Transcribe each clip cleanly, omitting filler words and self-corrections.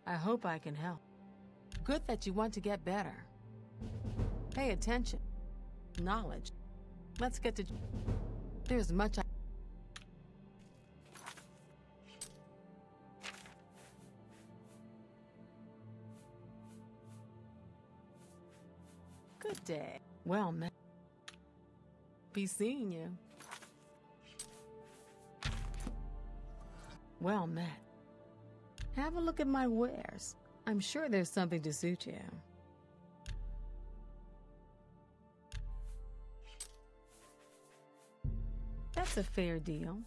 I hope I can help. Good that you want to get better. Pay attention. Knowledge. Let's get to... There's much I... Good day. Well met. Be seeing you. Well met. Have a look at my wares. I'm sure there's something to suit you. That's a fair deal.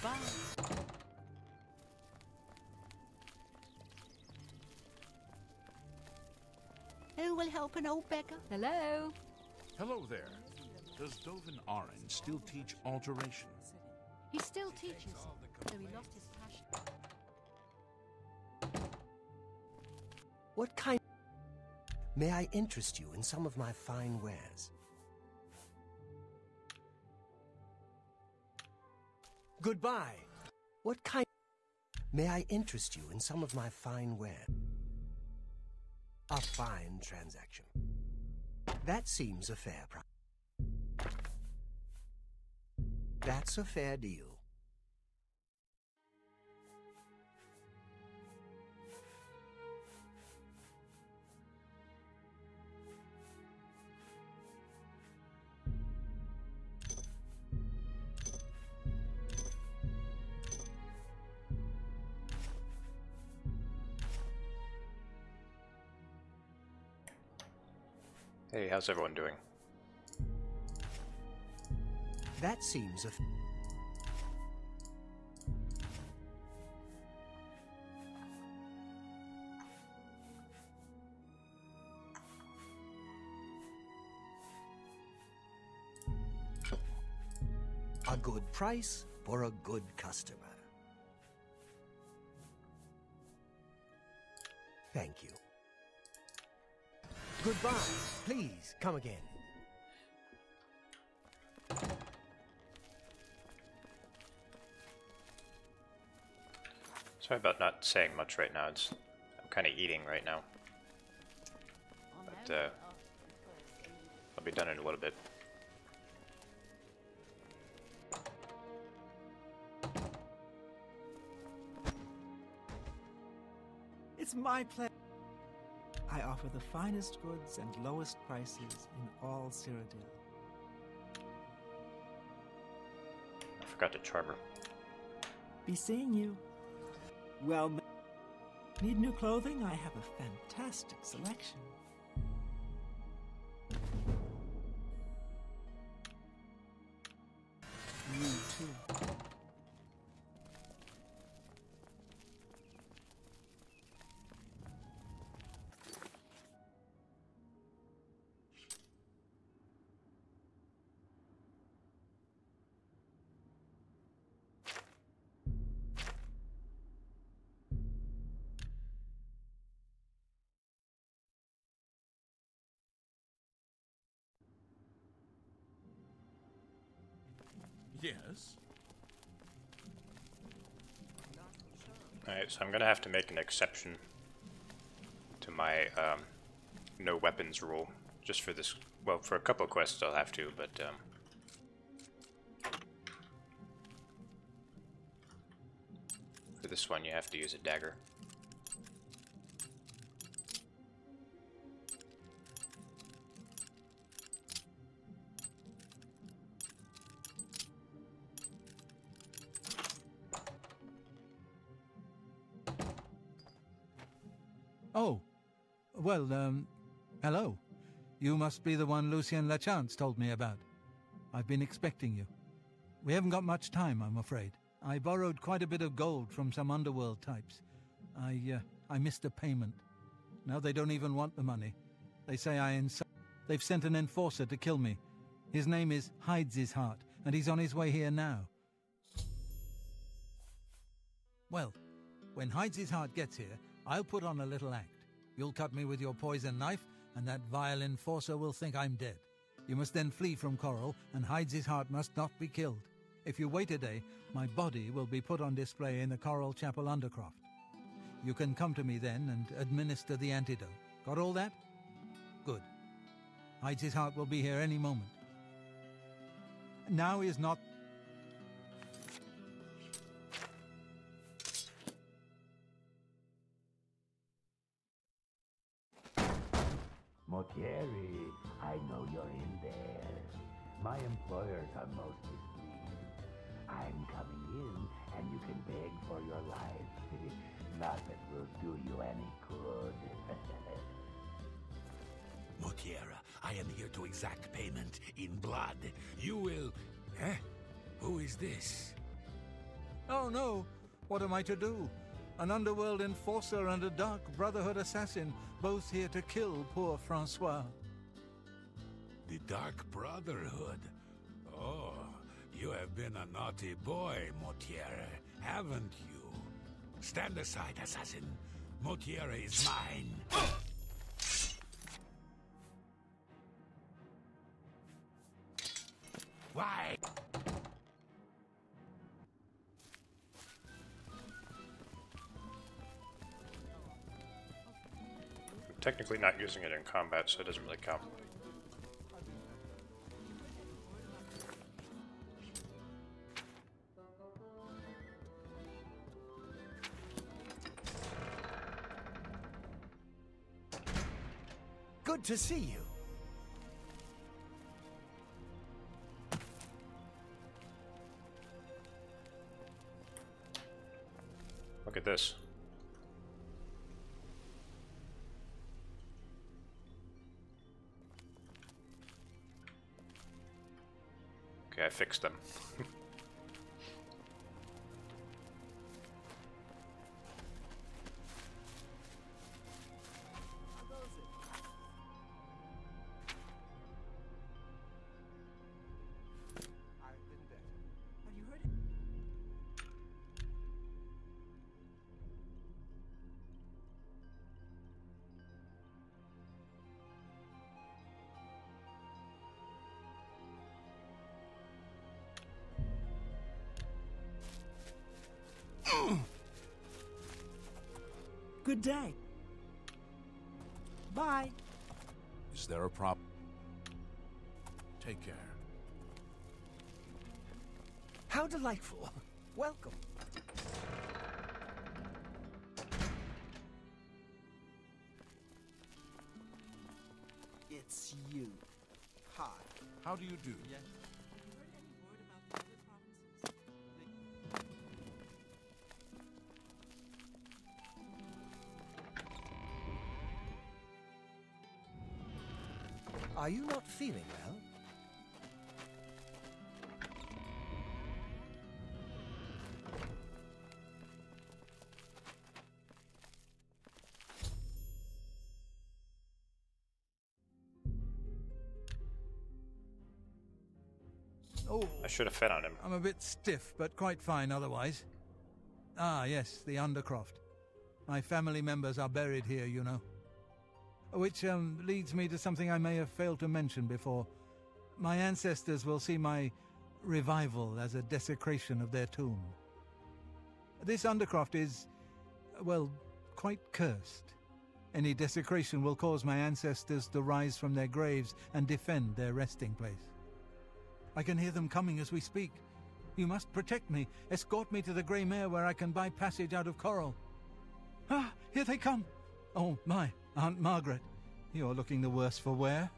Bye. Who will help an old beggar? Hello? Hello there. Does Dovin Aren still teach alteration? He still teaches, though he lost his passion. What kind... May I interest you in some of my fine wares? Goodbye. What kind... May I interest you in some of my fine wares? A fine transaction. That seems a fair price. That's a fair deal. Hey, how's everyone doing? That seems a... A good price for a good customer. Thank you. Goodbye. Please, come again. Sorry about not saying much right now. I'm kind of eating right now. But I'll be done in a little bit. It's my pleasure. I offer the finest goods and lowest prices in all Cyrodiil. I forgot to charm her. Be seeing you. Well, need new clothing? I have a fantastic selection. You too. Yes? Alright, so I'm gonna have to make an exception to my no weapons rule. Just for this, well, for a couple of quests I'll have to, but for this one you have to use a dagger. Oh, well, hello. You must be the one Lucien Lachance told me about. I've been expecting you. We haven't got much time, I'm afraid. I borrowed quite a bit of gold from some underworld types. I missed a payment. Now they don't even want the money. They say they've sent an enforcer to kill me. His name is Hides His Heart, and he's on his way here now. Well, when Hides' Heart gets here, I'll put on a little act. You'll cut me with your poison knife, and that vile enforcer will think I'm dead. You must then flee from Coral, and Hides' Heart must not be killed. If you wait a day, my body will be put on display in the Coral Chapel Undercroft. You can come to me then and administer the antidote. Got all that? Good. Hides' Heart will be here any moment. Now is not... Motieri, I know you're in there. My employers are most displeased. I'm coming in, and you can beg for your life. Not that will do you any good. Motiera, I am here to exact payment in blood. You will... Eh? Who is this? Oh no! What am I to do? An underworld enforcer and a dark Brotherhood assassin, both here to kill poor Francois. The Dark Brotherhood? Oh, you have been a naughty boy, Motiera, haven't you? Stand aside, assassin. Motiera is mine. Why? I'm technically not using it in combat, so it doesn't really count. Good to see you. Look at this. Okay, I fixed them. Good day. Bye. Is there a problem? Take care. How delightful. Welcome. It's you. Hi. How do you do? Yes. Have you heard any word about the other provinces? Are you not feeling well? Oh, I should have fed on him. I'm a bit stiff, but quite fine otherwise. Ah, yes, the Undercroft. My family members are buried here, you know. Which leads me to something I may have failed to mention before. My ancestors will see my revival as a desecration of their tomb. This Undercroft is, well, quite cursed. Any desecration will cause my ancestors to rise from their graves and defend their resting place. I can hear them coming as we speak. You must protect me. Escort me to the Grey Mare where I can buy passage out of Coral. Ah, here they come. Oh, my, Aunt Margaret. You're looking the worse for wear.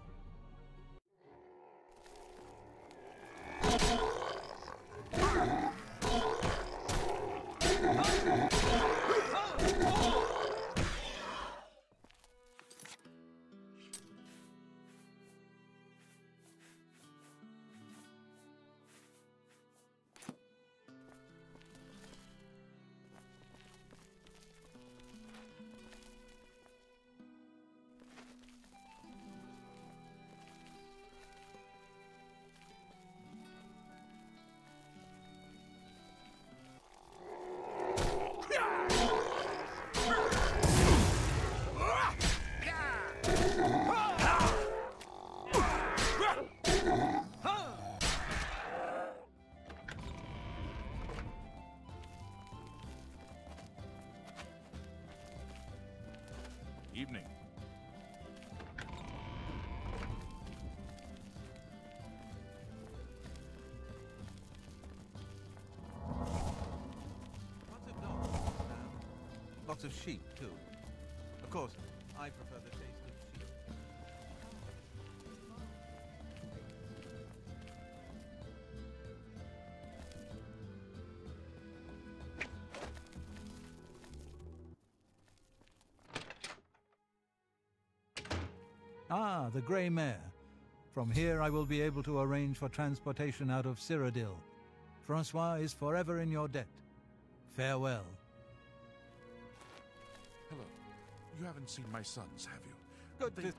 Evening. Lots of dogs. Lots of sheep, too. Of course, I prefer the taste of sheep. Ah, the Grey Mare. From here I will be able to arrange for transportation out of Cyrodiil. Francois is forever in your debt. Farewell. Hello. You haven't seen my sons, have you? Good.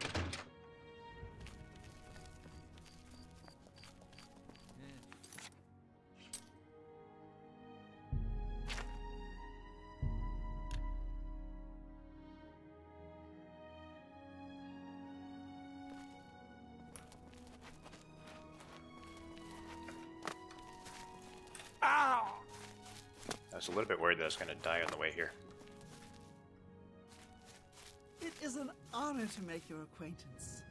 I was a little bit worried that I was going to die on the way here. It is an honor to make your acquaintance.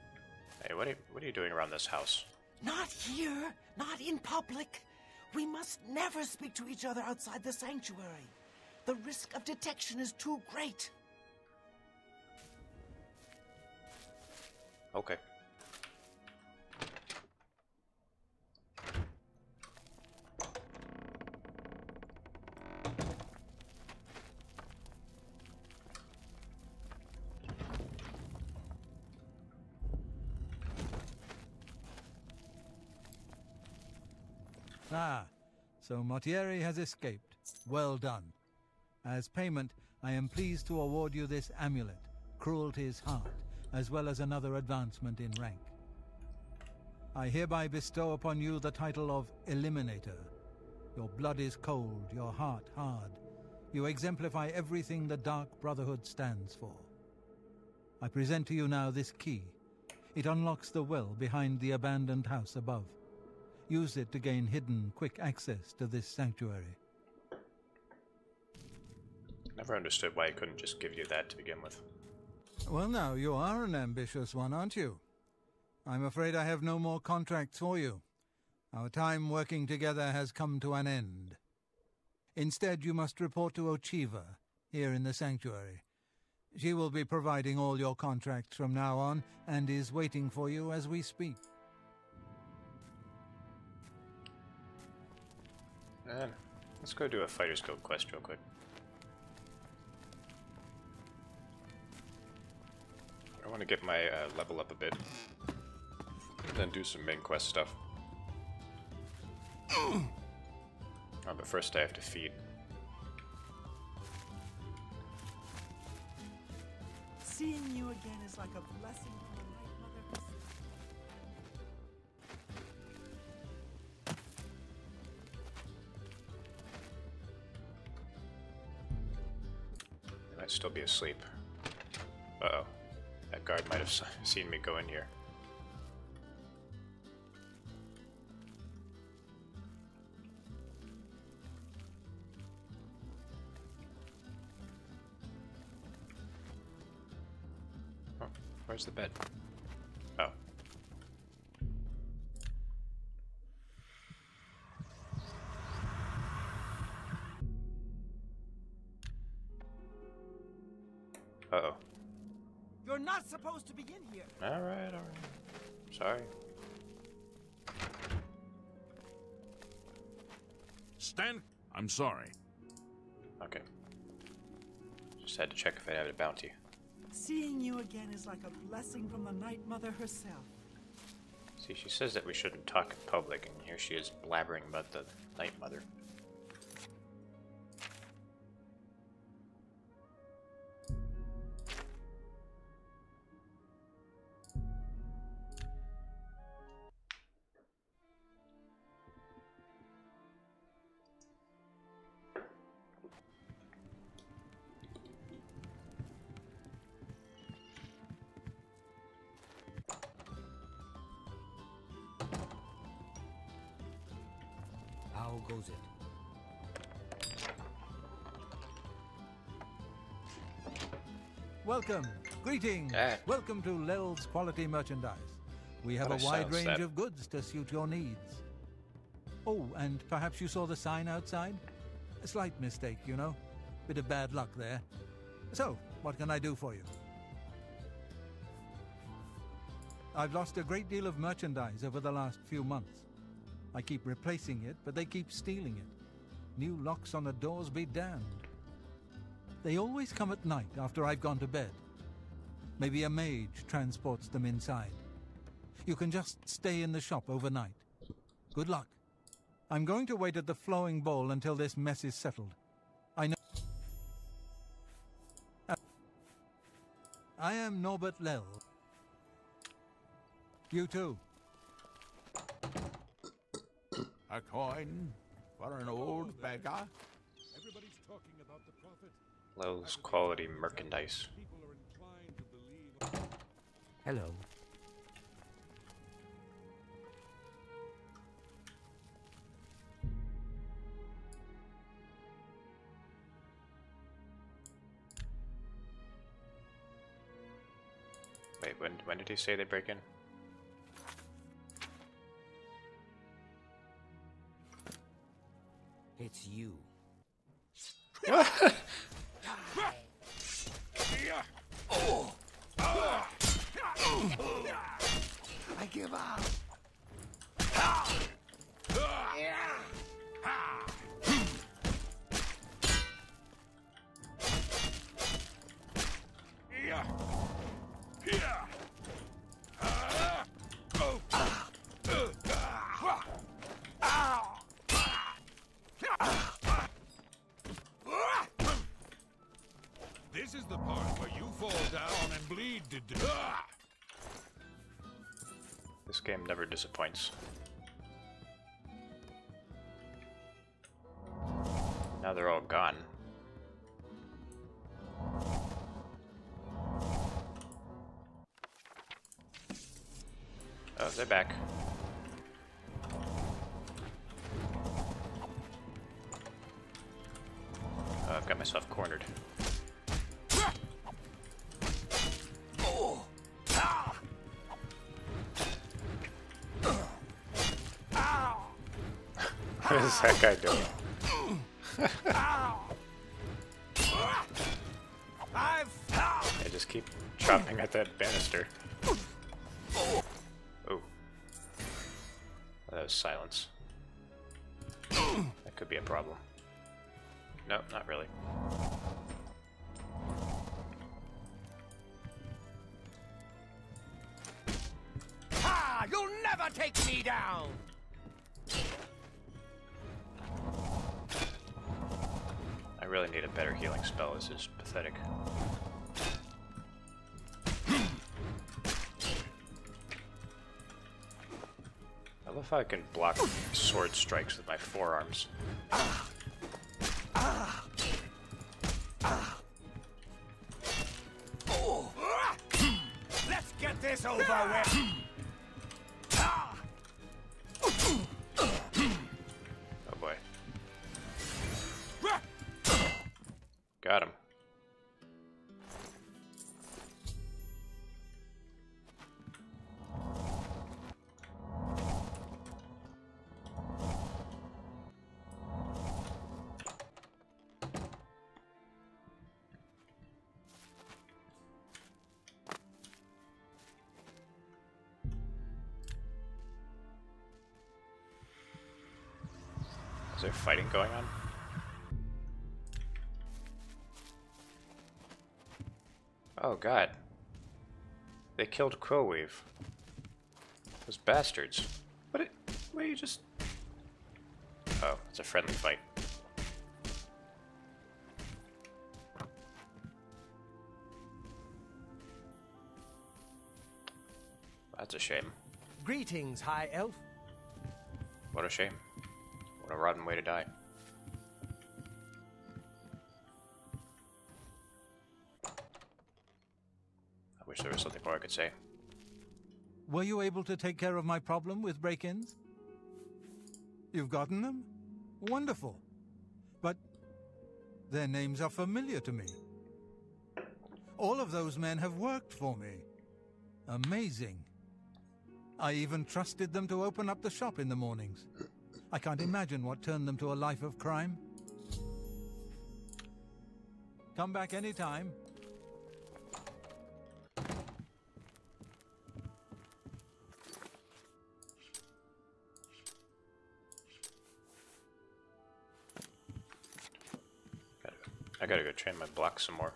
Hey, what are you doing around this house? Not here, not in public. We must never speak to each other outside the sanctuary. The risk of detection is too great. Okay. Ah, so Mortieri has escaped. Well done. As payment, I am pleased to award you this amulet, Cruelty's Heart, as well as another advancement in rank. I hereby bestow upon you the title of Eliminator. Your blood is cold, your heart hard. You exemplify everything the Dark Brotherhood stands for. I present to you now this key. It unlocks the well behind the abandoned house above. Use it to gain hidden, quick access to this sanctuary. Never understood why I couldn't just give you that to begin with. Well, now, you are an ambitious one, aren't you? I'm afraid I have no more contracts for you. Our time working together has come to an end. Instead, you must report to Ochiva, here in the sanctuary. She will be providing all your contracts from now on, and is waiting for you as we speak. Let's go do a Fighter's Guild quest real quick. I want to get my level up a bit, then do some main quest stuff. Oh, but first I have to feed. Seeing you again is like a blessing from the Night Mother herself. I might still be asleep. Uh-oh. That guard might have seen me go in here. Oh, where's the bed? Oh. Uh-oh. You're not supposed to be in here. Alright. Sorry. Stand. I'm sorry. Okay. Just had to check if I had a bounty. Seeing you again is like a blessing from the Night Mother herself. See, she says that we shouldn't talk in public, and here she is blabbering about the Night Mother. How goes it? Welcome. Greetings. Welcome to Lel's Quality Merchandise. We have a wide range of goods to suit your needs. Oh, and perhaps you saw the sign outside? A slight mistake, you know. Bit of bad luck there. So, what can I do for you? I've lost a great deal of merchandise over the last few months. I keep replacing it, but they keep stealing it. New locks on the doors be damned. They always come at night after I've gone to bed. Maybe a mage transports them inside. You can just stay in the shop overnight. Good luck. I'm going to wait at the flowing bowl until this mess is settled. I know... I am Norbert Lel. You too. A coin for an old beggar? Everybody's talking about the prophet. Lel's Quality Merchandise. Hello. Wait, when did he say they break in? It's you. I give up. This is the part where you fall down and bleed to death. This game never disappoints. Now they're all gone. Oh, they're back. Oh, I've got myself cornered. What is that guy doing? I just keep chopping at that banister. Oh. That was silence. That could be a problem. No, not really. Ha! You'll never take me down! I really need a better healing spell. This is pathetic. I love how I can block sword strikes with my forearms. Let's get this over with! Oh boy. Got him. Is there fighting going on? Oh god. They killed Crowweave. Those bastards. What are you just... Oh, it's a friendly fight. That's a shame. Greetings, High Elf. What a shame. What a rotten way to die. I wish there was something more I could say. Were you able to take care of my problem with break-ins? You've gotten them? Wonderful. But their names are familiar to me. All of those men have worked for me. Amazing. I even trusted them to open up the shop in the mornings. I can't imagine what turned them to a life of crime. Come back anytime. I gotta go train my block some more.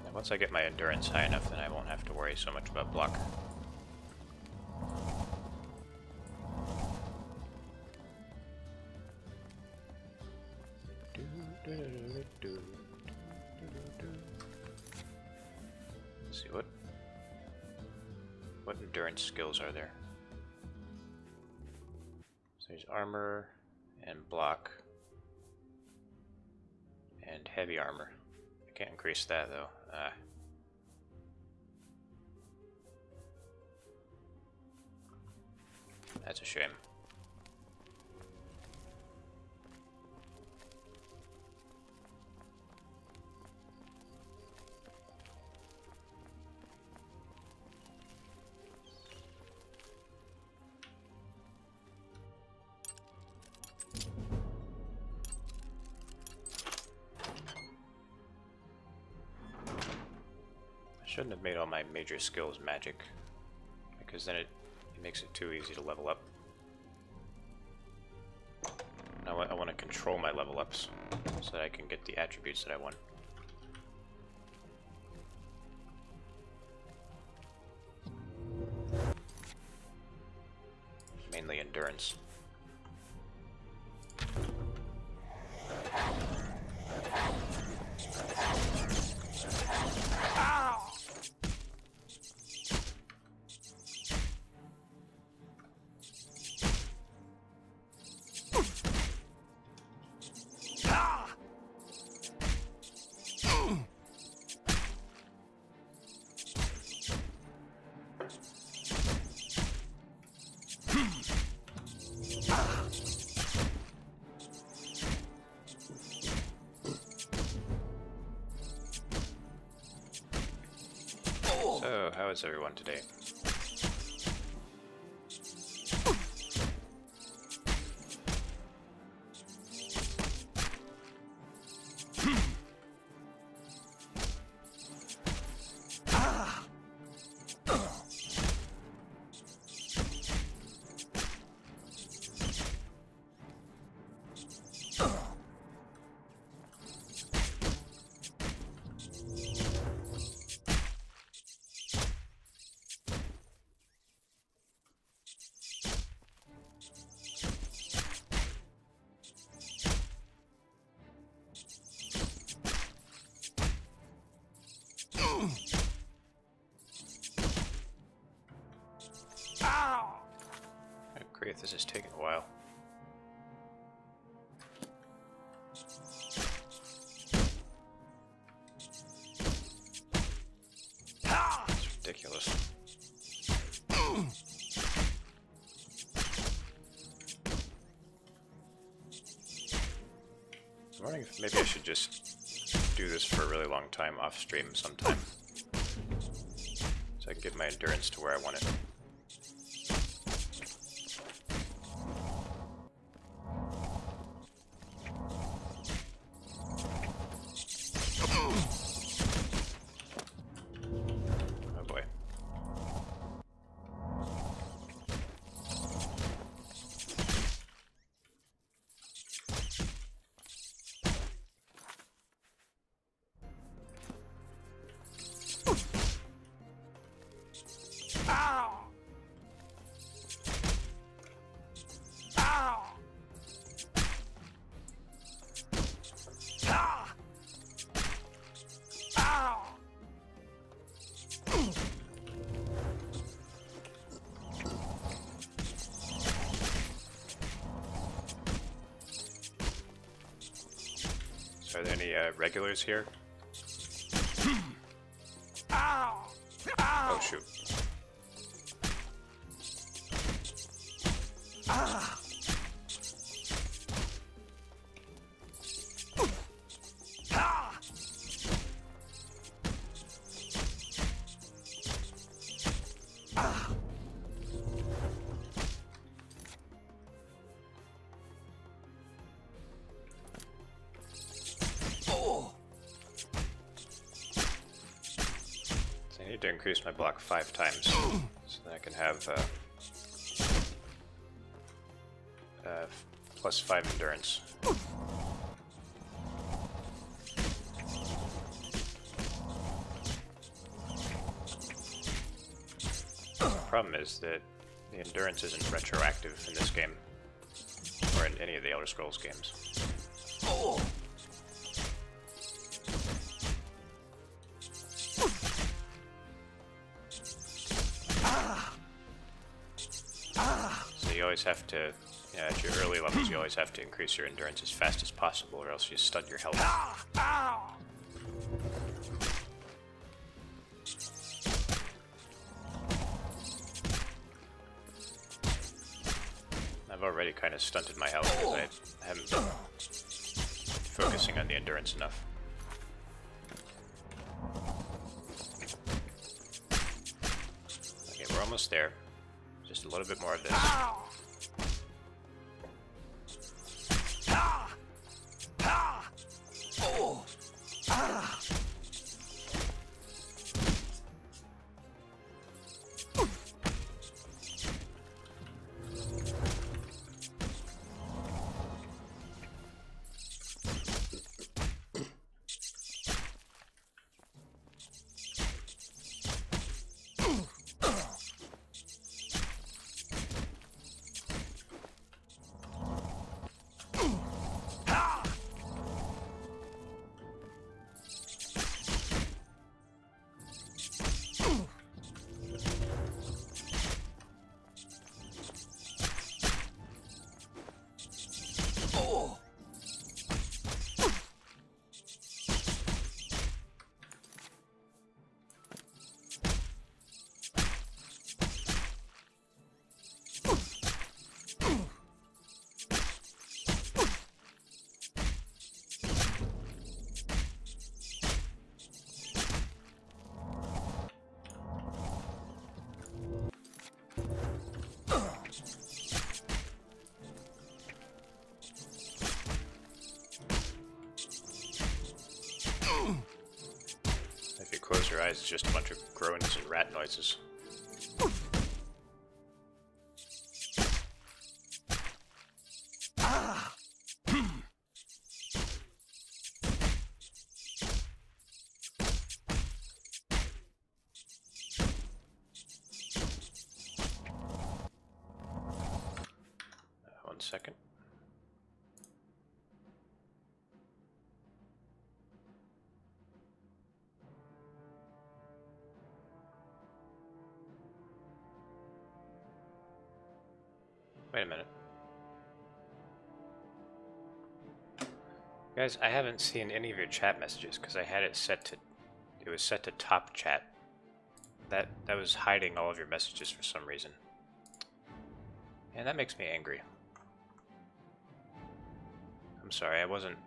And once I get my endurance high enough, then I won't have to worry so much about block. Let's see, what endurance skills are there? So there's armor and block and heavy armor. I can't increase that though. That's a shame. Shouldn't have made all my major skills magic, because then it makes it too easy to level up. Now I want to control my level ups so that I can get the attributes that I want. Mainly endurance. So, how is everyone today? Great, this is taking a while. It's ridiculous. I'm wondering if maybe I should just do this for a really long time off stream sometime, so I can get my endurance to where I want it. Ow! Are there any regulars here? Oh shoot. I need to increase my block 5 times so that I can have plus 5 endurance. The problem is that the endurance isn't retroactive in this game, or in any of the Elder Scrolls games. So you always have to, at your early levels, you always have to increase your endurance as fast as possible, or else you stunt your health. I've already kind of stunted my health because I haven't been focusing on the endurance enough. Okay, we're almost there. Just a little bit more of this. If you close your eyes, it's just a bunch of groans and rat noises. One second. Wait a minute. Guys, I haven't seen any of your chat messages because I had it set to... It was set to top chat. That was hiding all of your messages for some reason. And that makes me angry. I'm sorry, I wasn't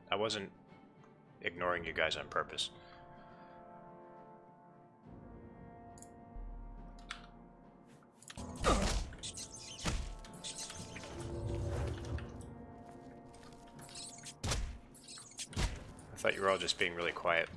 ignoring you guys on purpose. I thought you were all just being really quiet.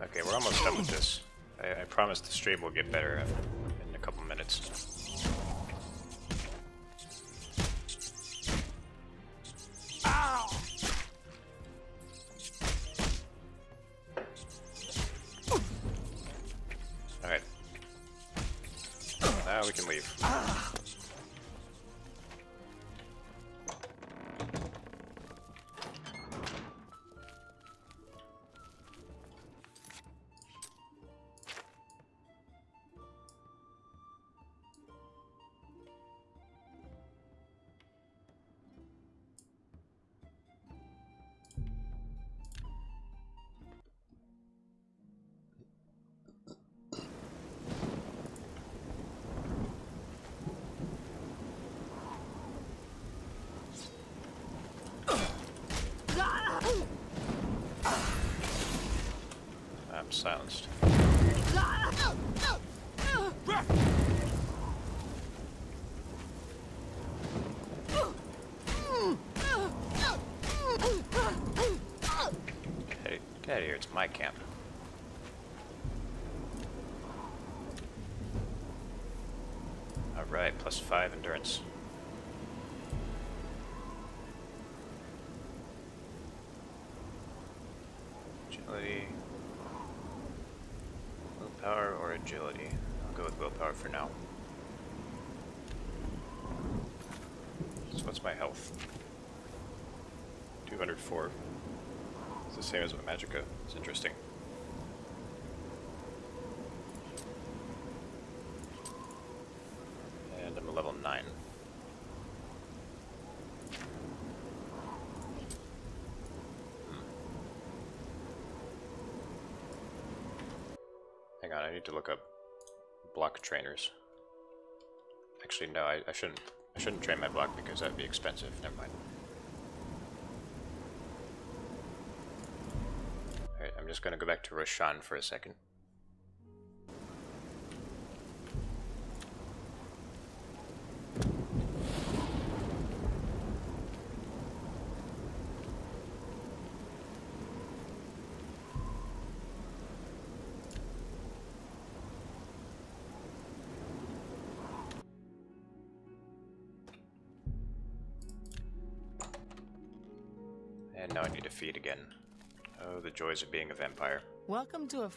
Okay, we're almost done with this. I promise the stream will get better in a couple minutes. Alright. can leave. I'm silenced. Get out of here, it's my camp. Alright, +5 endurance. Agility. Willpower or agility? I'll go with willpower for now. So what's my health? 204. It's the same as my magicka. It's interesting. And I'm a level 9. Hang on, I need to look up block trainers. Actually, no, I shouldn't train my block because that'd be expensive. Never mind. Alright, I'm just gonna go back to Roshan for a second. And now I need to feed again. Oh, the joys of being a vampire. Welcome to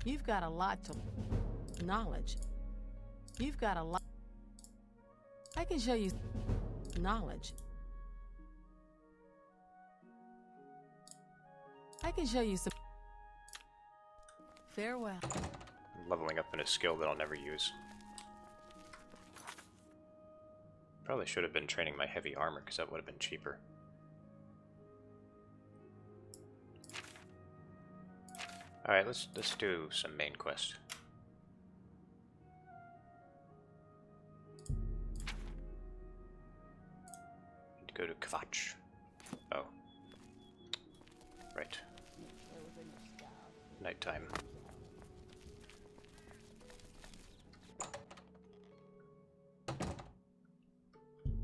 You've got a lot to... knowledge. You've got a lot... I can show you... knowledge. I can show you some... Farewell. I'm leveling up in a skill that I'll never use. Probably should have been training my heavy armor, because that would have been cheaper. Alright, let's do some main quest. Need to go to Kvatche. Oh. Right. Nighttime.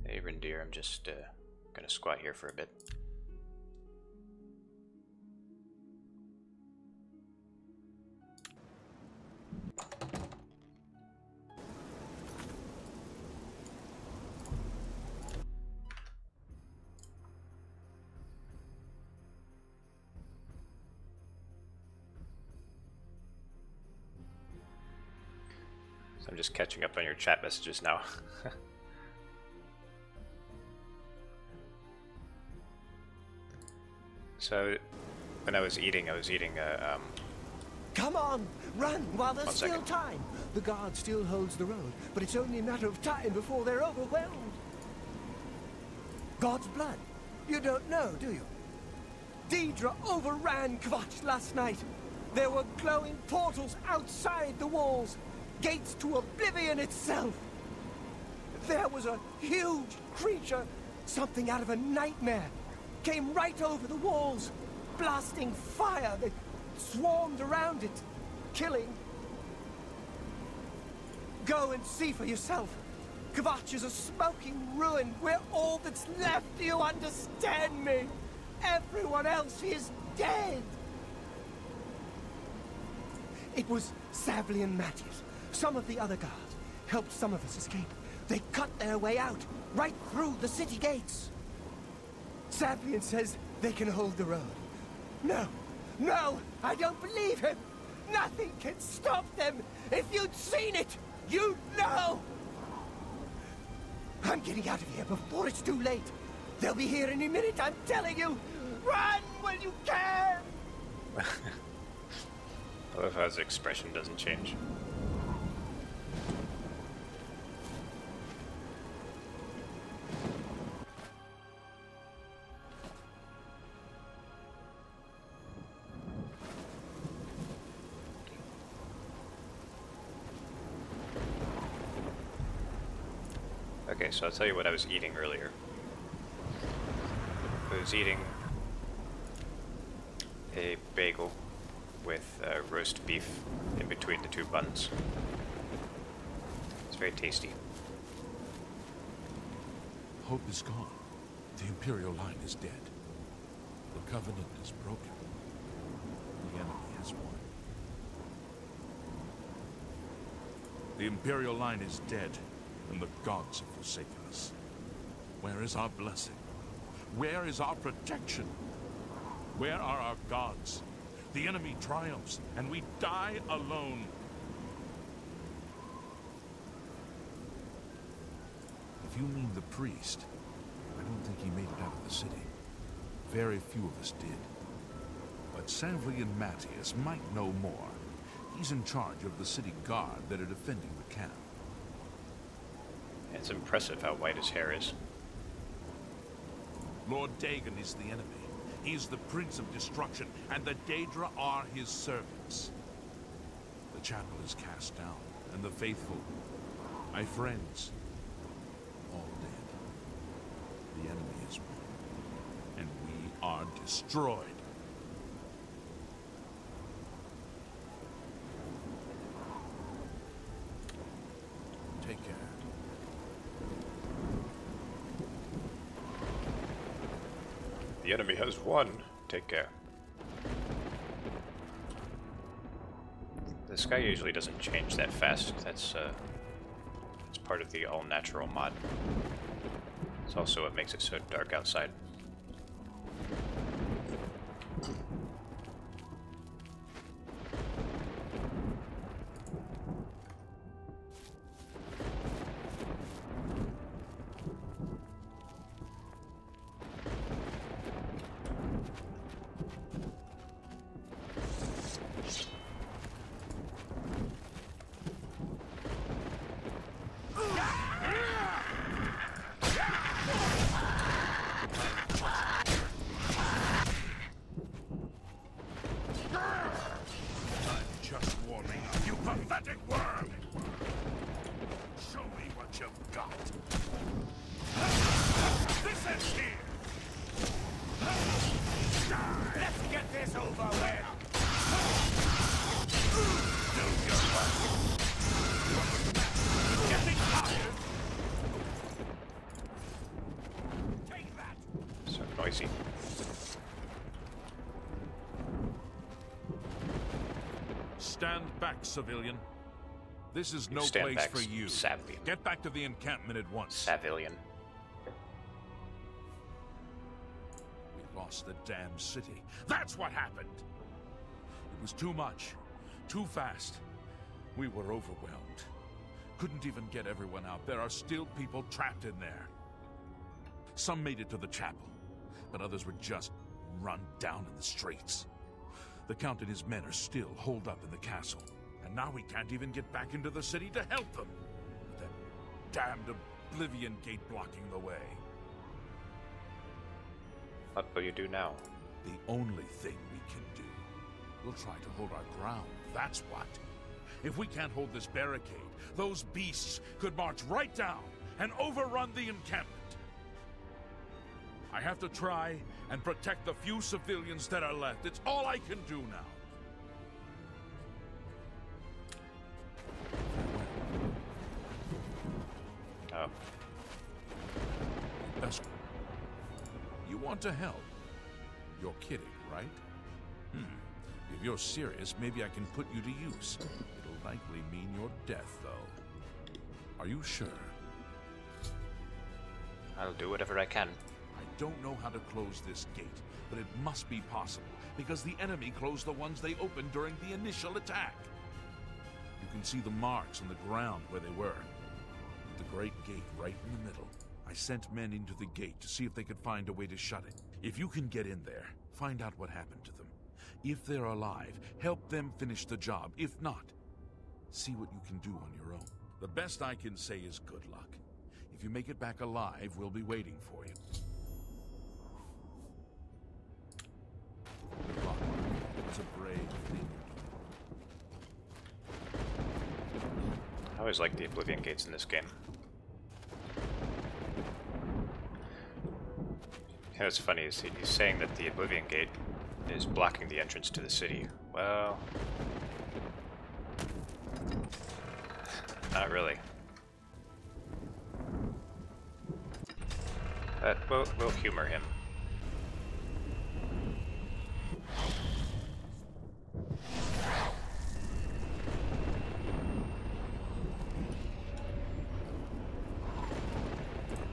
Hey reindeer, I'm just gonna squat here for a bit. So I'm just catching up on your chat messages now. So, when I was eating a, Come on! Run while there's still second. time! The guard still holds the road, but it's only a matter of time before they're overwhelmed. God's blood? You don't know, do you? Deidre overran Kvatche last night. There were glowing portals outside the walls, gates to Oblivion itself. There was a huge creature, something out of a nightmare, came right over the walls, blasting fire that swarmed around it, killing. Go and see for yourself. Kvatche is a smoking ruin. We're all that's left. Do you understand me? Everyone else is dead. It was Savli and Matthias. Some of the other guards helped some of us escape. They cut their way out, right through the city gates. Savlian says they can hold the road. No, no, I don't believe him. Nothing can stop them. If you'd seen it, You know! I'm getting out of here before it's too late. They'll be here any minute, I'm telling you! Run when you can! I love how his expression doesn't change. Okay, so I'll tell you what I was eating earlier. I was eating a bagel with roast beef in between the two buns. It's very tasty. Hope is gone. The Imperial line is dead. The Covenant is broken. The enemy has won. The Imperial line is dead, and the gods have forsaken us. Where is our blessing? Where is our protection? Where are our gods? The enemy triumphs, and we die alone. If you mean the priest, I don't think he made it out of the city. Very few of us did. But Sanvlian Matthias might know more. He's in charge of the city guard that are defending the camp. It's impressive how white his hair is. Lord Dagon is the enemy. He is the Prince of Destruction, and the Daedra are his servants. The chapel is cast down, and the faithful, my friends, all dead. The enemy is won, and we are destroyed. Take care. The enemy has won. Take care. The sky usually doesn't change that fast. That's part of the all-natural mod. It's also what makes it so dark outside. Noisy. Stand back, civilian. This is no Stand place back, for you. Savilian. Get back to the encampment at once. Savilian. We lost the damn city. That's what happened. It was too much. Too fast. We were overwhelmed. Couldn't even get everyone out. There are still people trapped in there. Some made it to the chapel, but others were just run down in the streets. The Count and his men are still holed up in the castle, and now we can't even get back into the city to help them. With that damned Oblivion gate blocking the way. What will you do now? The only thing we can do. We'll try to hold our ground, that's what. If we can't hold this barricade, those beasts could march right down and overrun the encampment. I have to try and protect the few civilians that are left. It's all I can do now. Oh. Best. You want to help? You're kidding, right? If you're serious, maybe I can put you to use. It'll likely mean your death, though. Are you sure? I'll do whatever I can. I don't know how to close this gate, but it must be possible, because the enemy closed the ones they opened during the initial attack. You can see the marks on the ground where they were. The great gate right in the middle. I sent men into the gate to see if they could find a way to shut it. If you can get in there, find out what happened to them. If they're alive, help them finish the job. If not, see what you can do on your own. The best I can say is good luck. If you make it back alive, we'll be waiting for you. Good luck. It's a brave thing. I always like the Oblivion gates in this game. You know, what's funny is he's saying that the Oblivion gate is blocking the entrance to the city. Well, not really. But we'll humor him.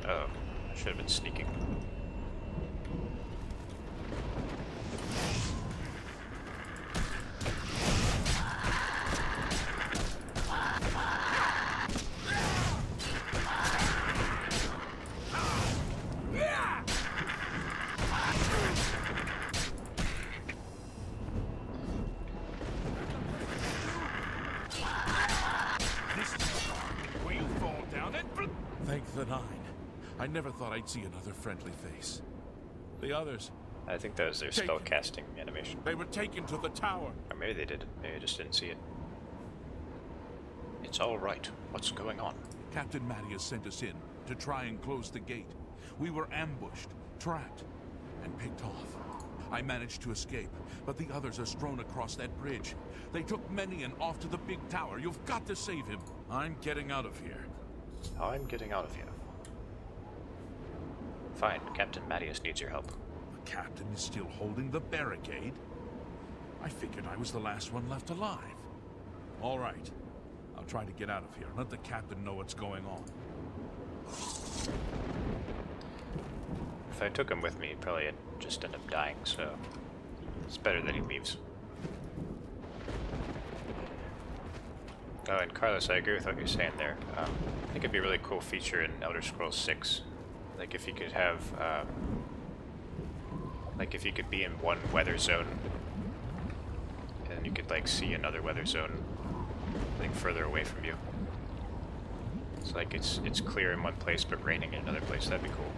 Oh, I should have been sneaking. Thank the Nine. I never thought I'd see another friendly face. The others... I think that was their spell casting animation. They were taken to the tower. Or maybe they didn't. Maybe I just didn't see it. It's all right. What's going on? Captain Mattias sent us in to try and close the gate. We were ambushed, trapped, and picked off. I managed to escape, but the others are strewn across that bridge. They took Menian off to the big tower. You've got to save him. I'm getting out of here. I'm getting out of here. Fine, Captain Mattias needs your help. The captain is still holding the barricade? I figured I was the last one left alive. All right. I'll try to get out of here. Let the captain know what's going on. If I took him with me, he'd probably just end up dying, so it's better that he leaves. Oh, and Carlos, I agree with what you're saying there. I think it'd be a really cool feature in Elder Scrolls 6. Like if you could have, like if you could be in one weather zone, and you could like see another weather zone, like further away from you. So like it's clear in one place but raining in another place. That'd be cool.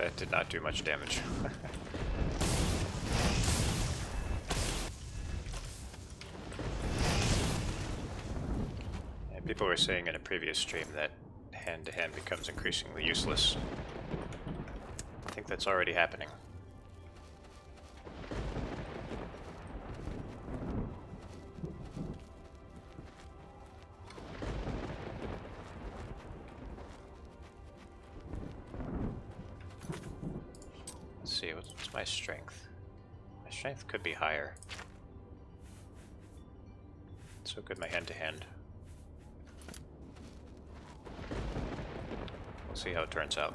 That did not do much damage. And people were saying in a previous stream that hand-to-hand becomes increasingly useless. I think that's already happening. Let's see, what's my strength? My strength could be higher. So good my hand-to-hand. We'll see how it turns out.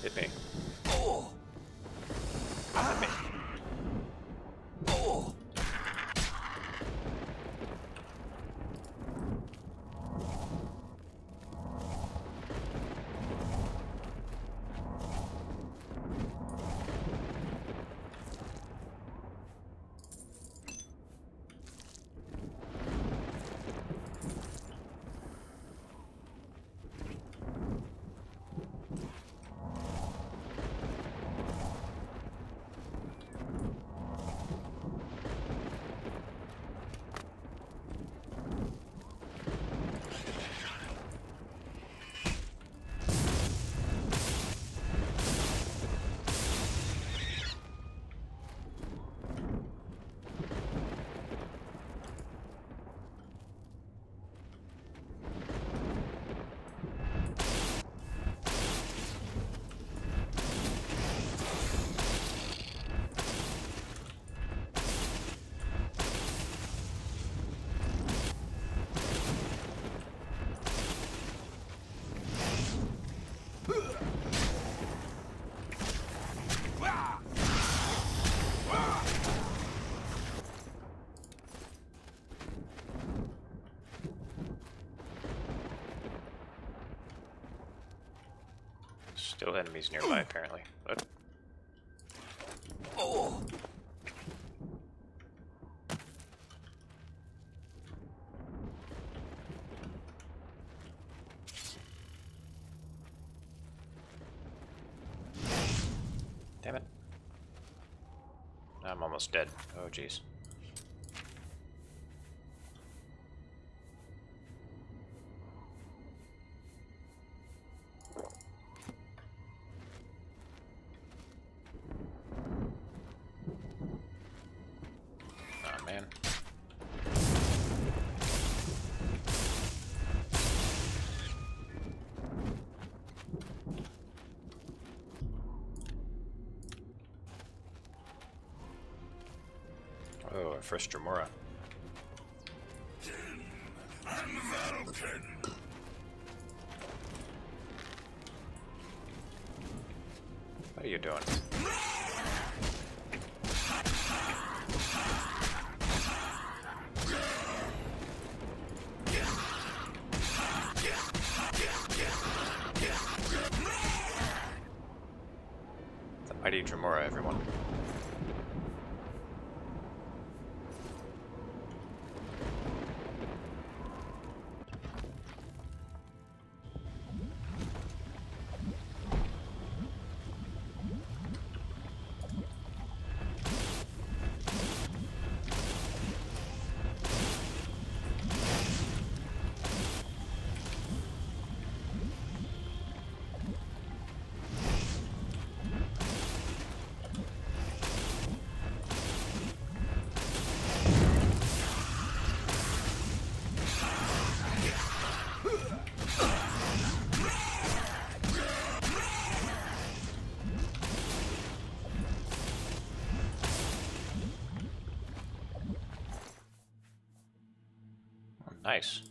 Hit me. Hit me. Still enemies nearby, apparently. But damn it. I'm almost dead. Oh, jeez. Oh, our first Dremora. What are you doing? The mighty Dremora, everyone. Nice.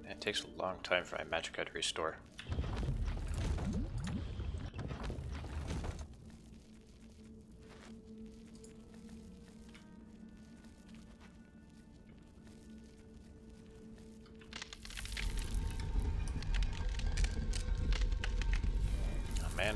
It takes a long time for my magicka to restore. Oh man.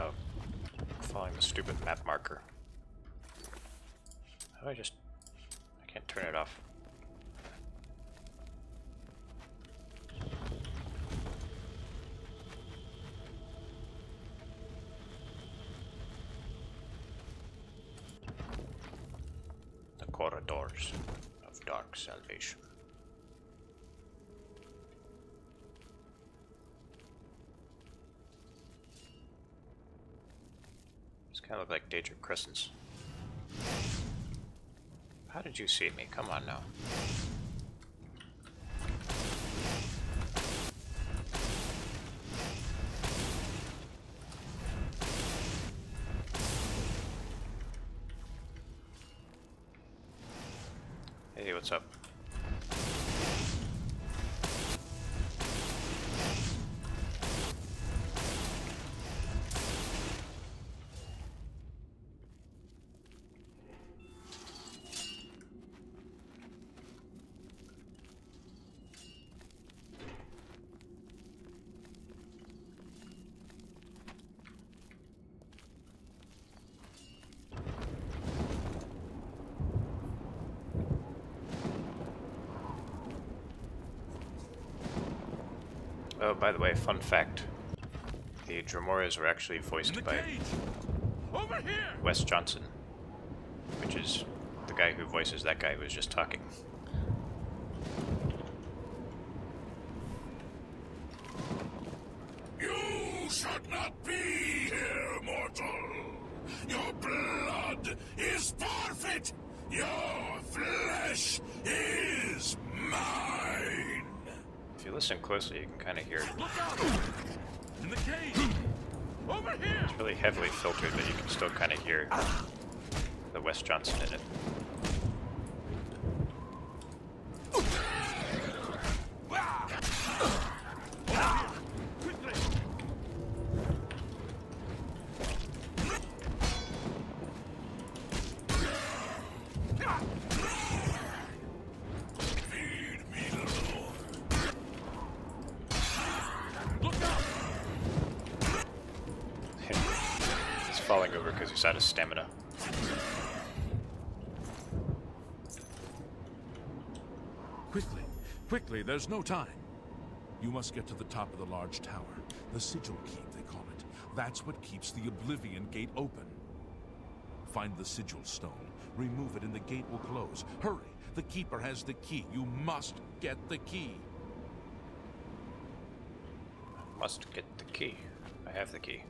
Oh, following the stupid map marker. How do I can't turn it off. The corridors of dark salvation. Kind of look like Daedric crescents. How did you see me? Come on now. Hey, what's up? Oh, by the way, fun fact. The Dramoras were actually voiced by Wes Johnson, which is the guy who voices that guy who was just talking. You should not be here, mortal. Your blood is forfeit. Your flesh is mine. If you listen closely, you can kind of hear it. Look out! In the cage! Over here! It's really heavily filtered, but you can still kind of hear the Wes Johnson in it. Falling over because he's out of stamina. Quickly, quickly, there's no time. You must get to the top of the large tower. The Sigil Keep, they call it. That's what keeps the Oblivion Gate open. Find the Sigil Stone, remove it, and the gate will close. Hurry! The Keeper has the key. You must get the key. I must get the key. I have the key.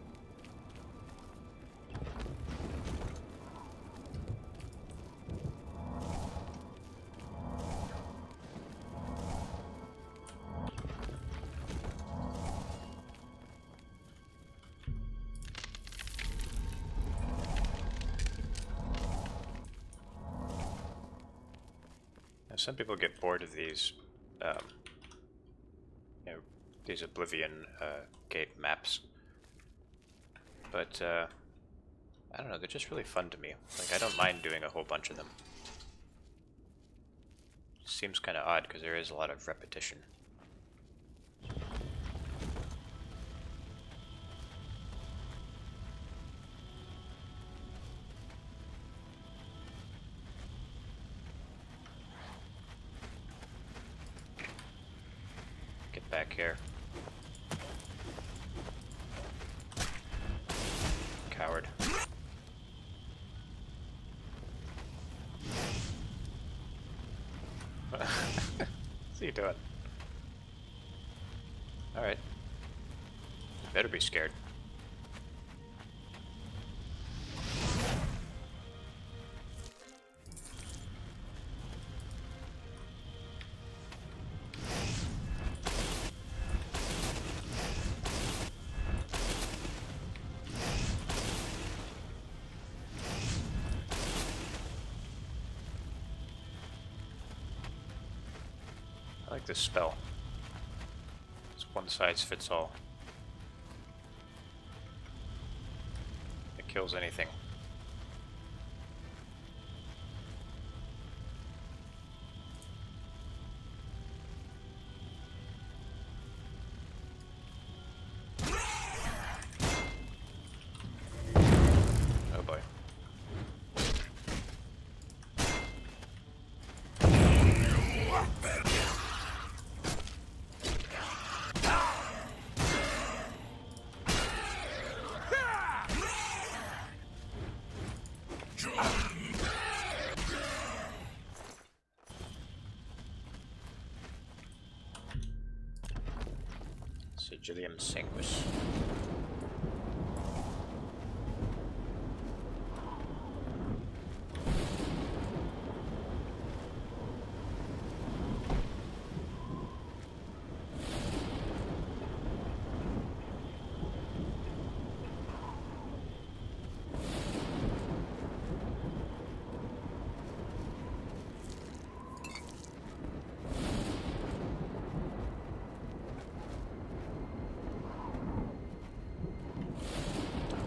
Some people get bored of these, you know, these Oblivion gate maps, but I don't know, they're just really fun to me. Like, I don't mind doing a whole bunch of them. Seems kind of odd because there is a lot of repetition. Get back here. Coward. What's he doing? Alright. You better be scared. I like this spell. It's one size fits all. It kills anything. Oh boy. Sigillium Sanguis.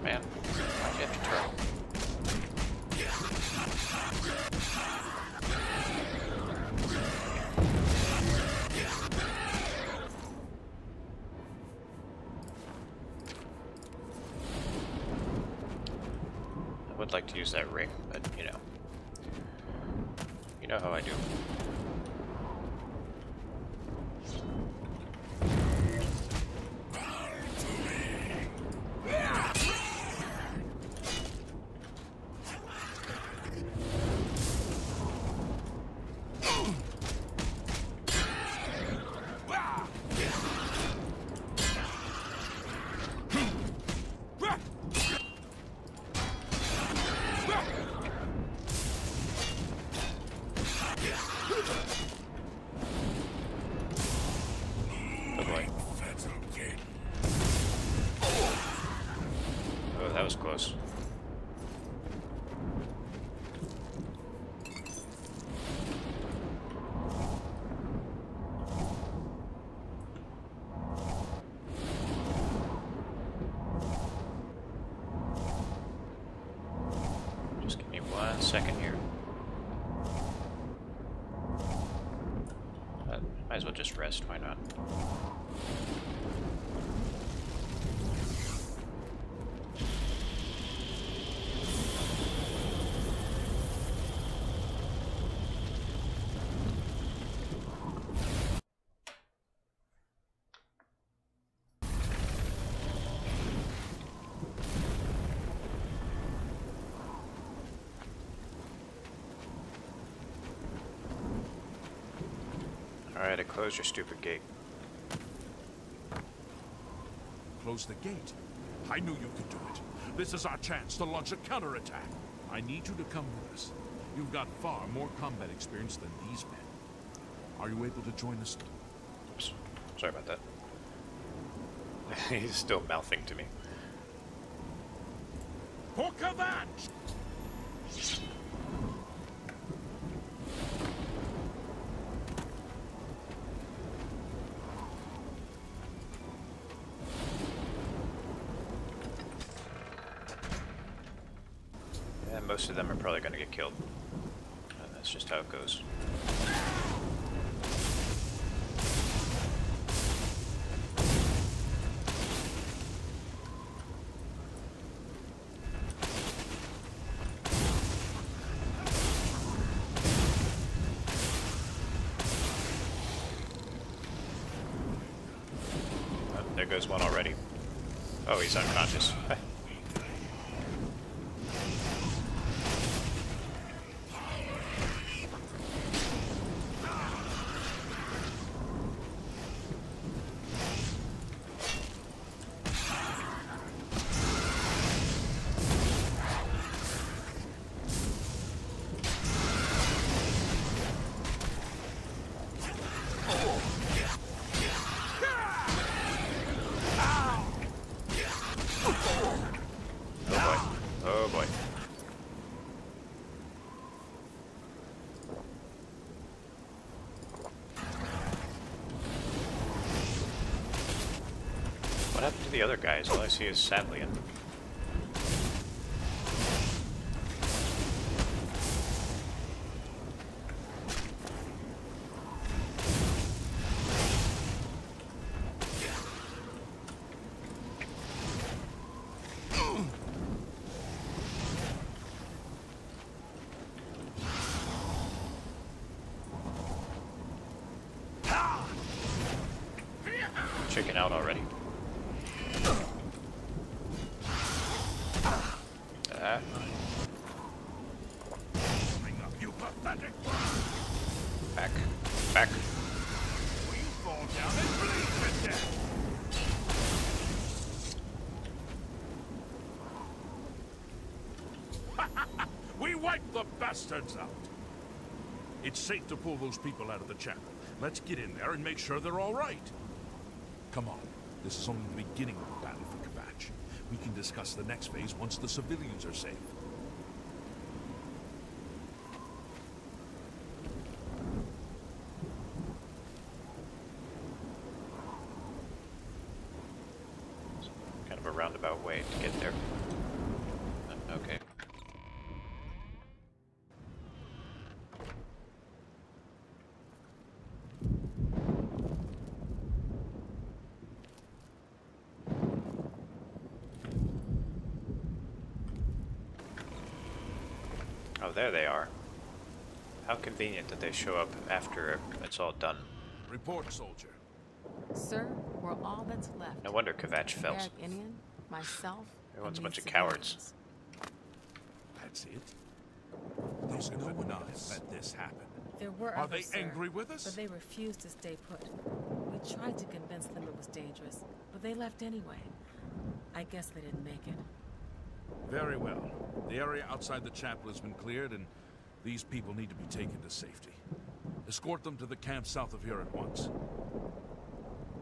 Man, why'd you have to turn? I would like to use that ring, but you know how I do. That was close. Just give me 1 second here. Might as well just rest, why not? Alright, I closed your stupid gate. Close the gate? I knew you could do it. This is our chance to launch a counterattack. I need you to come with us. You've got far more combat experience than these men. Are you able to join us? Oops. Sorry about that. He's still mouthing to me. For Kvatche! most of them are probably going to get killed. That's just how it goes. Oh, there goes one already. Oh, he's unconscious. What happened to the other guys? All I see is Sadlian. Chicken out already. Back. Back. Will you fall down and bleed to death? We wiped the bastards out. It's safe to pull those people out of the chapel. Let's get in there and make sure they're all right. Come on. This is only the beginning of the battle for Kvatche. We can discuss the next phase once the civilians are safe. Kind of a roundabout way to get there. Okay. Oh, there they are. How convenient that they show up after it's all done. Report, soldier. Sir, we're all that's left. No wonder Kvatche fell. Indian, myself, Everyone's a and bunch of these cowards. That's it? There's no one else let this happen. There were Are others, they sir, angry with us? but they refused to stay put. We tried to convince them it was dangerous, but they left anyway. I guess they didn't make it. Very well. The area outside the chapel has been cleared, and these people need to be taken to safety. Escort them to the camp south of here at once.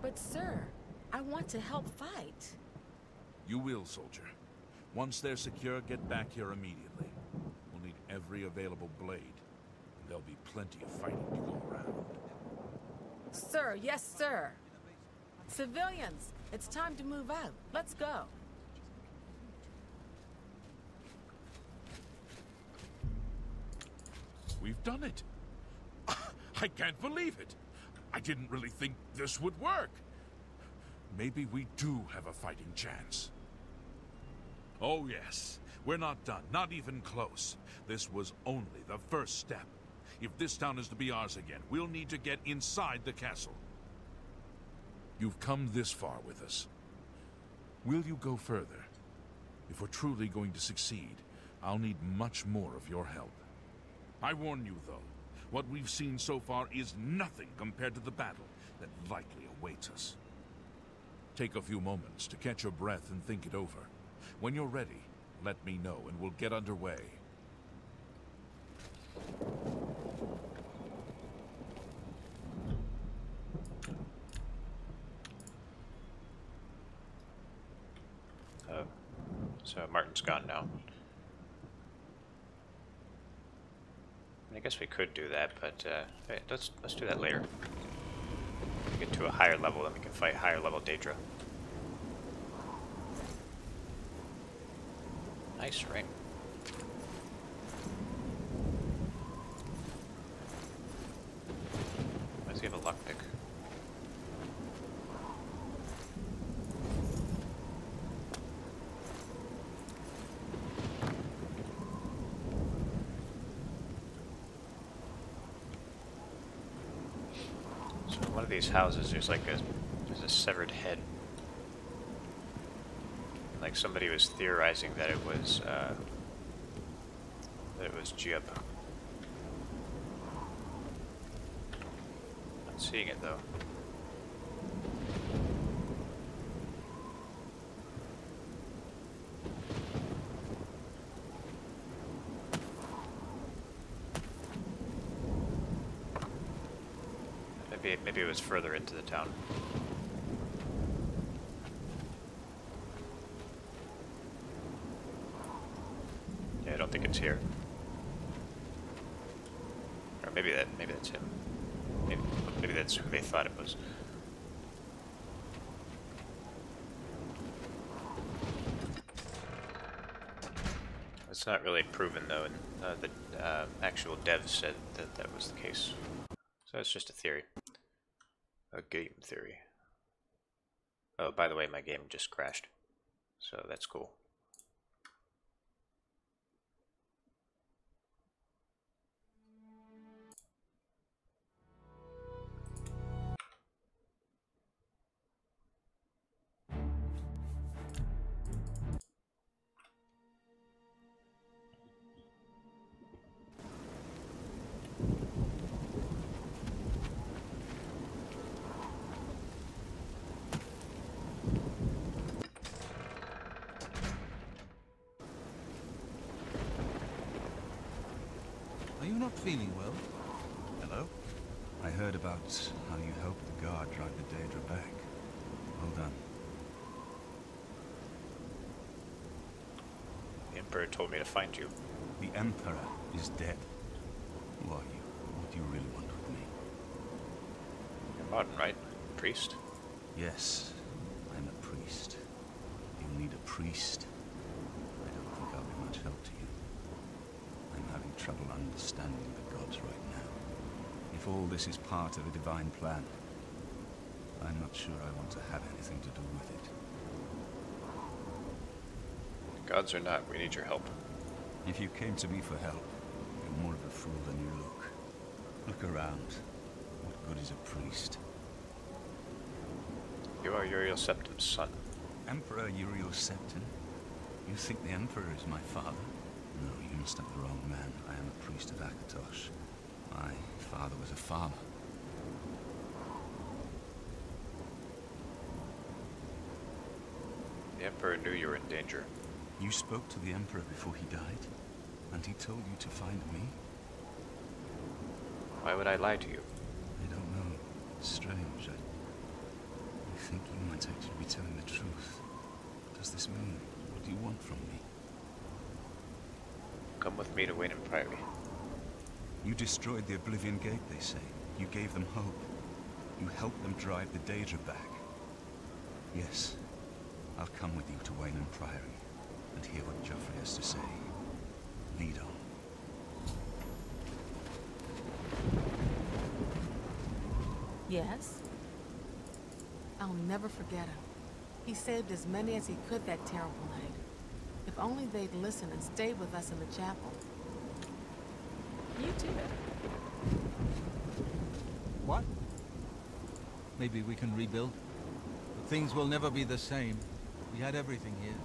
But sir, I want to help fight. You will, soldier. Once they're secure, get back here immediately. We'll need every available blade, and there'll be plenty of fighting to go around. Sir, yes, sir. Civilians, it's time to move out. Let's go. We've done it. I can't believe it. I didn't really think this would work. Maybe we do have a fighting chance. Oh yes, we're not done, not even close. This was only the first step. If this town is to be ours again, we'll need to get inside the castle. You've come this far with us. Will you go further? If we're truly going to succeed, I'll need much more of your help. I warn you, though, what we've seen so far is nothing compared to the battle that likely awaits us. Take a few moments to catch your breath and think it over. When you're ready, let me know and we'll get underway. So Martin's gone now. I guess we could do that, but hey, let's do that later. When we get to a higher level, then we can fight higher level Daedra. Nice ring. of these houses, there's like there's a severed head. Like somebody was theorizing that it was Jib. Not seeing it though. Maybe it was further into the town. Yeah, I don't think it's here. Or maybe that's him. Maybe that's who they thought it was. It's not really proven though, and the actual devs said that that was the case. So it's just a theory. A game theory. Oh, by the way, my game just crashed. So that's cool. Are you not feeling well? Hello? I heard about how you helped the guard drive the Daedra back. Well done. The Emperor told me to find you. The Emperor is dead. Who are you? What do you really want with me? You're modern, right? Priest? Yes, I'm a priest. You'll need a priest. I don't think I'll be much help to you. I'm having trouble understanding the gods right now. If all this is part of a divine plan, I'm not sure I want to have anything to do with it. Gods or not, we need your help. If you came to me for help, you're more of a fool than you look. Look around. What good is a priest? You are Uriel Septim's son. Emperor Uriel Septim? You think the Emperor is my father? No, you must have the wrong man. I am a priest of Akatosh. My father was a farmer. The Emperor knew you were in danger. You spoke to the Emperor before he died? And he told you to find me? Why would I lie to you? I don't know. It's strange. I think you might actually be telling the truth. What does this mean? What do you want from me? Come with me to Wayne and Priory. You destroyed the Oblivion Gate, they say. You gave them hope. You helped them drive the Daedra back. Yes. I'll come with you to Wayne and Priory and hear what Joffrey has to say. Lead on. Yes? I'll never forget him. He saved as many as he could that terrible night. If only they'd listened and stayed with us in the chapel. You too. What? Maybe we can rebuild. But things will never be the same. We had everything here.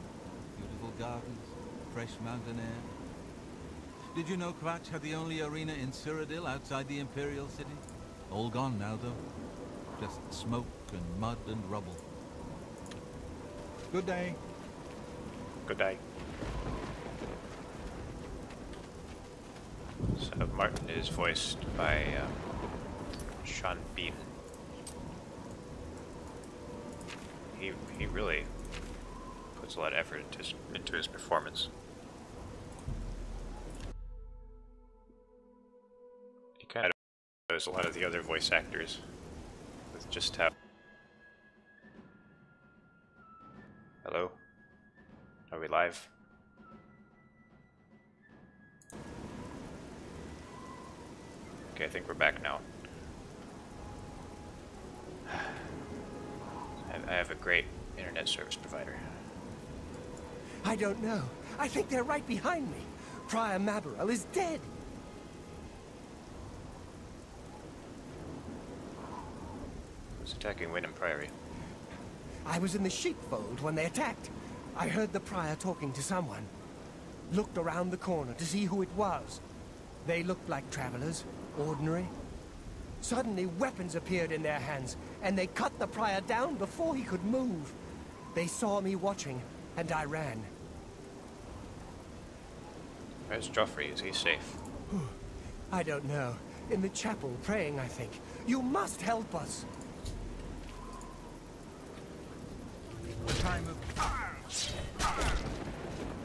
Beautiful gardens, fresh mountain air. Did you know Kvatche had the only arena in Cyrodiil outside the Imperial City? All gone now, though. Just smoke and mud and rubble. Good day. Good day. So Martin is voiced by Sean Bean. He really puts a lot of effort into his performance. He kind of knows a lot of the other voice actors with just how. Hello? Are we live? Okay, I think we're back now. I have a great internet service provider. I don't know. I think they're right behind me. Prior Mabarel is dead. Who's attacking Win and Priory? I was in the sheepfold when they attacked. I heard the prior talking to someone. Looked around the corner to see who it was. They looked like travelers, ordinary. Suddenly, weapons appeared in their hands, and they cut the prior down before he could move. They saw me watching, and I ran. Where's Joffrey? Is he safe? I don't know. In the chapel, praying, I think. You must help us. The time of...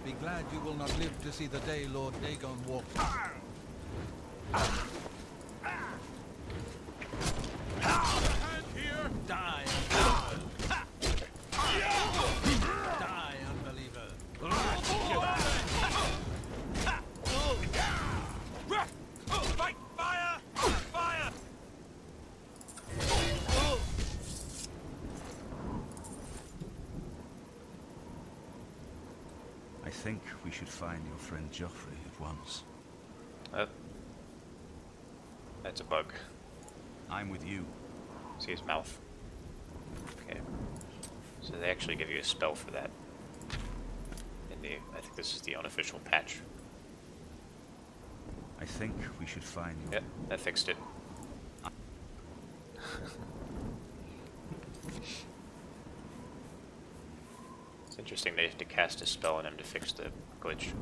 Be glad you will not live to see the day Lord Dagon walks. Hand here! Die! Die, unbeliever! Fight! Fire! Fire! I think we should find your friend Joffrey at once. That's a bug. I'm with you. See his mouth. Okay. So they actually give you a spell for that. I think this is the unofficial patch. I think we should find your... Yep, that fixed it. It's interesting they have to cast a spell on him to fix the glitch.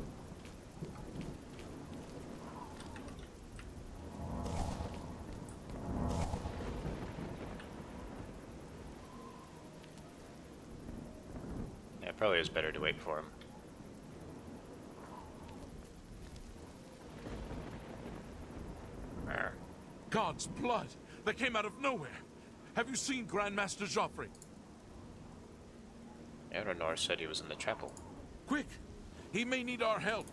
Yeah, it probably is better to wait for him. God's blood! That came out of nowhere! Have you seen Grandmaster Joffrey? Eronor said he was in the chapel. Quick! He may need our help!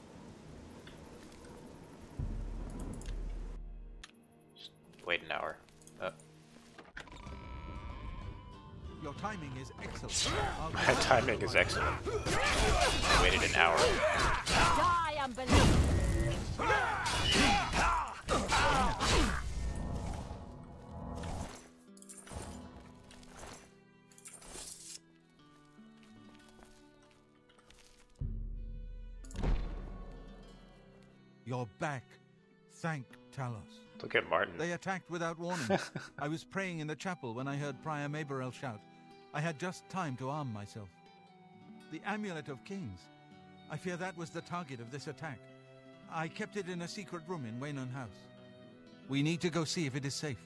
Just wait an hour. Your timing is excellent. My timing is excellent. I waited an hour. Die, unbeliever! You're back. Thank Talos. Look at Martin. They attacked without warning. I was praying in the chapel when I heard Prior Maberel shout. I had just time to arm myself. The Amulet of Kings. I fear that was the target of this attack. I kept it in a secret room in Waynon House. We need to go see if it is safe.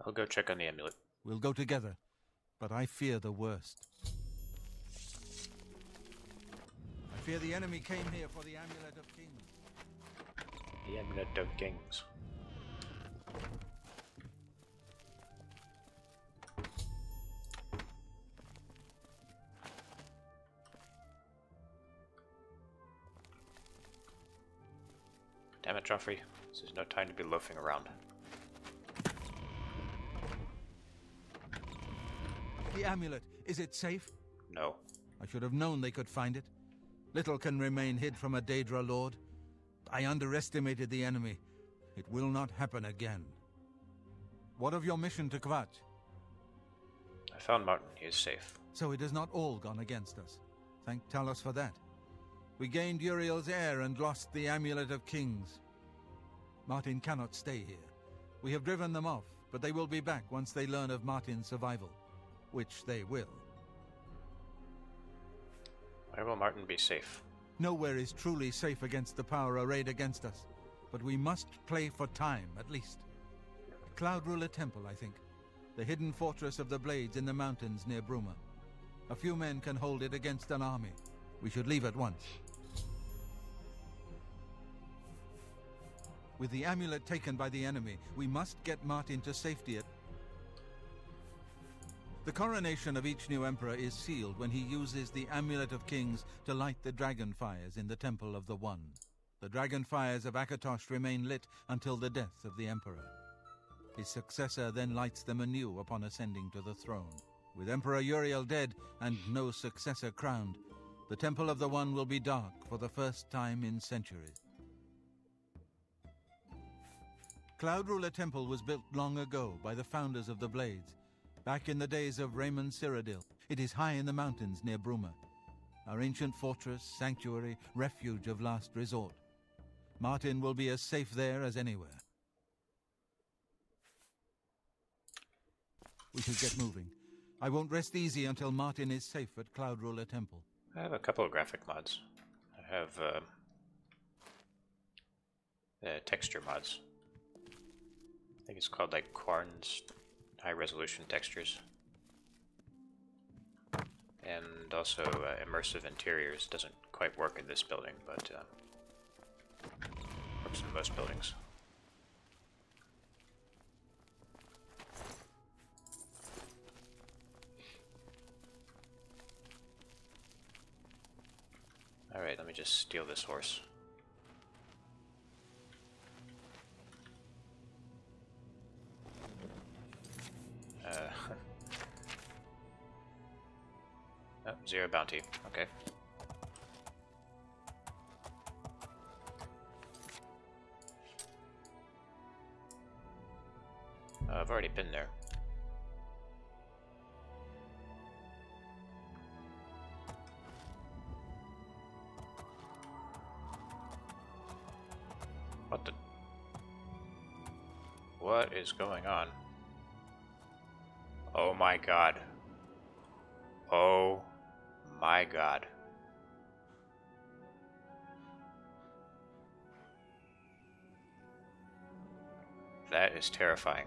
I'll go check on the amulet. We'll go together, but I fear the worst. I fear the enemy came here for the Amulet of Kings. The Amulet of Kings. Damn it, Joffrey. This is no time to be loafing around. The amulet, is it safe? No. I should have known they could find it. Little can remain hid from a Daedra lord. I underestimated the enemy. It will not happen again. What of your mission to Kvatche? I found Martin. He is safe. So it has not all gone against us. Thank Talos for that. We gained Uriel's heir and lost the Amulet of Kings. Martin cannot stay here. We have driven them off, but they will be back once they learn of Martin's survival. Which they will. Where will Martin be safe? Nowhere is truly safe against the power arrayed against us. But we must play for time, at least. Cloud Ruler Temple, I think. The hidden fortress of the Blades in the mountains near Bruma. A few men can hold it against an army. We should leave at once. With the amulet taken by the enemy, we must get Martin to safety at... The coronation of each new emperor is sealed when he uses the Amulet of Kings to light the dragon fires in the Temple of the One. The dragon fires of Akatosh remain lit until the death of the emperor. His successor then lights them anew upon ascending to the throne. With Emperor Uriel dead and no successor crowned, the Temple of the One will be dark for the first time in centuries. Cloud Ruler Temple was built long ago by the founders of the Blades, back in the days of Raymond Cyrodiil. It is high in the mountains near Bruma, our ancient fortress, sanctuary, refuge of last resort. Martin will be as safe there as anywhere. We should get moving. I won't rest easy until Martin is safe at Cloud Ruler Temple. I have a couple of graphic mods. I have texture mods. I think it's called like Quarn's high resolution textures. And also immersive interiors. Doesn't quite work in this building, but works in most buildings. Alright, let me just steal this horse. Oh, 0 bounty. Okay. I've already been there. What the? What is going on? Oh my god. Oh my god. That is terrifying.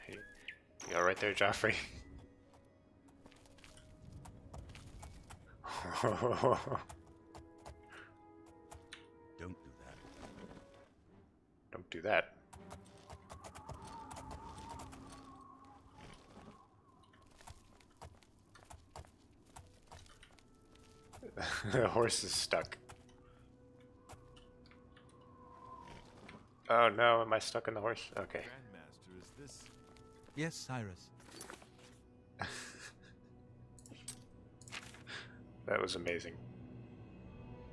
Hey, you alright there, Joffrey? Don't do that. Don't do that. The horse is stuck. Oh no, am I stuck in the horse? Okay. Grandmaster, is this... Yes, Cyrus. That was amazing.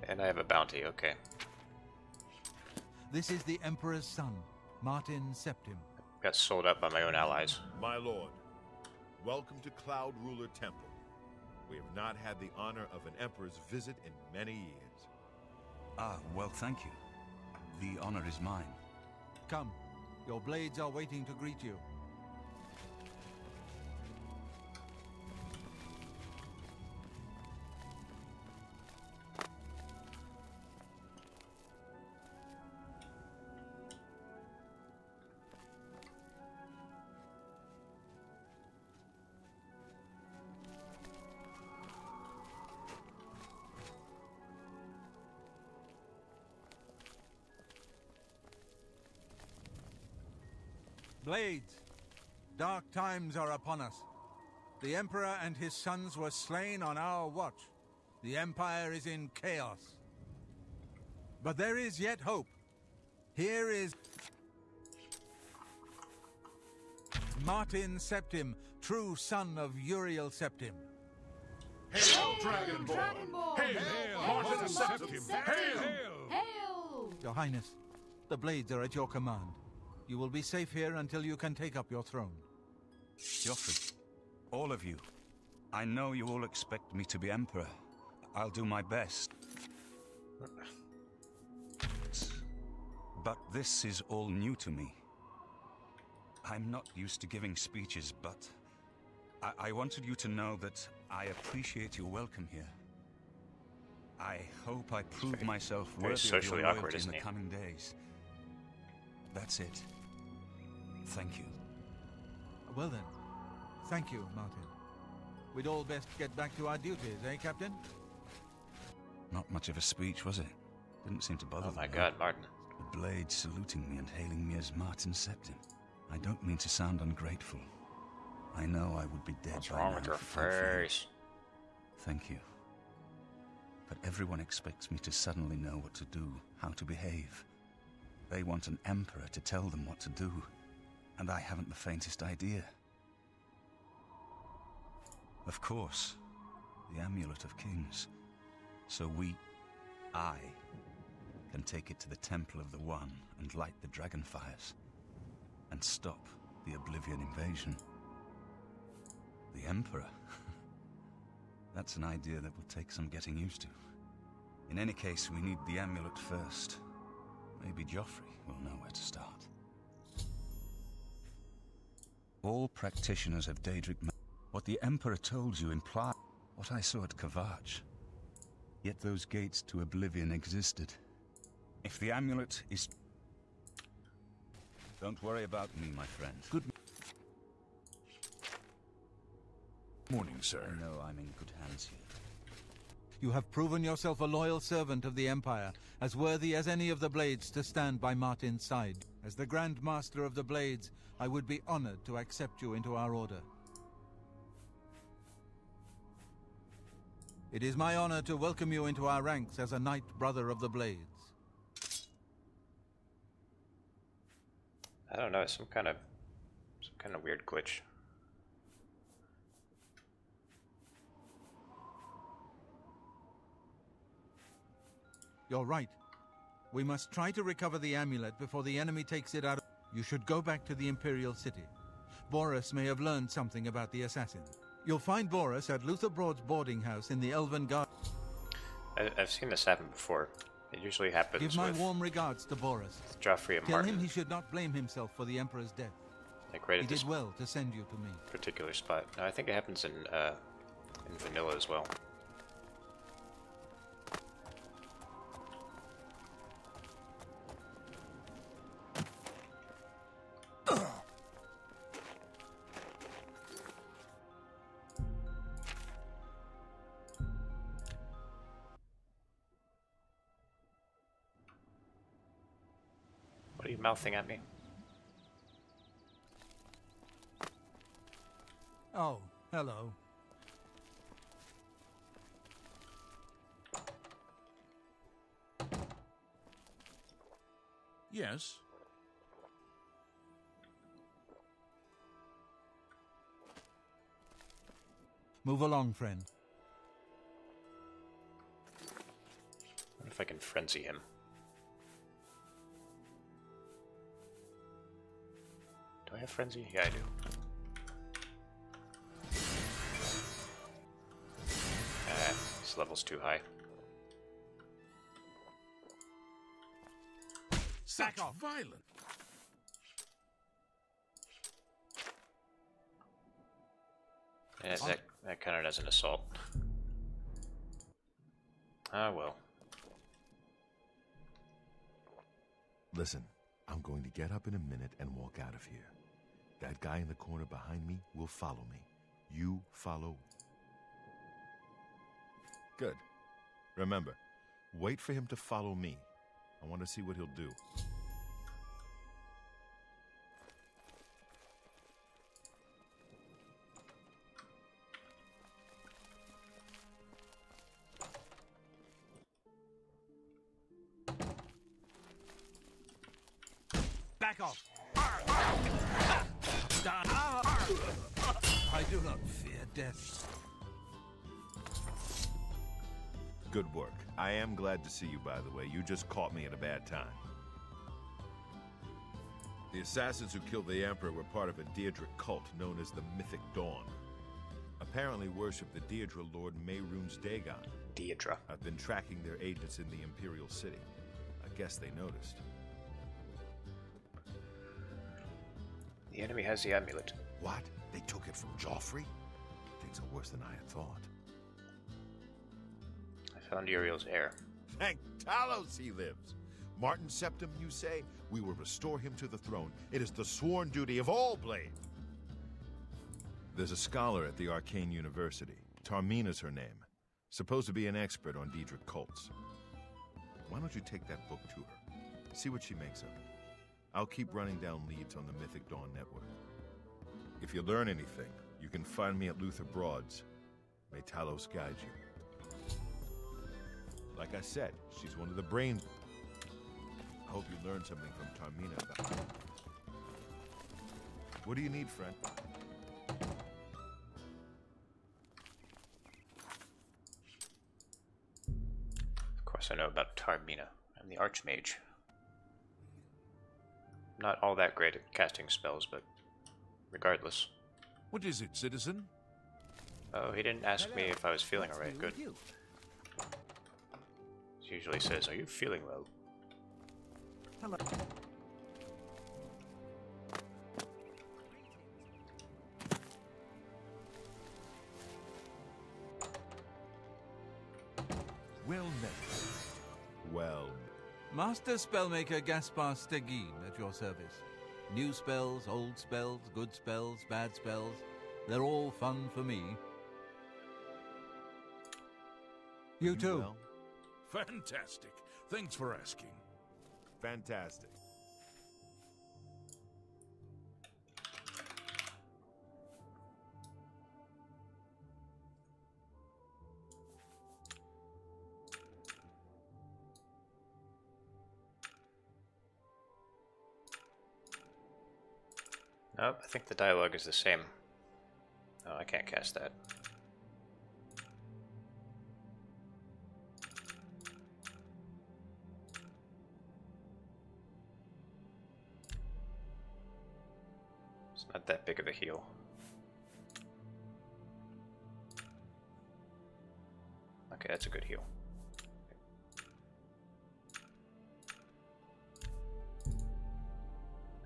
And I have a bounty, okay. This is the Emperor's son, Martin Septim. Got sold up by my own allies. My lord, welcome to Cloud Ruler Temple. We have not had the honor of an emperor's visit in many years. Ah, well, thank you. The honor is mine. Come, your blades are waiting to greet you. Blades, dark times are upon us. The Emperor and his sons were slain on our watch. The Empire is in chaos. But there is yet hope. Here is Martin Septim, true son of Uriel Septim. Hail, Dragonborn! Hail, Martin Septim! Hail! Hail! Your Highness, the Blades are at your command. You will be safe here until you can take up your throne. Joffrey, all of you. I know you all expect me to be Emperor. I'll do my best. But this is all new to me. I'm not used to giving speeches, but I wanted you to know that I appreciate your welcome here. I hope I prove myself worthy of your loyalty in the coming days. That's it. Thank you. Well then, thank you, Martin. We'd all best get back to our duties, eh, Captain? Not much of a speech, was it? Didn't seem to bother them. Oh my god, Martin. The Blades saluting me and hailing me as Martin Septim. I don't mean to sound ungrateful. I know I would be dead What's by wrong now with your if I'd failed. face? Thank you. But everyone expects me to suddenly know what to do, how to behave. They want an emperor to tell them what to do. And I haven't the faintest idea. Of course, the Amulet of Kings. So I, can take it to the Temple of the One and light the dragon fires. And stop the Oblivion invasion. The Emperor? That's an idea that will take some getting used to. In any case, we need the amulet first. Maybe Joffrey will know where to start. All practitioners of Daedric. What the Emperor told you implied what I saw at Kvatche. Yet those gates to Oblivion existed. If the amulet is... Don't worry about me, my friend. Good morning, sir. I know I'm in good hands here. You have proven yourself a loyal servant of the Empire, as worthy as any of the Blades to stand by Martin's side. As the Grand Master of the Blades, I would be honored to accept you into our order. It is my honor to welcome you into our ranks as a Knight Brother of the Blades. I don't know, some kind of weird glitch. You're right. We must try to recover the amulet before the enemy takes it out. You should go back to the Imperial City. Boris may have learned something about the assassin. You'll find Boris at Luther Broad's boarding house in the Elven Garden. I've seen this happen before. It usually happens Give my with warm regards to Boris. Joffrey and Tell Martin. him he should not blame himself for the Emperor's death. Like right He at this did well to send you to me. particular spot. No, I think it happens in vanilla as well. What are you mouthing at me? Oh, hello. Yes. Move along, friend. I wonder if I can frenzy him. Do I have frenzy? Yeah, I do. This level's too high. Such violence. Yeah, that counted as an assault. Ah, well. Listen, I'm going to get up in a minute and walk out of here. That guy in the corner behind me will follow me. You follow. Good. Remember, wait for him to follow me. I want to see what he'll do. Back off! I do not fear death. Good work. I am glad to see you, by the way. You just caught me at a bad time. The assassins who killed the Emperor were part of a Daedric cult known as the Mythic Dawn. Apparently worship the Daedra Lord Mehrunes Dagon. Daedra. I've been tracking their agents in the Imperial City. I guess they noticed. The enemy has the amulet. What? They took it from Joffrey? Things are worse than I had thought. I found Uriel's heir. Thank Talos he lives. Martin Septim, you say? We will restore him to the throne. It is the sworn duty of all Blades. There's a scholar at the Arcane University. Tarmina's her name. Supposed to be an expert on Daedric cults. Why don't you take that book to her? See what she makes of it. I'll keep running down leads on the Mythic Dawn network. If you learn anything, you can find me at Luther Broad's. May Talos guide you. Like I said, she's one of the brains. I hope you learned something from Tarmina about her. What do you need, friend? Of course I know about Tarmina. I'm the Archmage. Not all that great at casting spells, but regardless. What is it, citizen? Oh, he didn't ask me if I was feeling alright. Good. He usually says, "Are you feeling well?" Hello. Well met. Well. Master Spellmaker Gaspar Stegin at your service. New spells, old spells, good spells, bad spells. They're all fun for me. You too. Well? Fantastic. Thanks for asking. Fantastic. Nope, I think the dialogue is the same. Oh, I can't cast that. It's not that big of a heal. Okay, that's a good heal.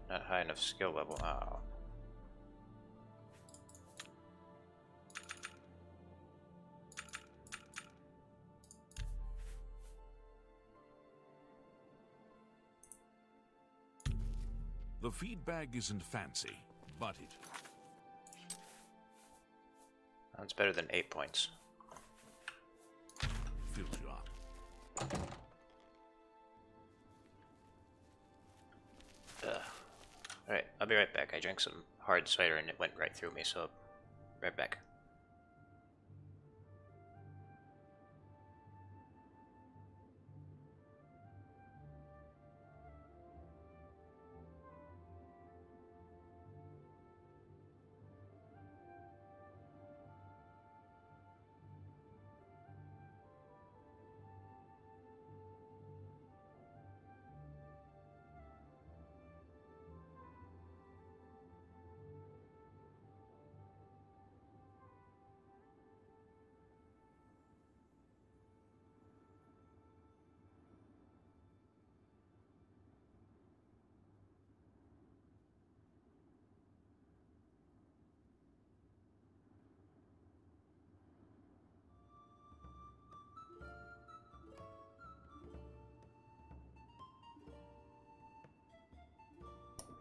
Not high enough skill level. Oh. The feedback isn't fancy, but it... That's better than 8 points. fills you up. Alright, I'll be right back. I drank some hard cider and it went right through me, so right back.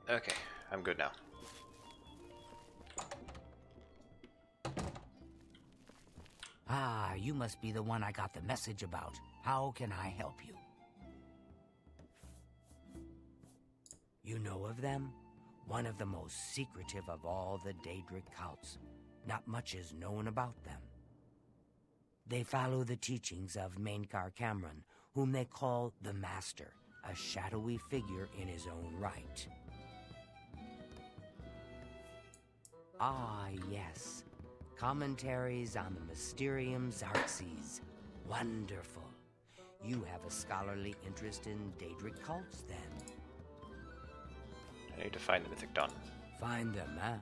Okay, I'm good now. Ah, you must be the one I got the message about. How can I help you? You know of them? One of the most secretive of all the Daedric cults. Not much is known about them. They follow the teachings of Mainkar Cameron, whom they call the Master, a shadowy figure in his own right. Ah, yes. Commentaries on the Mysterium Xarxes. Wonderful. You have a scholarly interest in Daedric cults, then? I need to find the Mythic Dawn. Find them, huh?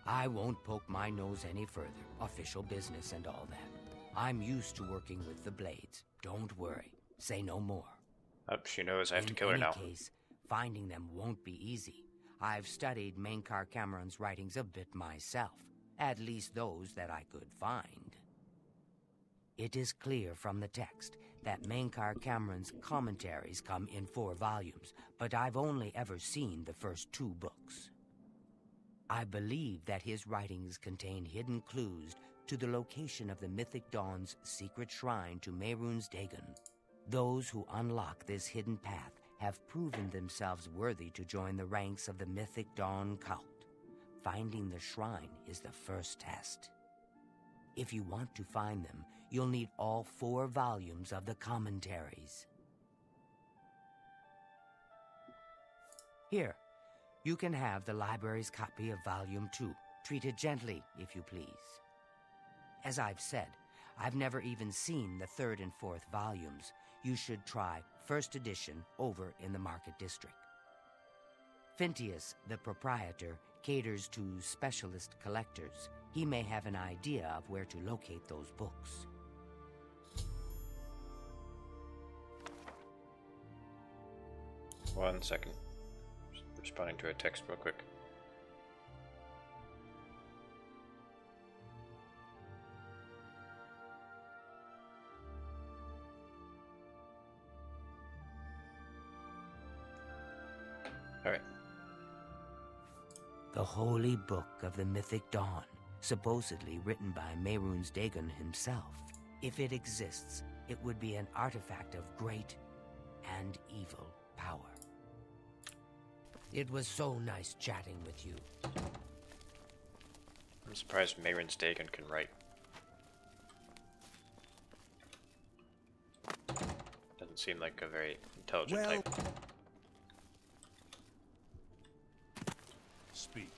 I won't poke my nose any further. Official business and all that. I'm used to working with the Blades. Don't worry. Say no more. Oh, she knows I have to kill her now. In any case, finding them won't be easy. I've studied Mainkar Cameron's writings a bit myself, at least those that I could find. It is clear from the text that Mainkar Cameron's commentaries come in 4 volumes, but I've only ever seen the first 2 books. I believe that his writings contain hidden clues to the location of the Mythic Dawn's secret shrine to Mehrunes Dagon. Those who unlock this hidden path have proven themselves worthy to join the ranks of the Mythic Dawn cult. Finding the shrine is the first test. If you want to find them, you'll need all 4 volumes of the commentaries. Here, You can have the library's copy of Volume 2. Treat it gently, if you please. As I've said, I've never even seen the 3rd and 4th volumes. You should try 1st edition over in the Market District. Phintius, the proprietor, caters to specialist collectors. He may have an idea of where to locate those books. One second. Just responding to a text real quick. Alright. The Holy Book of the Mythic Dawn, supposedly written by Mehrunes Dagon himself. If it exists, it would be an artifact of great and evil power. It was so nice chatting with you. I'm surprised Mehrunes Dagon can write. Doesn't seem like a very intelligent type. Speak.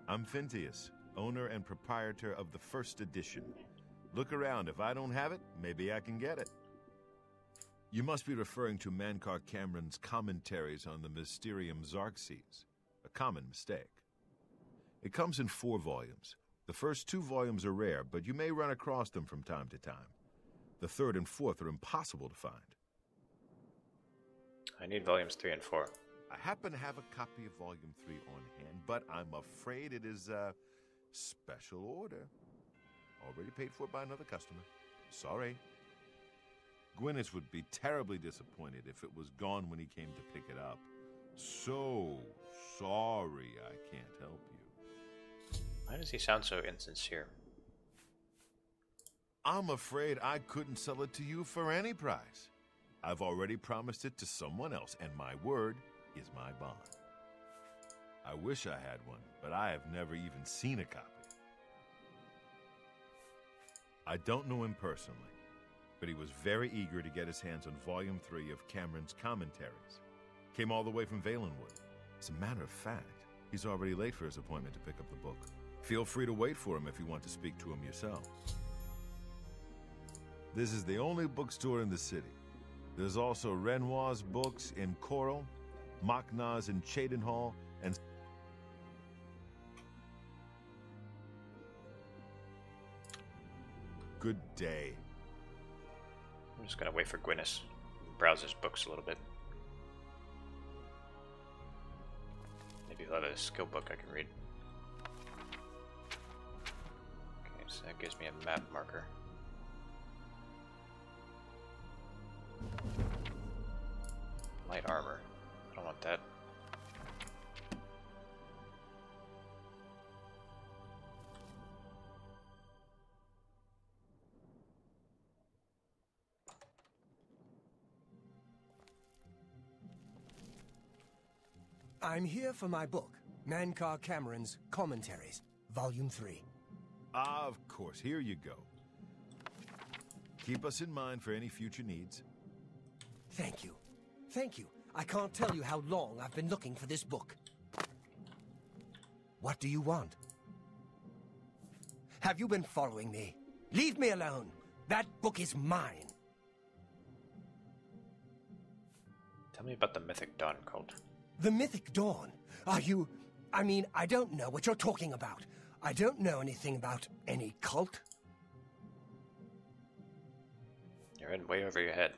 I'm Phintius, owner and proprietor of the 1st edition. Look around. If I don't have it, maybe I can get it. You must be referring to Mankar Cameron's commentaries on the Mysterium Xarxes, a common mistake. It comes in 4 volumes. The first 2 volumes are rare, but you may run across them from time to time. The 3rd and 4th are impossible to find. I need volumes 3 and 4. I happen to have a copy of Volume 3 on hand, but I'm afraid it is a special order. Already paid for by another customer. Sorry. Gwyneth would be terribly disappointed if it was gone when he came to pick it up. So sorry I can't help you. Why does he sound so insincere? I'm afraid I couldn't sell it to you for any price. I've already promised it to someone else, and my word is my bond. I wish I had one, but I have never even seen a copy. I don't know him personally, but he was very eager to get his hands on Volume 3 of Cameron's commentaries. Came all the way from Valenwood. As a matter of fact, he's already late for his appointment to pick up the book. Feel free to wait for him if you want to speak to him yourself. This is the only bookstore in the city. There's also Renoir's books in Coral, Machna's in Cheydinhall, and good day. I'm just gonna wait for Gwyneth. Browse his books a little bit. Maybe he'll have a skill book I can read. Okay, so that gives me a map marker. Light armor. I don't want that. I'm here for my book, Mankar Cameron's Commentaries, Volume 3. Of course, here you go. Keep us in mind for any future needs. Thank you. Thank you. I can't tell you how long I've been looking for this book. What do you want? Have you been following me? Leave me alone. That book is mine. Tell me about the Mythic Dawn cult. The Mythic Dawn? Are you... I mean, I don't know what you're talking about. I don't know anything about any cult. You're in way over your head.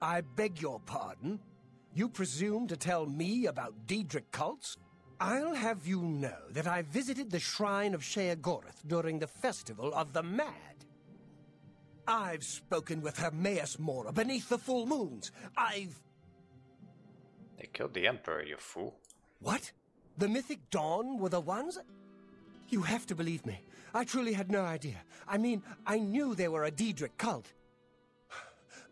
I beg your pardon? You presume to tell me about Daedric cults? I'll have you know that I visited the shrine of Sheogorath during the Festival of the Mad. I've spoken with Hermaeus Mora beneath the full moons. They killed the Emperor, you fool. What? The Mythic Dawn were the ones? You have to believe me. I truly had no idea. I mean, I knew they were a Daedric cult.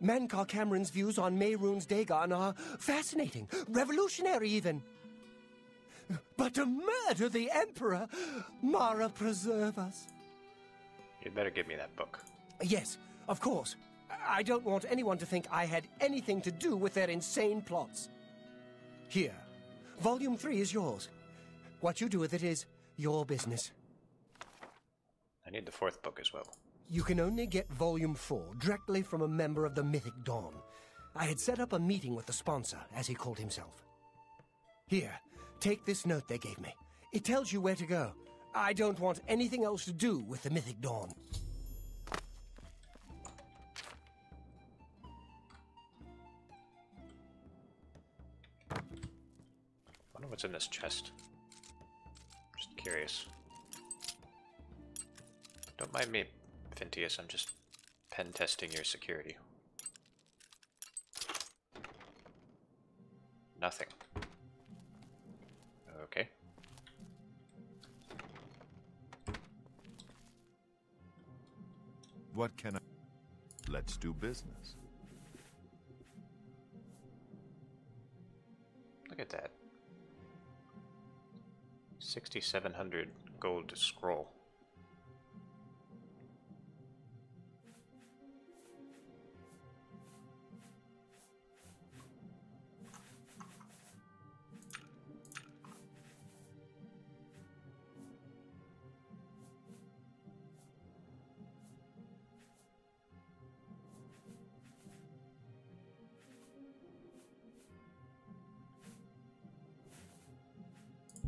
Mankar Cameron's views on Mehrunes Dagon are fascinating, revolutionary even. But to murder the Emperor, Mara preserve us. You'd better give me that book. Yes, of course. I don't want anyone to think I had anything to do with their insane plots. Here, Volume 3 is yours. What you do with it is your business. I need the 4th book as well. You can only get Volume 4 directly from a member of the Mythic Dawn. I had set up a meeting with the sponsor, as he called himself. Here, take this note they gave me. It tells you where to go. I don't want anything else to do with the Mythic Dawn. Wonder what's in this chest. Just curious. Don't mind me, Fintius, I'm just pen testing your security. Nothing. Okay. What can I... Let's do business. Look at that. 6,700 gold scroll.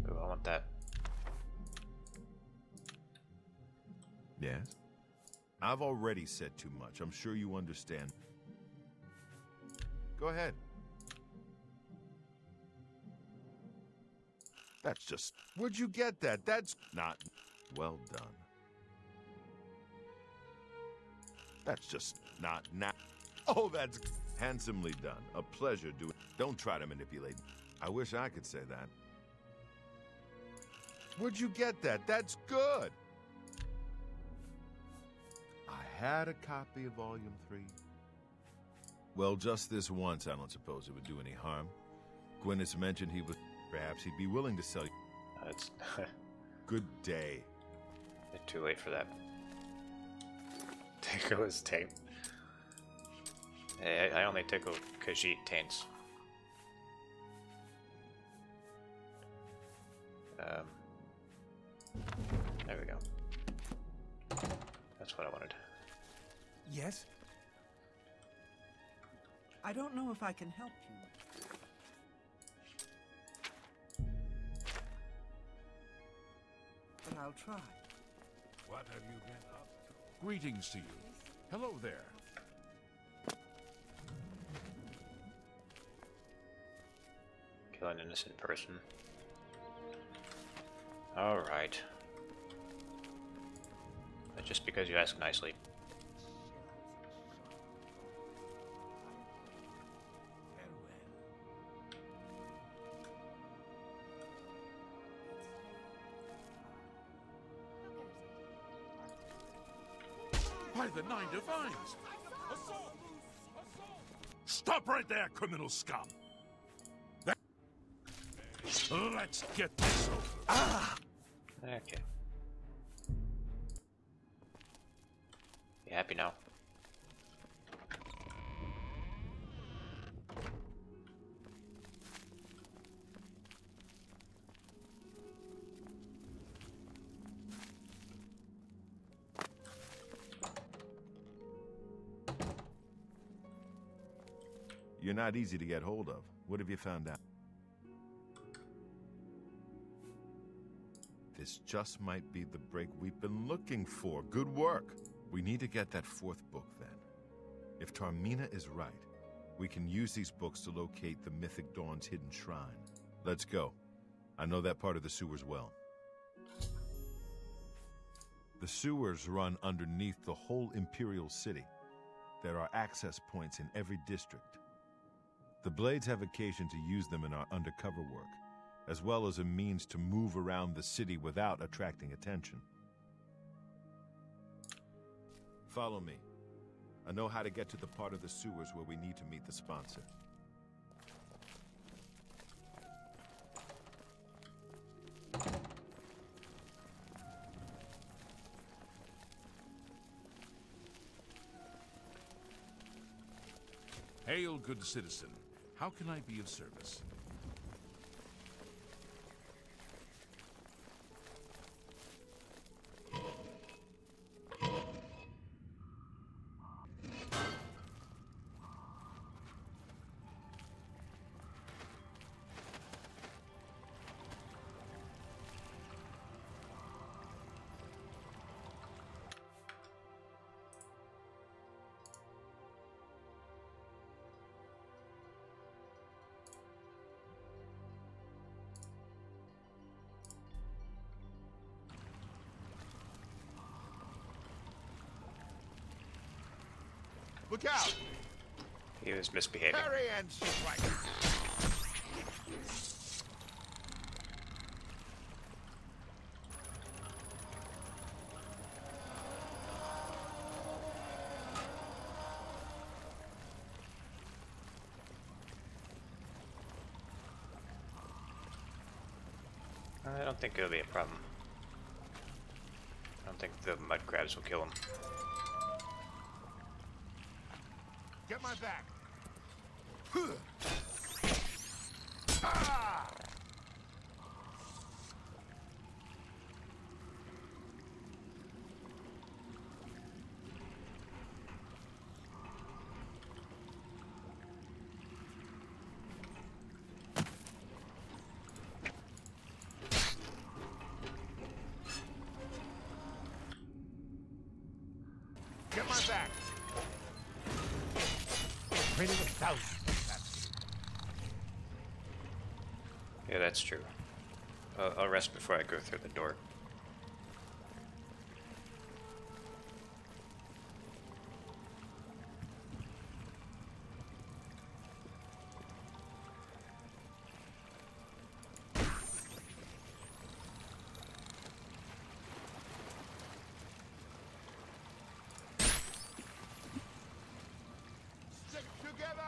Ooh, I want that. Yes? I've already said too much. I'm sure you understand. Go ahead. That's just... Where'd you get that? That's not... Well done. That's just not... Oh, that's handsomely done. A pleasure doing... Don't try to manipulate. I wish I could say that. Where'd you get that? That's good. I had a copy of Volume 3. Well, just this once, I don't suppose it would do any harm. Gwyneth mentioned he was... Perhaps he'd be willing to sell you. That's... Good day. It's too late for that. Tickle is taint. I only tickle Khajiit taints. There we go. That's what I wanted. Yes? I don't know if I can help you. But I'll try. What have you been up to? Greetings to you. Hello there. Kill an innocent person. Alright. But just because you ask nicely. By the Nine Divines! Assault! Stop right there, criminal scum! Let's get this over. Ah! Okay. You happy now? You're not easy to get hold of. What have you found out? This just might be the break we've been looking for. Good work. We need to get that 4th book, then. If Tarmina is right, we can use these books to locate the Mythic Dawn's hidden shrine. Let's go. I know that part of the sewers well. The sewers run underneath the whole Imperial City. There are access points in every district. The Blades have occasion to use them in our undercover work. as well as a means to move around the city without attracting attention. Follow me. I know how to get to the part of the sewers where we need to meet the sponsor. Hail, good citizen. How can I be of service? Look out! He was misbehaving. Parry and strike! I don't think it'll be a problem. I don't think the mud crabs will kill him. Get my back! Ah! Get my back! Training 1,000. Yeah, that's true. I'll rest before I go through the door. Stick together!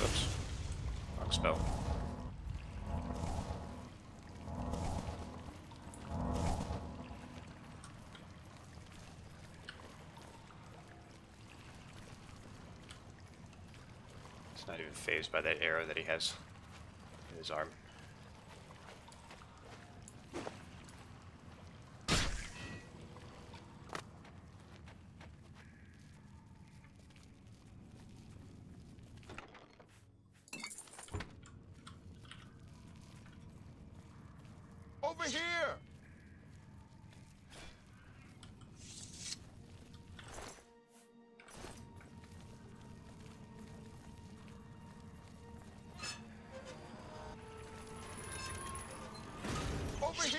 Oops. Wrong spell. He's not even phased by that arrow that he has in his arm. Over here! Over here!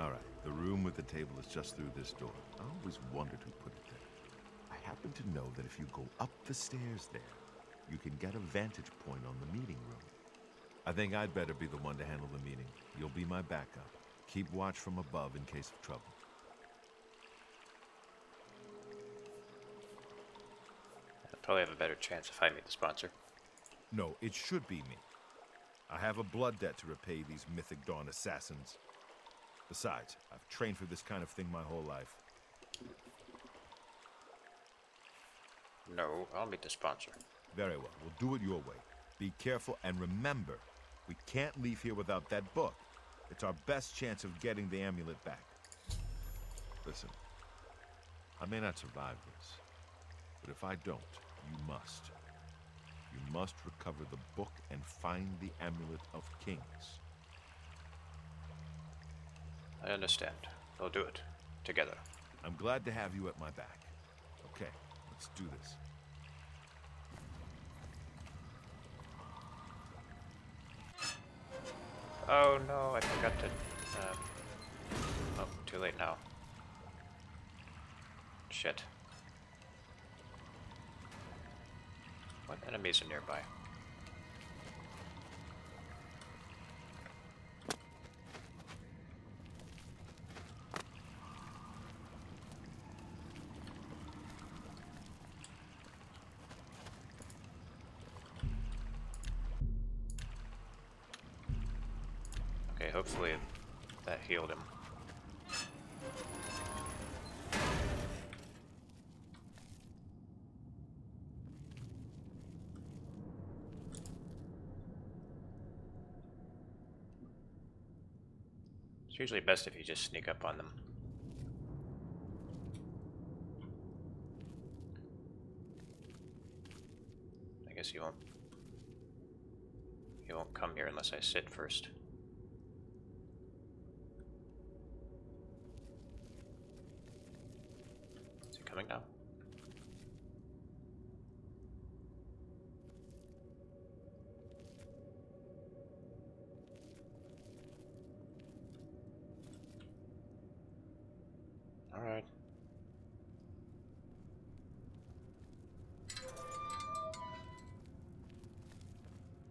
All right, the room with the table is just through this door. I always wondered who put it there. I happen to know that if you go up the stairs there, you can get a vantage point on the meeting room. I think I'd better be the one to handle the meeting. You'll be my backup. Keep watch from above in case of trouble. I'll probably have a better chance if I meet the sponsor. No, it should be me. I have a blood debt to repay these Mythic Dawn assassins. Besides, I've trained for this kind of thing my whole life. No, I'll meet the sponsor. Very well, we'll do it your way. Be careful, and remember, we can't leave here without that book. It's our best chance of getting the amulet back. Listen, I may not survive this, but if I don't, you must. You must recover the book and find the Amulet of Kings. I understand. We'll do it. Together. I'm glad to have you at my back. Okay, let's do this. Oh no, I forgot to... oh, too late now. Shit. What enemies are nearby? Okay, hopefully that healed him. It's usually best if you just sneak up on them. I guess you won't come here unless I sit first. Is he coming now? All right.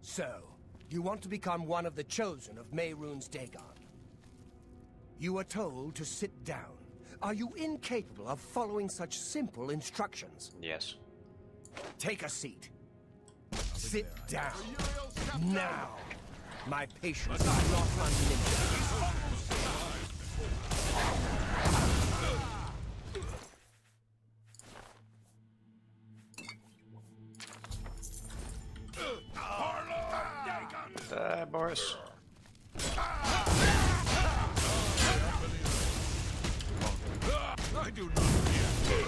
So, you want to become one of the chosen of Mehrunes Dagon. You are told to sit down. Are you incapable of following such simple instructions? Yes. Take a seat. Sit down. Now. My patience is not unlimited. Boris. I do not fear.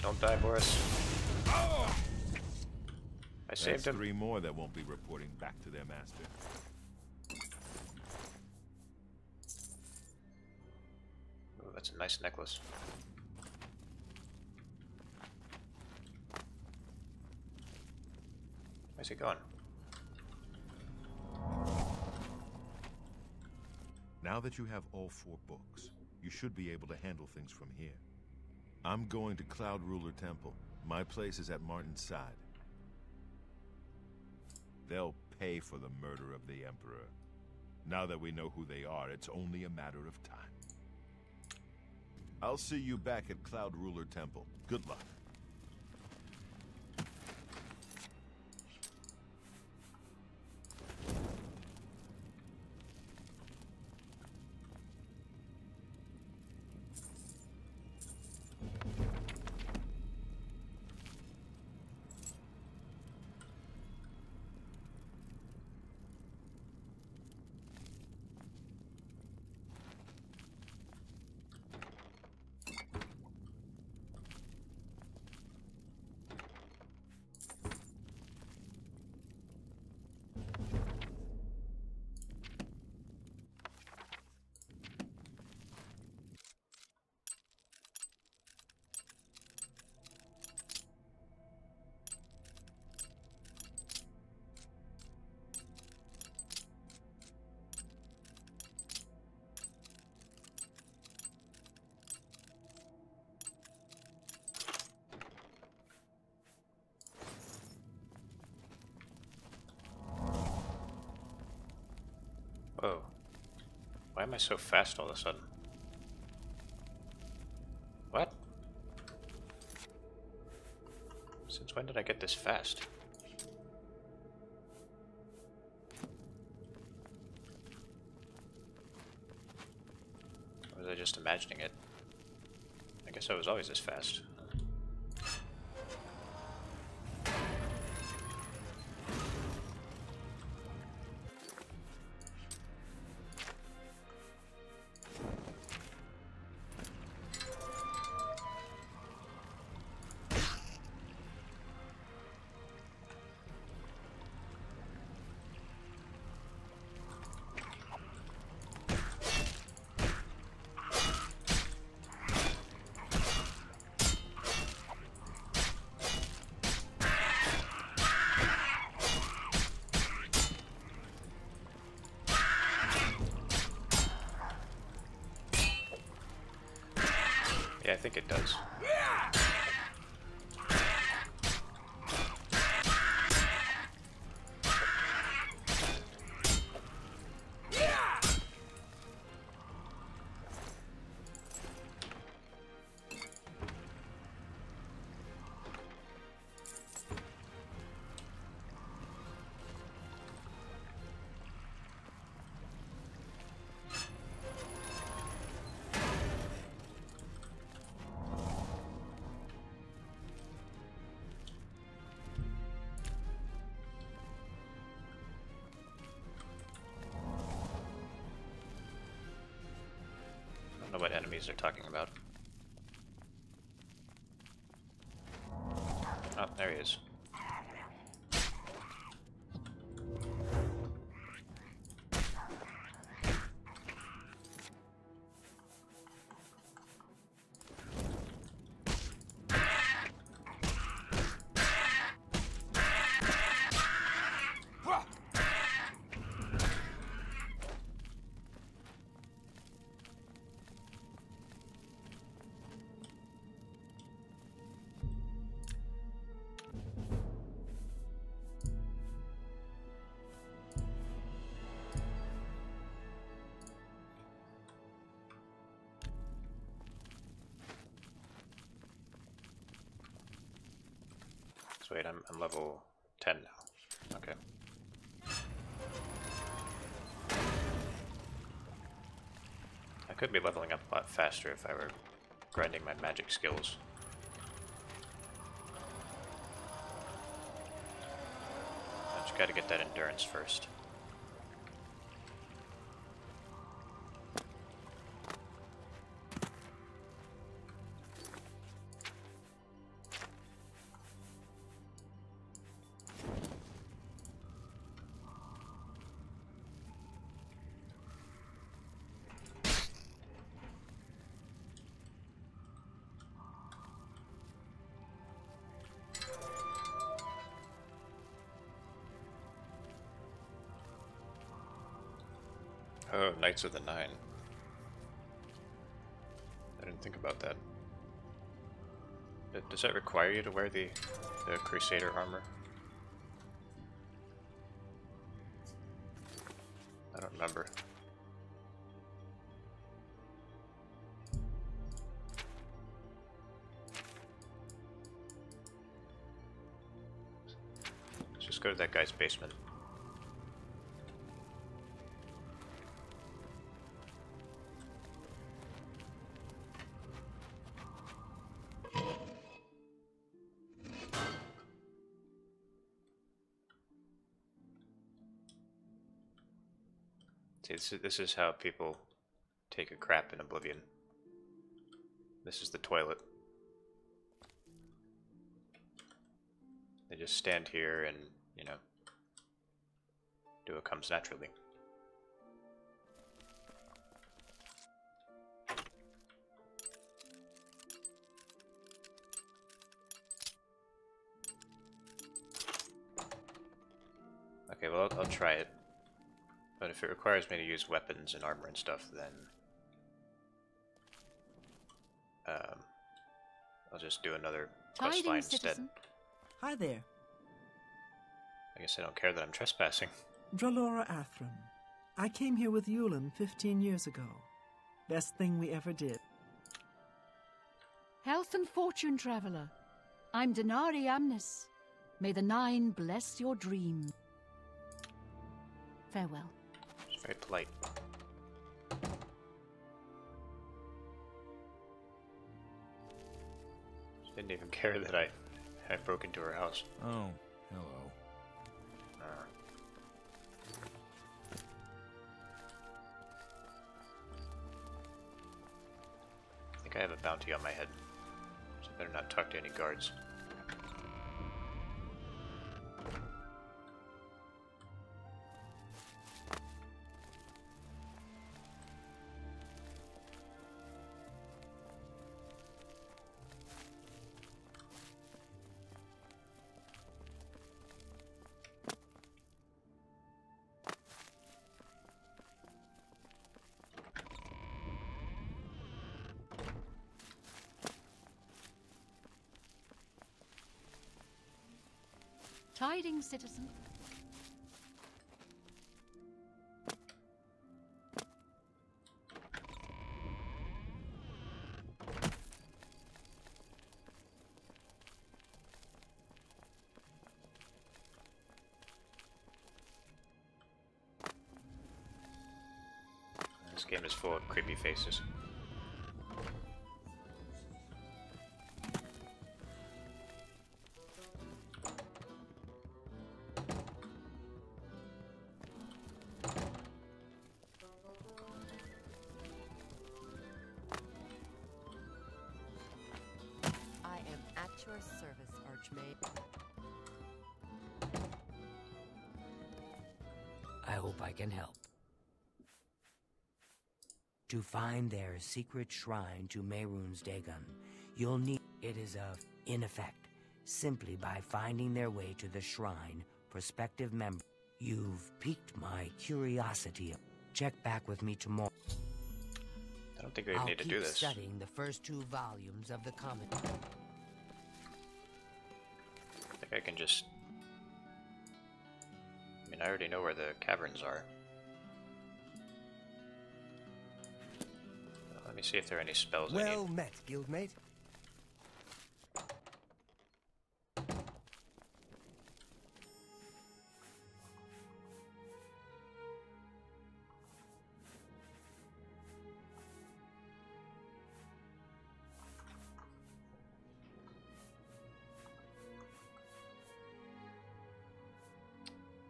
Don't die, Boris. I saved That's him. 3 more that won't be reporting back to their master. Ooh, that's a nice necklace. Where's he going? Now that you have all 4 books, you should be able to handle things from here. I'm going to Cloud Ruler Temple. My place is at Martin's side. They'll pay for the murder of the Emperor. Now that we know who they are, it's only a matter of time. I'll see you back at Cloud Ruler Temple. Good luck. Why am I so fast all of a sudden? What? Since when did I get this fast? Or was I just imagining it? I guess I was always this fast. Yeah, I think it does. I don't know what enemies they're talking about. Oh, there he is. So wait, I'm level 10 now. Okay. I could be leveling up a lot faster if I were grinding my magic skills. I just gotta get that endurance first. Oh, Knights of the Nine. I didn't think about that. Does that require you to wear the Crusader armor? I don't remember. Let's just go to that guy's basement. See, this is how people take a crap in Oblivion. This is the toilet. They just stand here and, you know, do what comes naturally. Okay, well, I'll try it. But if it requires me to use weapons and armor and stuff, then I'll just do another quest line instead. Hi there. I guess I don't care that I'm trespassing. Dralora Athram. I came here with Yulin 15 years ago. Best thing we ever did. Health and fortune, traveler. I'm Denari Amnis. May the Nine bless your dream. Farewell. It's very polite. She didn't even care that I broke into her house. Oh, hello. I think I have a bounty on my head, so I better not talk to any guards. Tidings, citizen. This game is full of creepy faces. Your service, Archmage. I hope I can help. To find their secret shrine to Mehrunes Dagon, you'll need... It is in effect, simply by finding their way to the shrine, prospective member. You've piqued my curiosity. Check back with me tomorrow. I don't think we need to do this. I'll keep studying the first 2 volumes of the comic. I think I can just... I mean, I already know where the caverns are. Let me see if there are any spells I need. Well met, guildmate.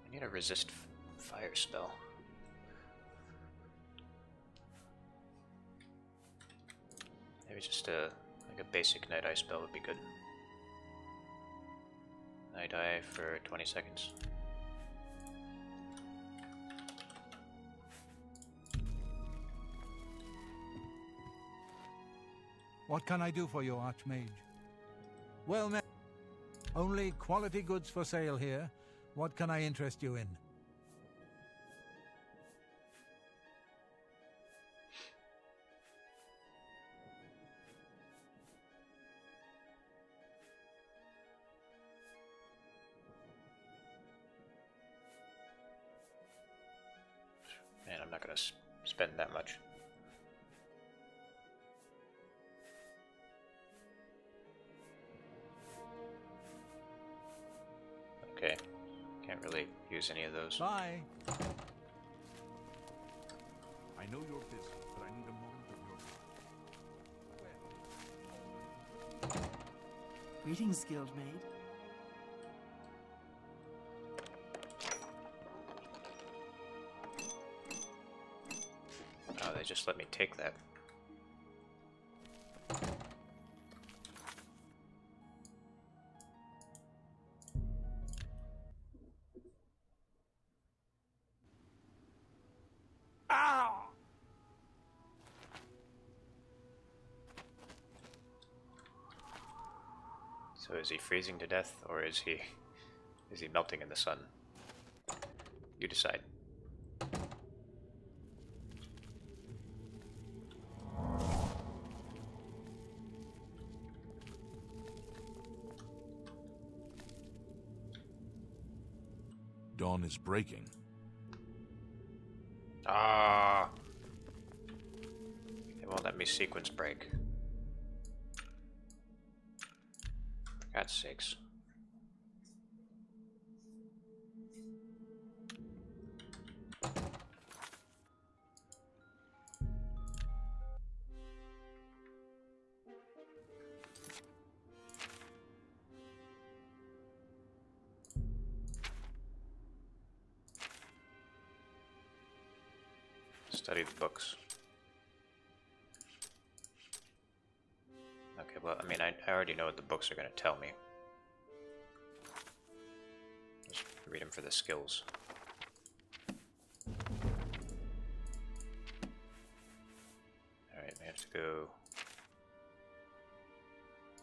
I need a resist fire spell. Maybe just like a basic night eye spell would be good. Night eye for 20 seconds. What can I do for you, Archmage? Well met. Only quality goods for sale here. What can I interest you in? Man, I'm not gonna spend that much. Okay. Can't really use any of those. Bye. I know you're busy, but I need a moment of your time. Greetings, Guildmaid. Oh, they just let me take that. So is he freezing to death, or is he melting in the sun? You decide. Dawn is breaking. Ah! It won't let me sequence break. For God's sakes. Study the books. Okay, well, I mean, I already know what the books are going to tell me. Just read them for the skills. Alright, we have to go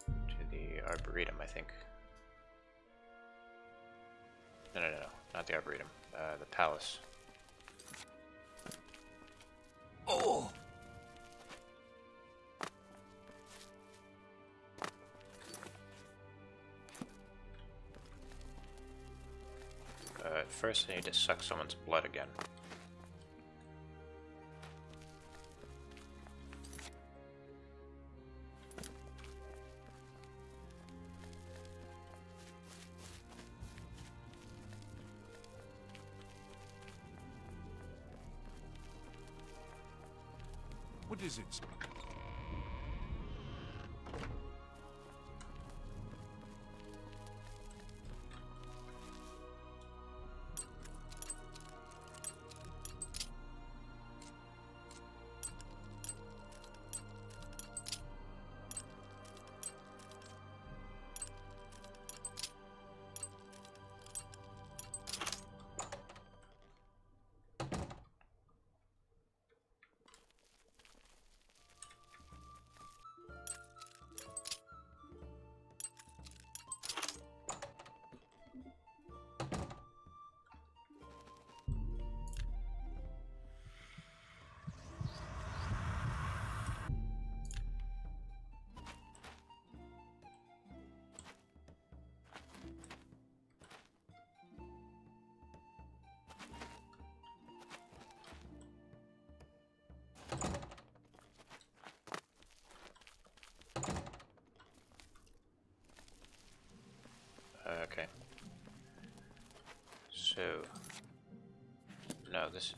to the Arboretum, I think. No, not the Arboretum. The Palace. Oh! First I need to suck someone's blood again. What is it? Okay. So... No, this...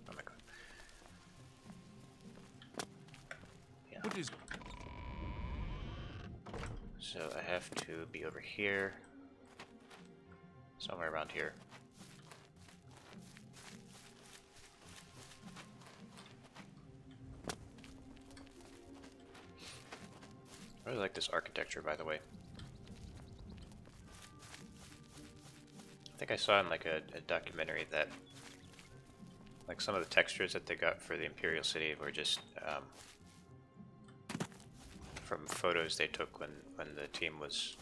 Oh my god. Yeah. What is... So I have to be over here. Somewhere around here. I really like this architecture, by the way. I think I saw in like a documentary that like some of the textures that they got for the Imperial City were just from photos they took when the team was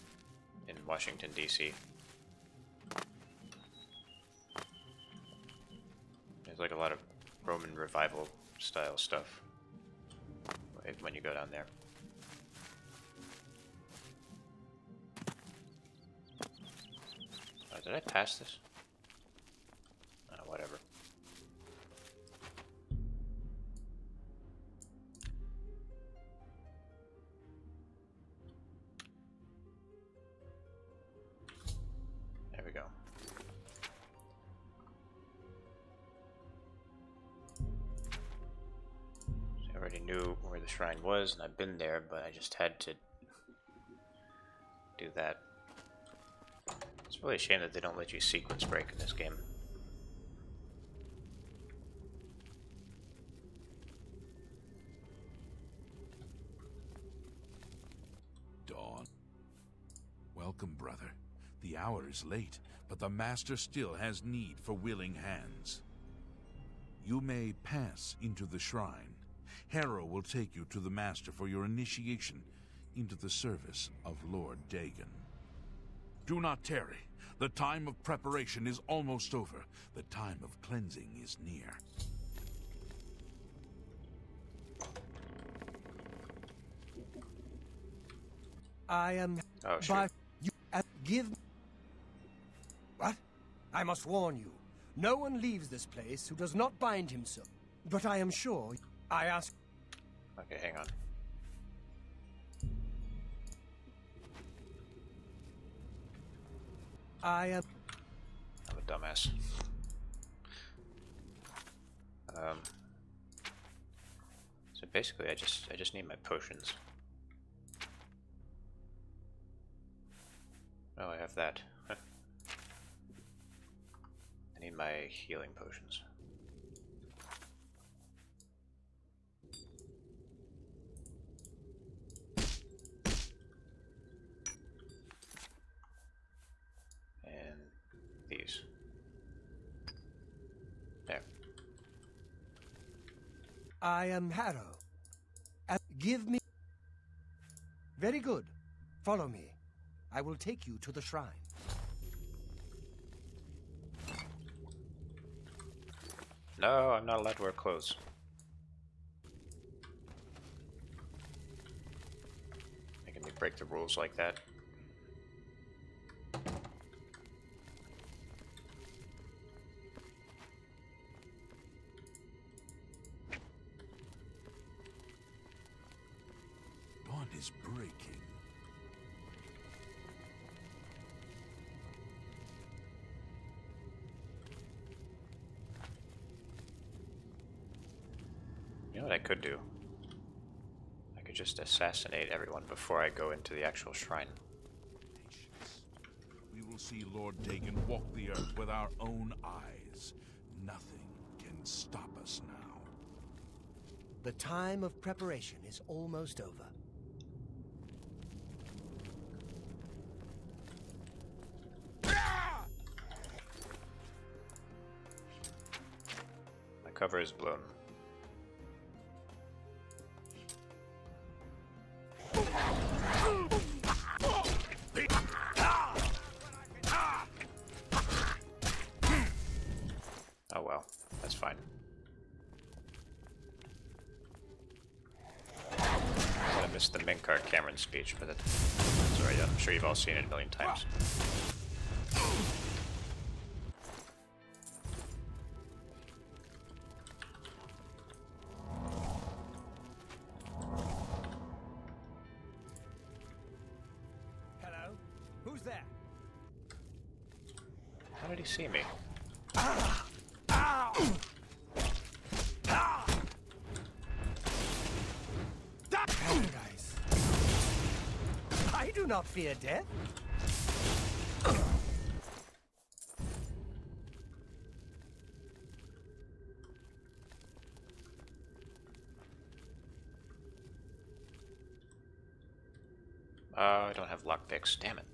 in Washington, D.C. There's like a lot of Roman revival style stuff when you go down there. Did I pass this? Whatever. There we go. So I already knew where the shrine was, and I've been there, but I just had to do that. It's really a shame that they don't let you sequence break in this game. Dawn. Welcome, brother. The hour is late, but the Master still has need for willing hands. You may pass into the shrine. Harrow will take you to the Master for your initiation into the service of Lord Dagon. Do not tarry. The time of preparation is almost over. The time of cleansing is near. I am... Oh, sure. By you... Give... What? I must warn you. No one leaves this place who does not bind himself. But I am sure I ask... Okay, hang on. I am... I'm a dumbass. So basically I just need my potions. Oh, I have that. I need my healing potions. And these. There. I am Harrow. Give me... Very good. Follow me. I will take you to the shrine. No, I'm not allowed to wear clothes. Making me break the rules like that. Dawn is breaking. You know what I could do? I could just assassinate everyone before I go into the actual shrine. We will see Lord Dagon walk the earth with our own eyes. Nothing can stop us now. The time of preparation is almost over. My cover is blown. Oh well, that's fine. I missed the Minkar Cameron speech, but that's alright. I'm sure you've all seen it a million times. Hello? Who's there? How did he see me? Paradise. I do not fear death. I don't have lockpicks, damn it.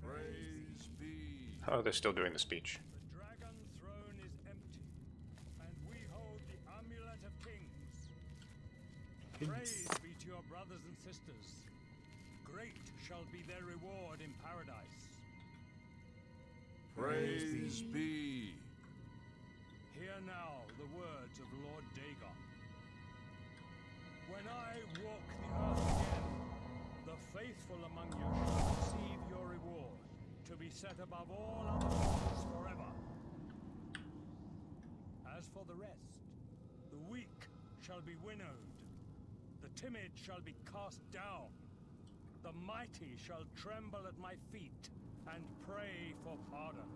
Praise be. Oh, they're still doing the speech. The dragon throne is empty, and we hold the amulet of kings. Praise be to your brothers and sisters. Great shall be their reward in paradise. Praise be. Hear now the words of Lord Dagon. When I walk the earth again, the faithful among you shall receive your reward, to be set above all other mortals forever. As for the rest, the weak shall be winnowed, the timid shall be cast down, the mighty shall tremble at my feet and pray for pardon.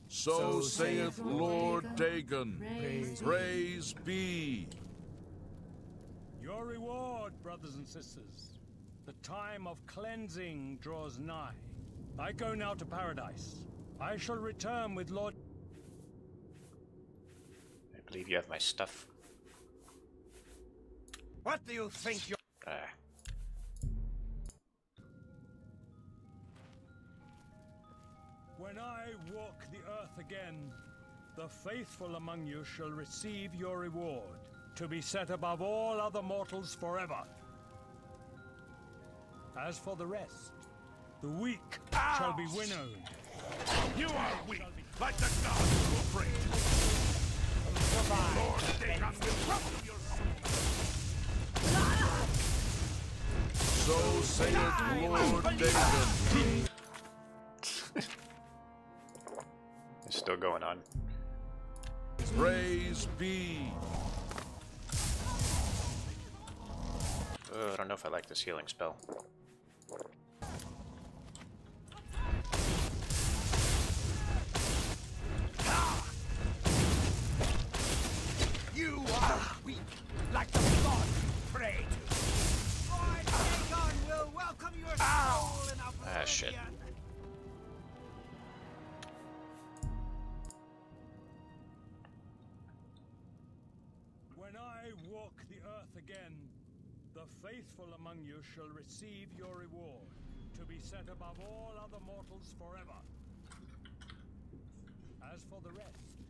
So saith Lord Dagon. Praise be. Your reward, brothers and sisters. The time of cleansing draws nigh. I go now to paradise. I shall return with Lord... I believe you have my stuff. What do you think you're... When I walk the earth again, the faithful among you shall receive your reward, to be set above all other mortals forever. As for the rest, the weak shall be winnowed. You are weak, like the gods who bring. Lord Dagon will welcome your So saith Lord Dagon. It's still going on. Praise be. I don't know if I like this healing spell. You are weak, like the god you pray to. Lord Dagon will welcome your soul in Oblivion. Ah, shit. When I walk the earth again, the faithful among you shall receive your reward, to be set above all other mortals forever. As for the rest,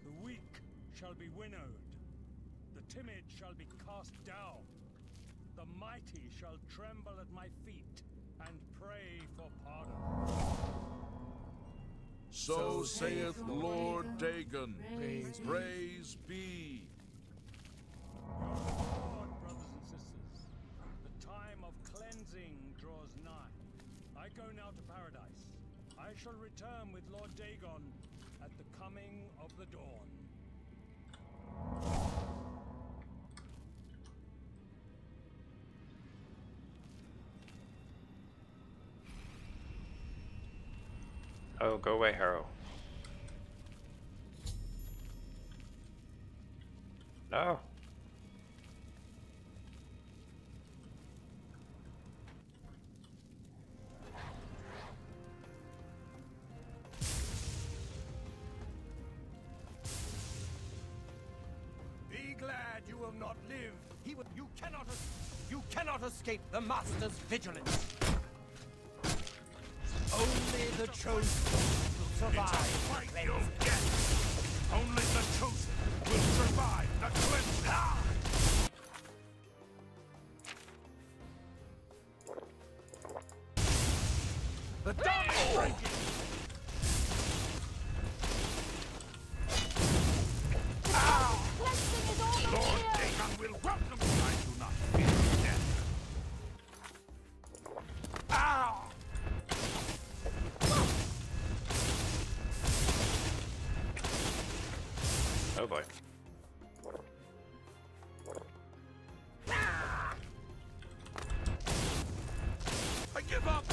the weak shall be winnowed, the timid shall be cast down, the mighty shall tremble at my feet and pray for pardon. So saith Lord Dagon. Praise be. Your reward, brothers and sisters. The time of cleansing draws nigh. I go now to paradise. I shall return with Lord Dagon at the coming of the dawn. Oh, go away, Harrow. No. Be glad you will not live. You cannot escape the Master's vigilance. Only the chosen will survive. fight you'll get. Only the chosen will survive the cleansing. The dawn is breaking. Lord Dagon will welcome you. I do not fear death. Ow! Oh boy. I give up.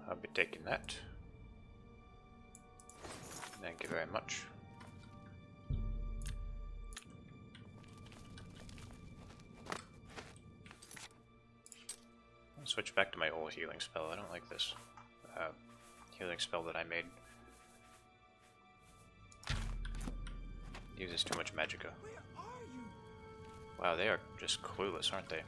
I'll be taking that. Thank you very much. I'll switch back to my old healing spell. I don't like this healing spell that I made. Uses too much magicka. Wow, they are just clueless, aren't they?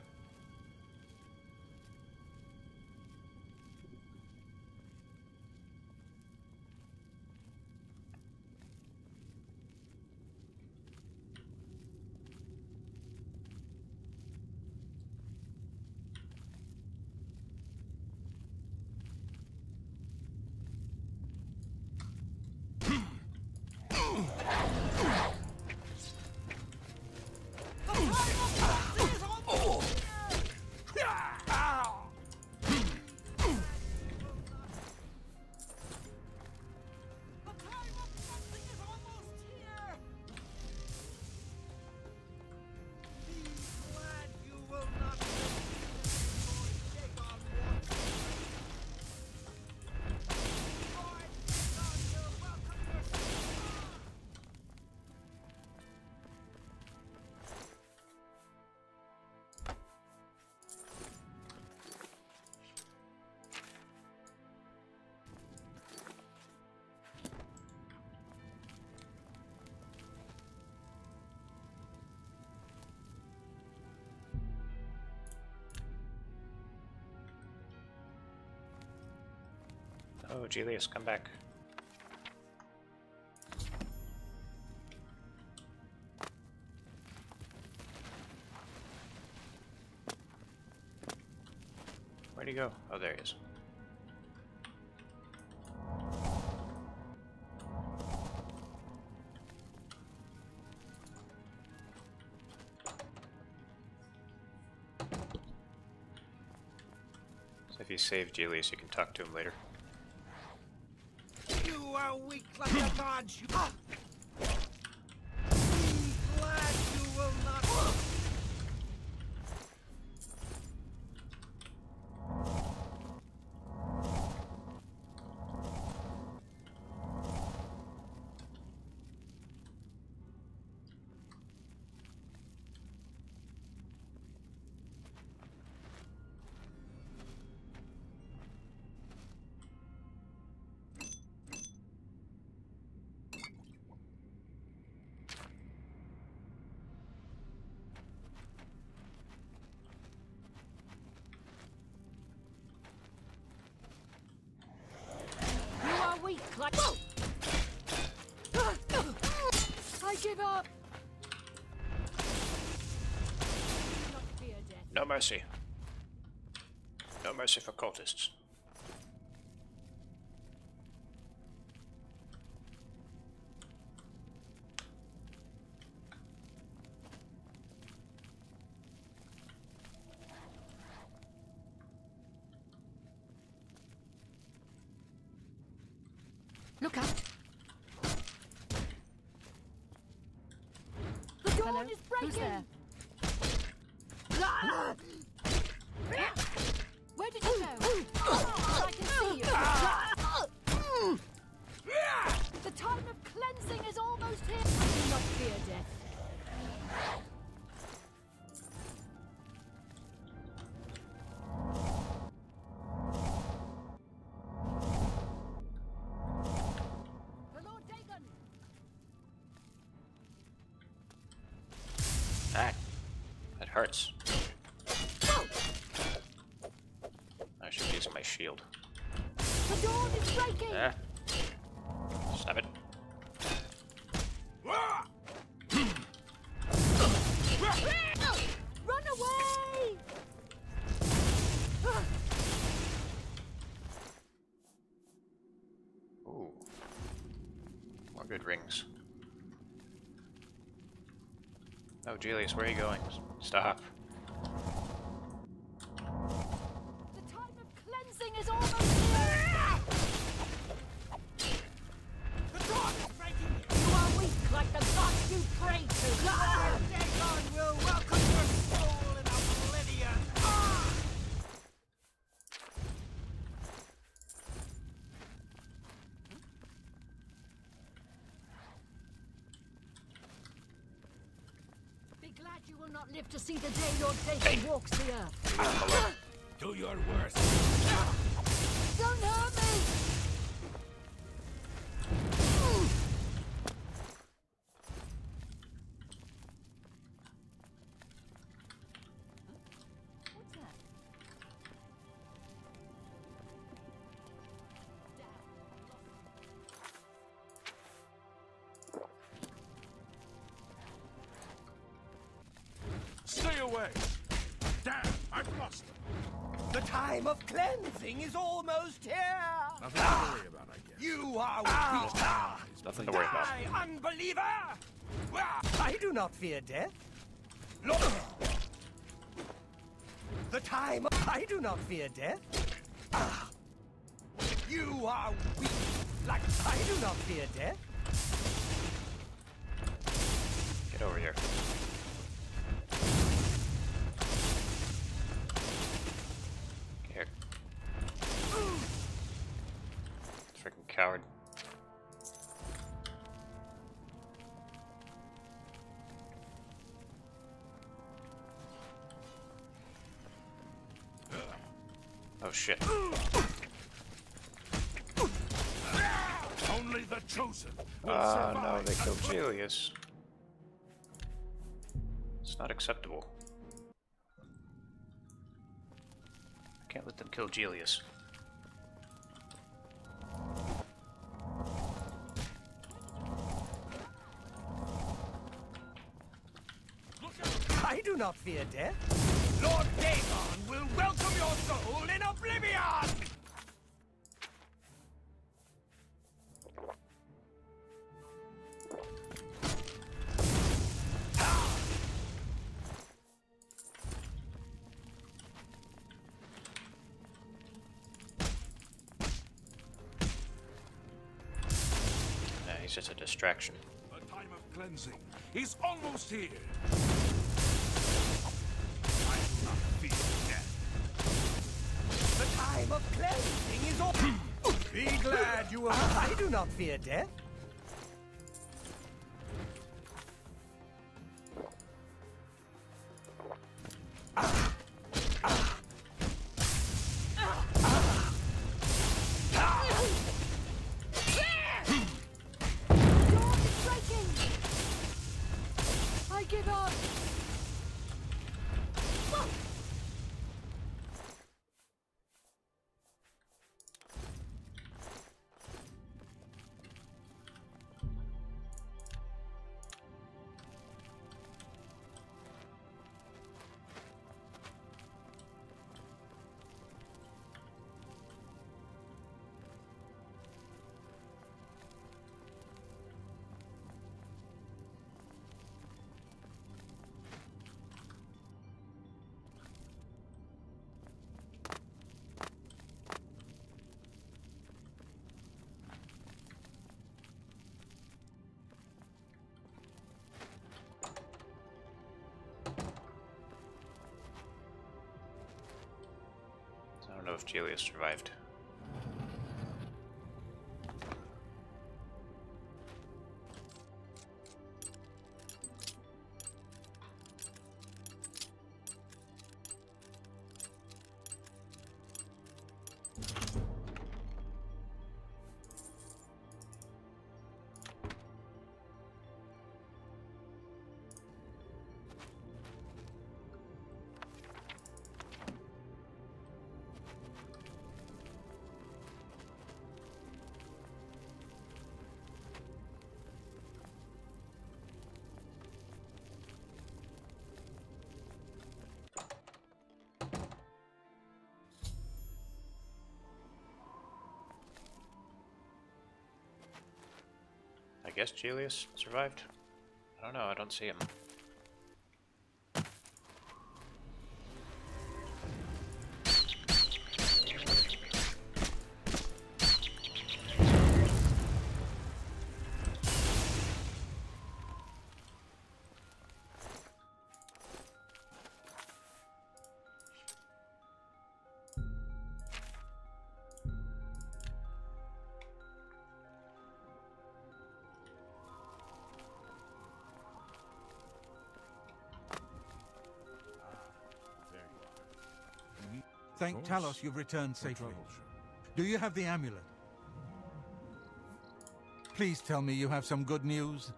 Oh, Julius, come back. he go? Oh, there he is. So if you save Julius, you can talk to him later. You are weak like the gods. Be glad you will not. Like I give up. No mercy. No mercy for cultists. Look out! The dawn is breaking! Where did you go? I can see you! The time of cleansing is almost here! I do not fear death. That hurts. I should use my shield. The dawn is breaking. There. Stop it. Run away! Ooh. More good rings. Oh, Julius, where are you going? Stop. The time of cleansing is almost here! The dawn is breaking. You are weak like the gods you pray to! Dagon will welcome your soul in Oblivion. You will not live to see the day Lord Dagon walks the earth. Do your worst. Don't hurt me! What's that? Stay away! Damn, I've lost them. The time of cleansing is almost here. Nothing to worry about, I guess. You are weak. Nothing to worry about. Die, unbeliever! I do not fear death. Lord. The time. I do not fear death. You are weak. Like I do not fear death. Get over here. Here. Freaking coward. Oh shit. Only the chosen will Oh survive. no, they killed Julius. It's not acceptable. I can't let them kill Julius. I do not fear death. Lord Dagon will welcome your soul in Oblivion! He's just a distraction. The time of cleansing is almost here. I do not fear death. The time of cleansing is all. Be glad you are. I do not fear death. I give up! I don't know if Julius survived. I guess Julius survived? I don't know, I don't see him. Thank Talos you've returned safely. Do you have the amulet? Please tell me you have some good news.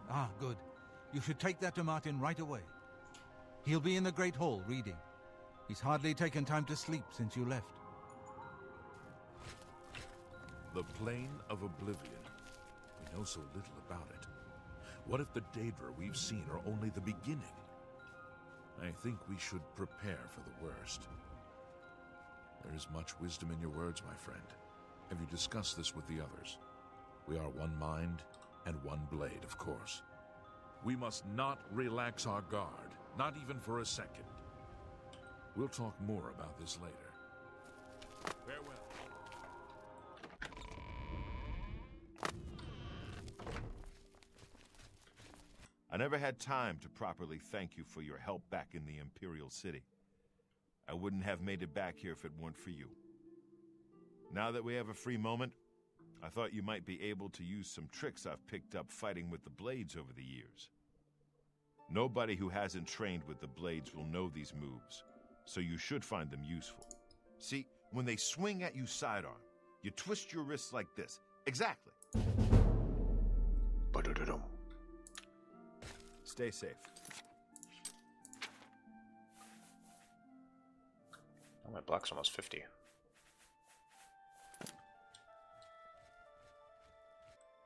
Ah, good. You should take that to Martin right away. He'll be in the Great Hall reading. He's hardly taken time to sleep since you left. The Plane of Oblivion. We know so little about it. What if the Daedra we've seen are only the beginning? I think we should prepare for the worst. There is much wisdom in your words, my friend. Have you discussed this with the others? We are one mind and one blade, of course. We must not relax our guard, not even for a second. We'll talk more about this later. Farewell. I never had time to properly thank you for your help back in the Imperial City. I wouldn't have made it back here if it weren't for you. Now that we have a free moment, I thought you might be able to use some tricks I've picked up fighting with the Blades over the years. Nobody who hasn't trained with the Blades will know these moves, so you should find them useful. See, when they swing at you sidearm, you twist your wrists like this. Exactly. Stay safe. Oh, my block's almost 50.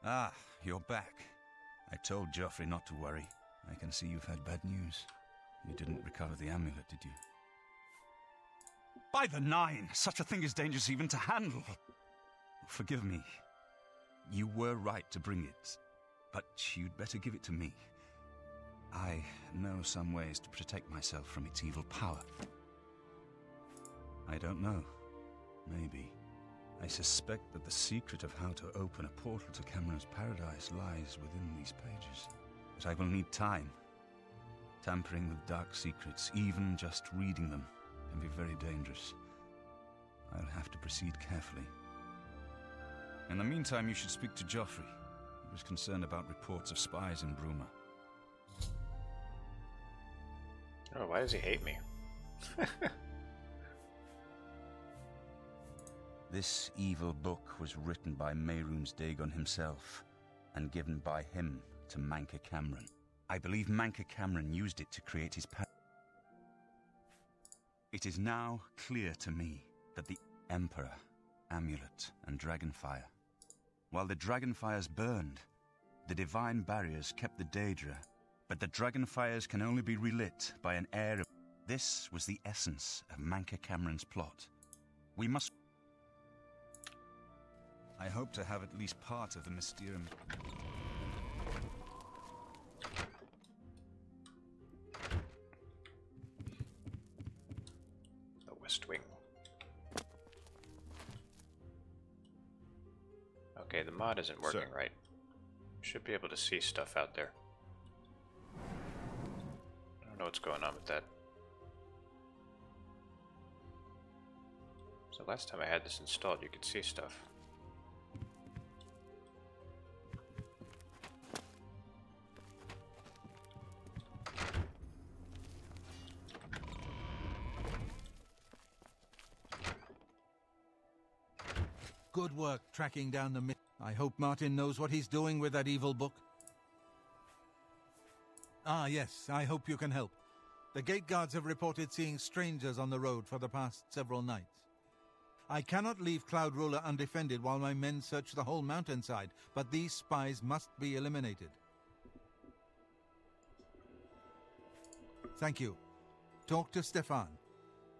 Ah, you're back. I told Joffrey not to worry. I can see you've had bad news. You didn't recover the amulet, did you? By the Nine, such a thing is dangerous even to handle. Forgive me. You were right to bring it, but you'd better give it to me. I know some ways to protect myself from its evil power. I don't know. Maybe. I suspect that the secret of how to open a portal to Cameron's paradise lies within these pages. But I will need time. Tampering with dark secrets, even just reading them, can be very dangerous. I'll have to proceed carefully. In the meantime, you should speak to Joffrey. He was concerned about reports of spies in Bruma. Oh, why does he hate me? This evil book was written by Mehrunes Dagon himself, and given by him to Manca Cameron. I believe Manca Cameron used it to create his power. It is now clear to me that the Emperor, Amulet, and Dragonfire. While the Dragonfires burned, the divine barriers kept the Daedra, but the Dragonfires can only be relit by an heir of... This was the essence of Manca Cameron's plot. We must... I hope to have at least part of the Mysterium... The West Wing. Okay, the mod isn't working right. Should be able to see stuff out there. I don't know what's going on with that. So last time I had this installed, you could see stuff. Good work tracking down the myth. I hope Martin knows what he's doing with that evil book. Ah, yes, I hope you can help. The gate guards have reported seeing strangers on the road for the past several nights. I cannot leave Cloud Ruler undefended while my men search the whole mountainside, but these spies must be eliminated. Thank you. Talk to Stefan.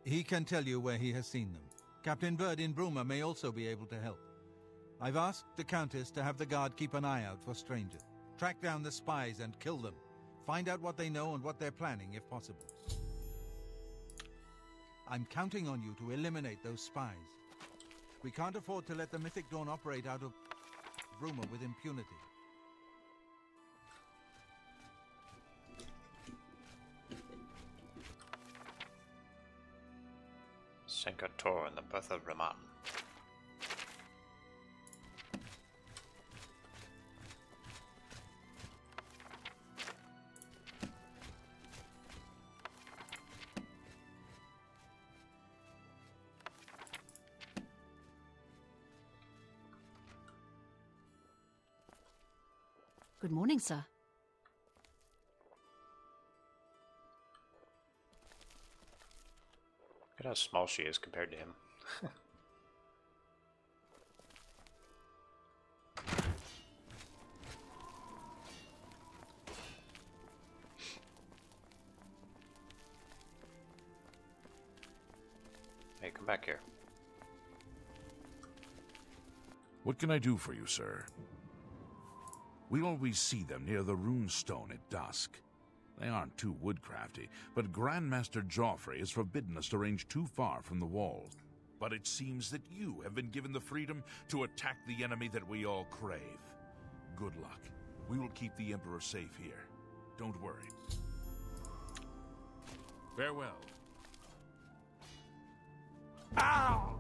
He can tell you where he has seen them. Captain Bird in Bruma may also be able to help. I've asked the Countess to have the guard keep an eye out for strangers. Track down the spies and kill them. Find out what they know and what they're planning, if possible. I'm counting on you to eliminate those spies. We can't afford to let the Mythic Dawn operate out of Bruma with impunity. Senkator and the Birth of Raman. Good morning, sir. Look at how small she is compared to him. Hey, come back here. What can I do for you, sir? We always see them near the rune stone at dusk. They aren't too woodcrafty, but Grandmaster Joffrey has forbidden us to range too far from the wall. But it seems that you have been given the freedom to attack the enemy that we all crave. Good luck. We will keep the Emperor safe here. Don't worry. Farewell. Ow!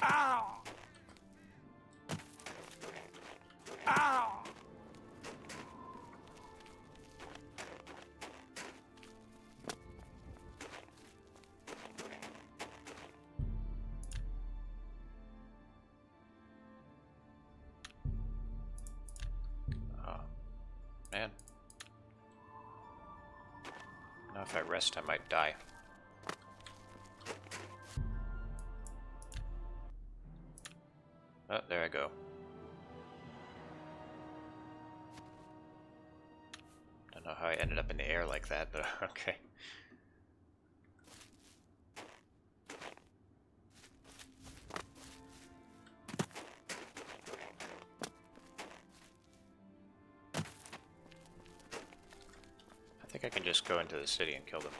Ow! Ow! Oh, man. Now if I rest, I might die. Oh, there I go. Don't know how I ended up in the air like that, but okay. I think I can just go into the city and kill them.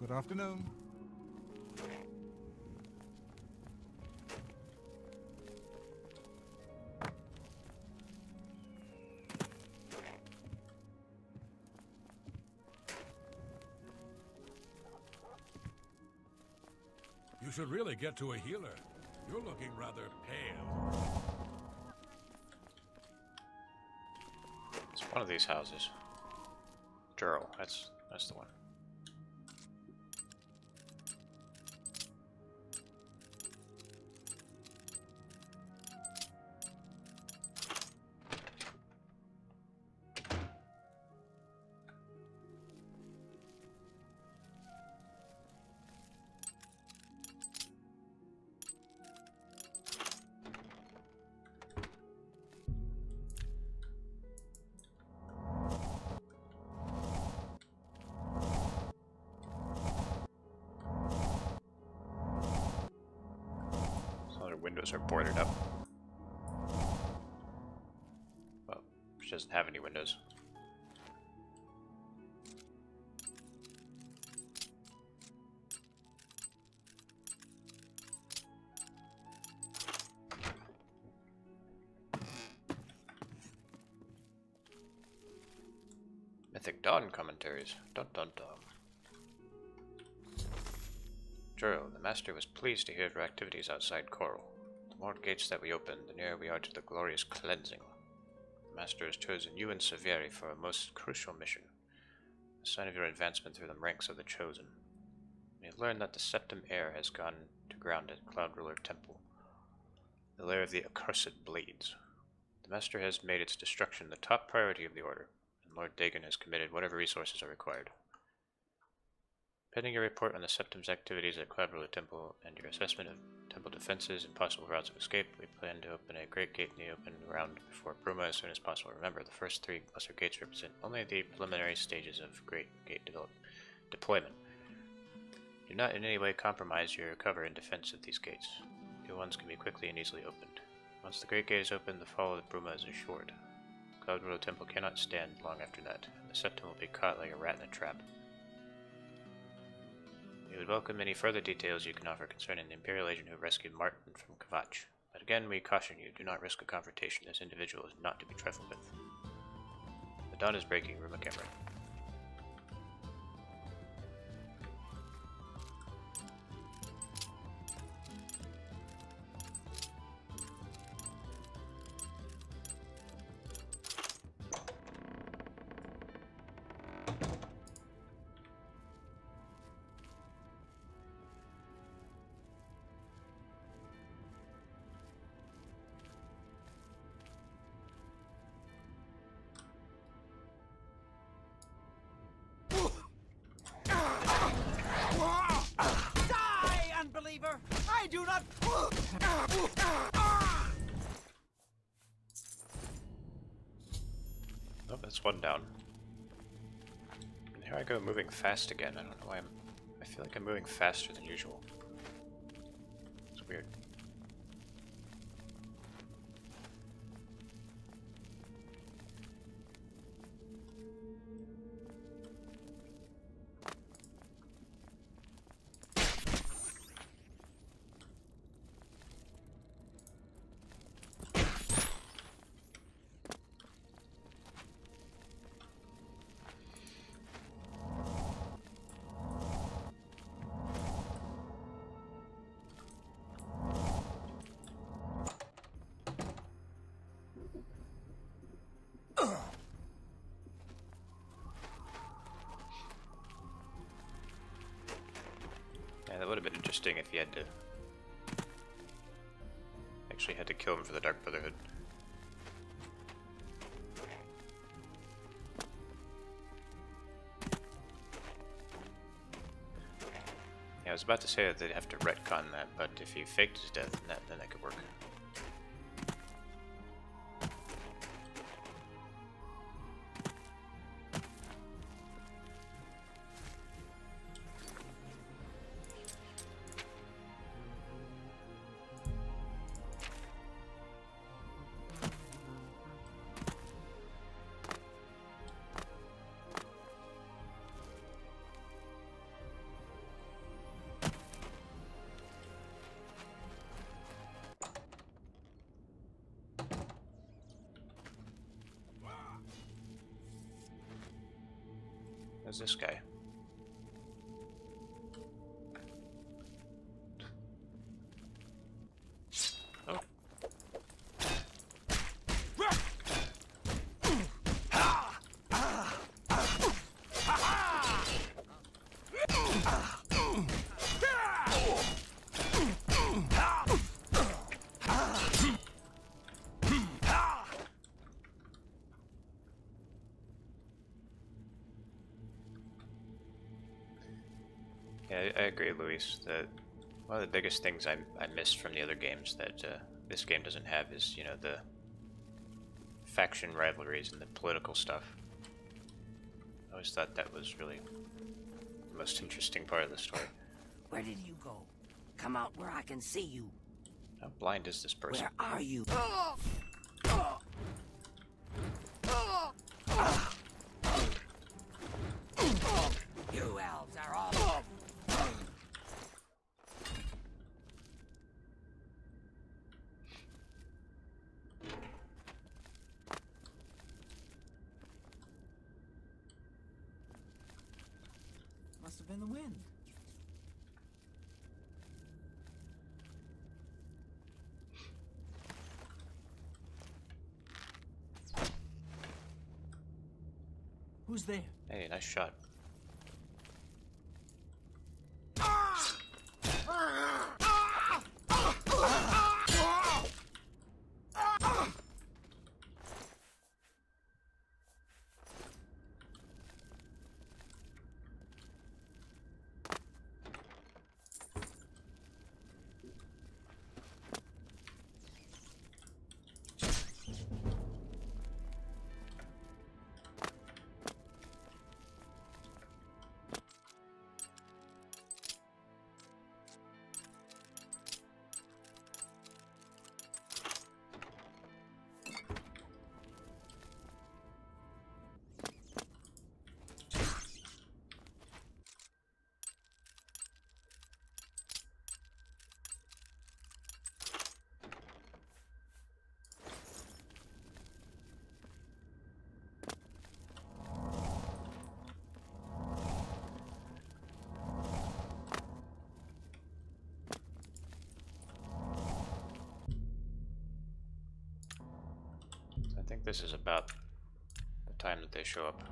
Good afternoon. You should really get to a healer. You're looking rather pale. It's one of these houses. Juro, that's the one. Windows are boarded up. Well, she doesn't have any windows. Mythic Dawn commentaries. Dun dun dun. Juro, the Master was pleased to hear of your activities outside Coral. The more gates that we open, the nearer we are to the glorious cleansing. The Master has chosen you and Severi for a most crucial mission, a sign of your advancement through the ranks of the Chosen. We have learned that the Septim Heir has gone to ground at Cloud Ruler Temple, the lair of the accursed blades. The Master has made its destruction the top priority of the Order, and Lord Dagon has committed whatever resources are required. Pending your report on the Septim's activities at Cloud Ruler Temple and your assessment of temple defenses and possible routes of escape, we plan to open a great gate in the open ground before Bruma as soon as possible. Remember, the first 3 lesser gates represent only the preliminary stages of great gate deployment. Do not in any way compromise your cover in defense of these gates. New ones can be quickly and easily opened. Once the great gate is opened, the fall of Bruma is assured. Cloud Ruler Temple cannot stand long after that, and the Septim will be caught like a rat in a trap. We would welcome any further details you can offer concerning the Imperial agent who rescued Martin from Kvatche. But again, we caution you, do not risk a confrontation. This individual is not to be trifled with. The dawn is breaking, Bruma Cameron. I do not. Oh, that's one down. And here I go moving fast again. I don't know why I feel like I'm moving faster than usual. It's weird. Yeah, that would have been interesting if you had to actually had to kill him for the Dark Brotherhood. Yeah, I was about to say that they'd have to retcon that, but if he faked his death, then that could work. Who's this guy? Oh. Yeah, I agree, Luis, that one of the biggest things I missed from the other games that this game doesn't have is, you know, the faction rivalries and the political stuff. I always thought that was really the most interesting part of the story. Where did you go? Come out where I can see you. How blind is this person? Where are you? You elves are all... Must have been the wind. Who's there? Hey, nice shot. I think this is about the time that they show up.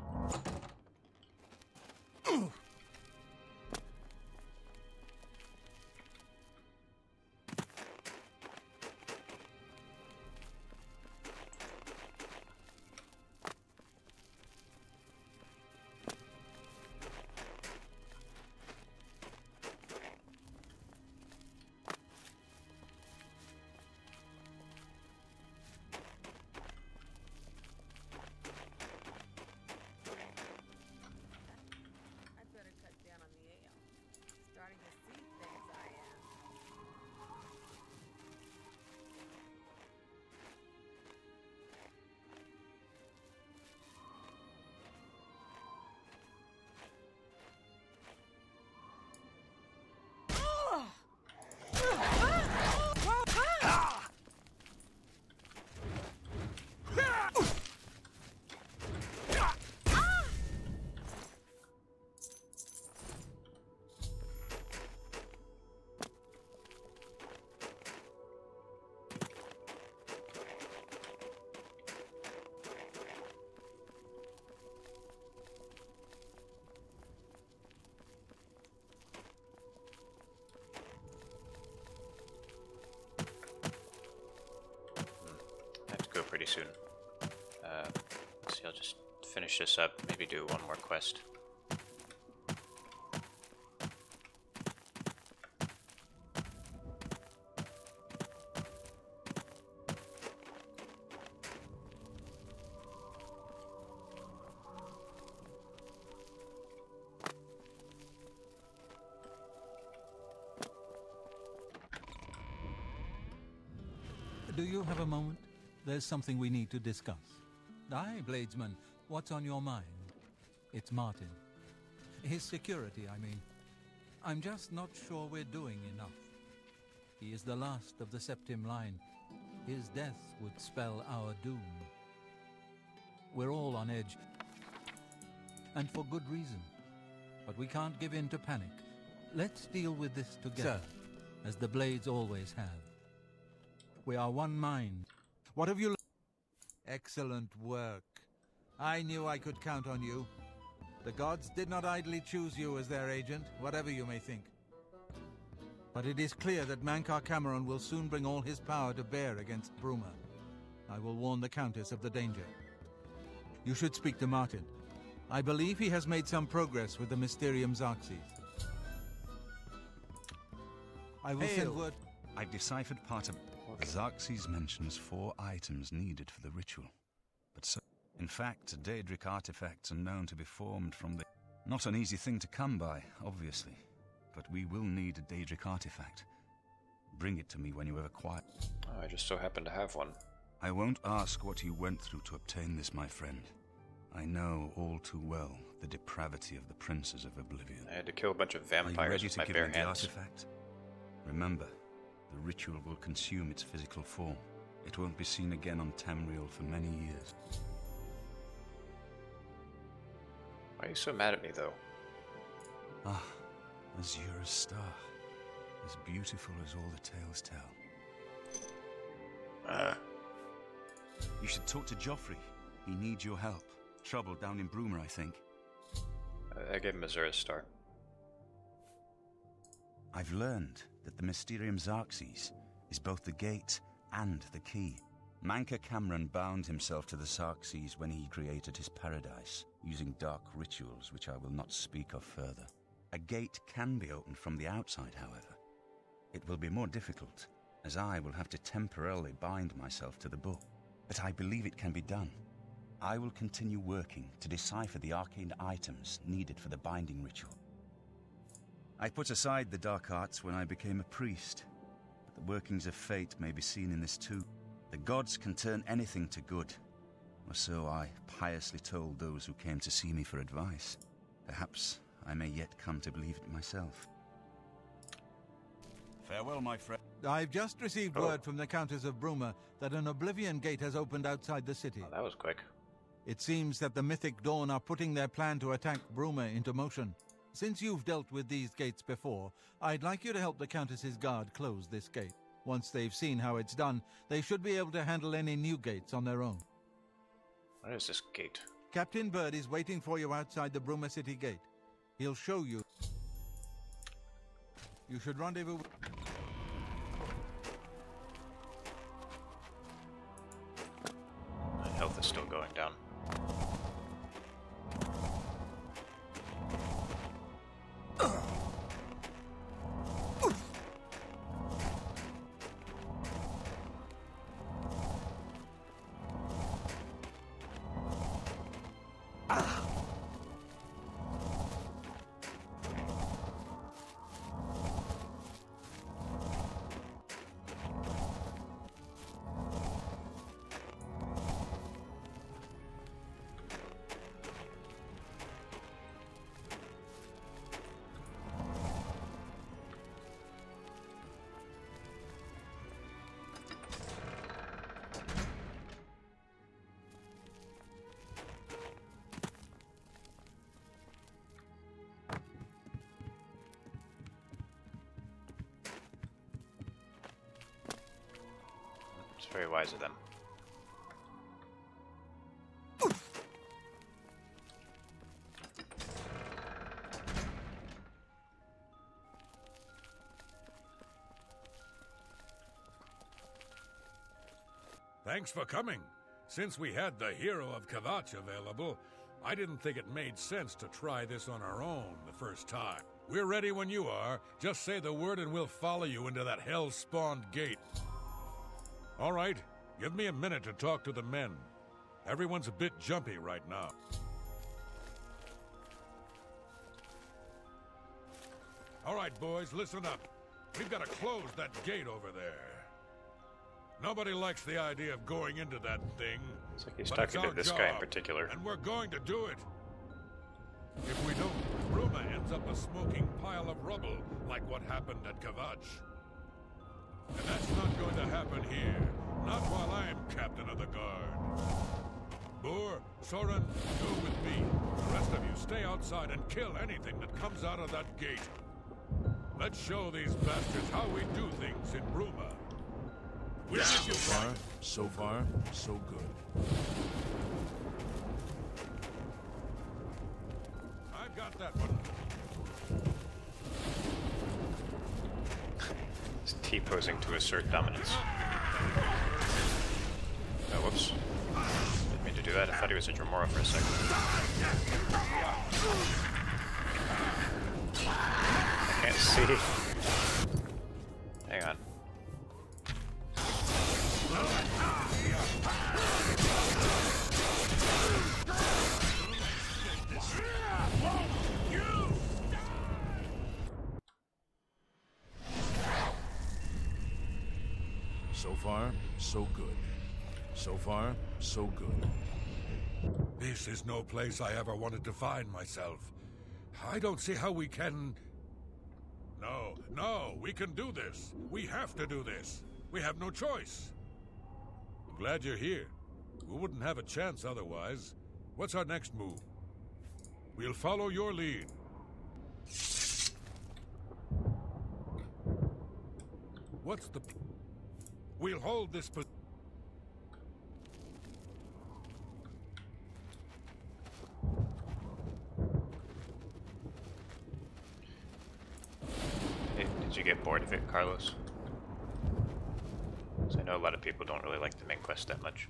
pretty soon. Let's see, I'll just finish this up, maybe do one more quest. Do you have a moment? There's something we need to discuss. Aye, Bladesman, what's on your mind? It's Martin. His security, I mean. I'm just not sure we're doing enough. He is the last of the Septim line. His death would spell our doom. We're all on edge. And for good reason. But we can't give in to panic. Let's deal with this together, as the Blades always have. We are one mind. What have you learned? Excellent work. I knew I could count on you. The gods did not idly choose you as their agent, whatever you may think. But it is clear that Mankar Cameron will soon bring all his power to bear against Bruma. I will warn the Countess of the danger. You should speak to Martin. I believe he has made some progress with the Mysterium Xarxes. I will send word... I've deciphered part of... Xarxes mentions 4 items needed for the ritual. But so... In fact, Daedric artifacts are known to be formed from the... Not an easy thing to come by, obviously. But we will need a Daedric artifact. Bring it to me when you have acquired... Oh, I just so happen to have one. I won't ask what you went through to obtain this, my friend. I know all too well the depravity of the princes of Oblivion. I had to kill a bunch of vampires with my bare hands. The artifact? Remember, the ritual will consume its physical form. It won't be seen again on Tamriel for many years. Why are you so mad at me, though? Ah, Azura's star. As beautiful as all the tales tell. You should talk to Joffrey. He needs your help. Trouble down in Bruma, I think. I gave him Azura's star. I've learned that the Mysterium Xarxes is both the gate and the key. Mankar Cameron bound himself to the Xarxes when he created his paradise, using dark rituals which I will not speak of further. A gate can be opened from the outside, however. It will be more difficult, as I will have to temporarily bind myself to the book. But I believe it can be done. I will continue working to decipher the arcane items needed for the binding ritual. I put aside the dark arts when I became a priest, but the workings of fate may be seen in this too. The gods can turn anything to good, or so I piously told those who came to see me for advice. Perhaps I may yet come to believe it myself. Farewell, my friend. I've just received word from the Countess of Bruma that an Oblivion gate has opened outside the city. Oh, that was quick. It seems that the Mythic Dawn are putting their plan to attack Bruma into motion. Since you've dealt with these gates before, I'd like you to help the Countess's guard close this gate. Once they've seen how it's done, they should be able to handle any new gates on their own. What is this gate? Captain Bird is waiting for you outside the Bruma City gate. He'll show you. You should rendezvous. My health is still going down. It's very wise of them. Thanks for coming. Since we had the hero of Kvatche available, I didn't think it made sense to try this on our own the first time. We're ready when you are. Just say the word and we'll follow you into that hell-spawned gate. All right, give me a minute to talk to the men. Everyone's a bit jumpy right now. All right, boys, listen up. We've got to close that gate over there. Nobody likes the idea of going into that thing. It's like he's talking to this guy in particular. And we're going to do it. If we don't, Bruma ends up a smoking pile of rubble, like what happened at Kvatche. And that's not going to happen here. Not while I'm captain of the guard. Boor, Soren, go with me. The rest of you stay outside and kill anything that comes out of that gate. Let's show these bastards how we do things in Bruma. So far, so good. I've got that one. He's T-posing to assert dominance. Oh, whoops. Didn't mean to do that. I thought he was a Dremora for a second. I can't see. Hang on. So far, so good. So far, so good. This is no place I ever wanted to find myself. I don't see how we can... No, we can do this. We have to do this. We have no choice. I'm glad you're here. We wouldn't have a chance otherwise. What's our next move? We'll follow your lead. What's the... We'll hold this position. Hey, did you get bored of it, Carlos? Because I know a lot of people don't really like the main quest that much.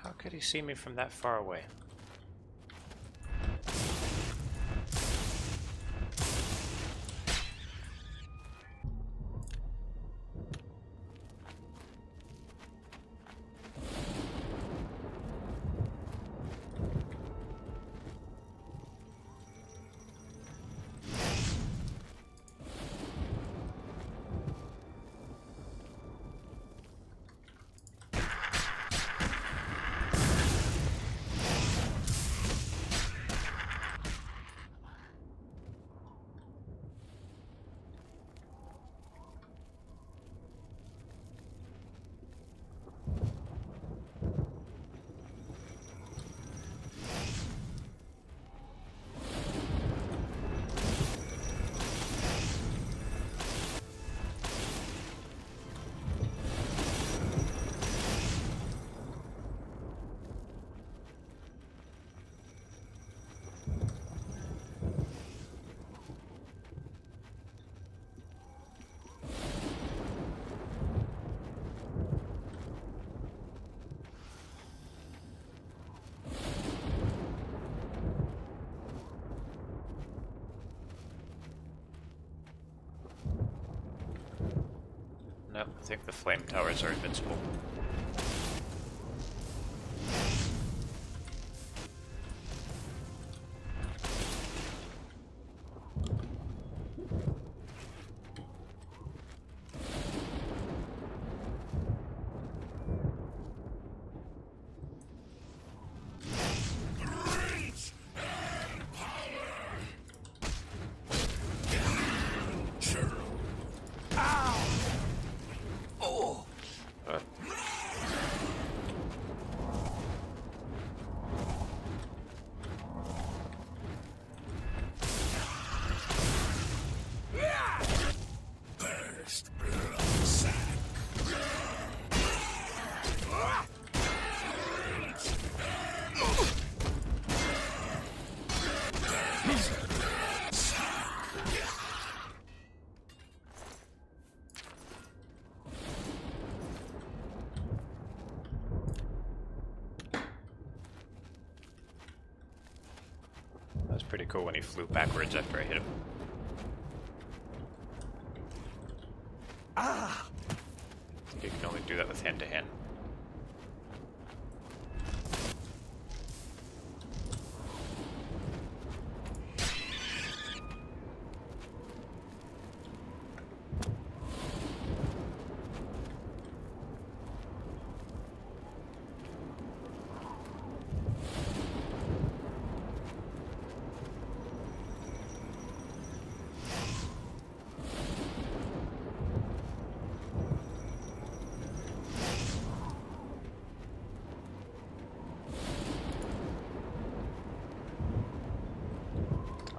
How could he see me from that far away? Nope, I think the flame towers are invincible. That was pretty cool when he flew backwards after I hit him. Ah! You can only do that with hand-to-hand.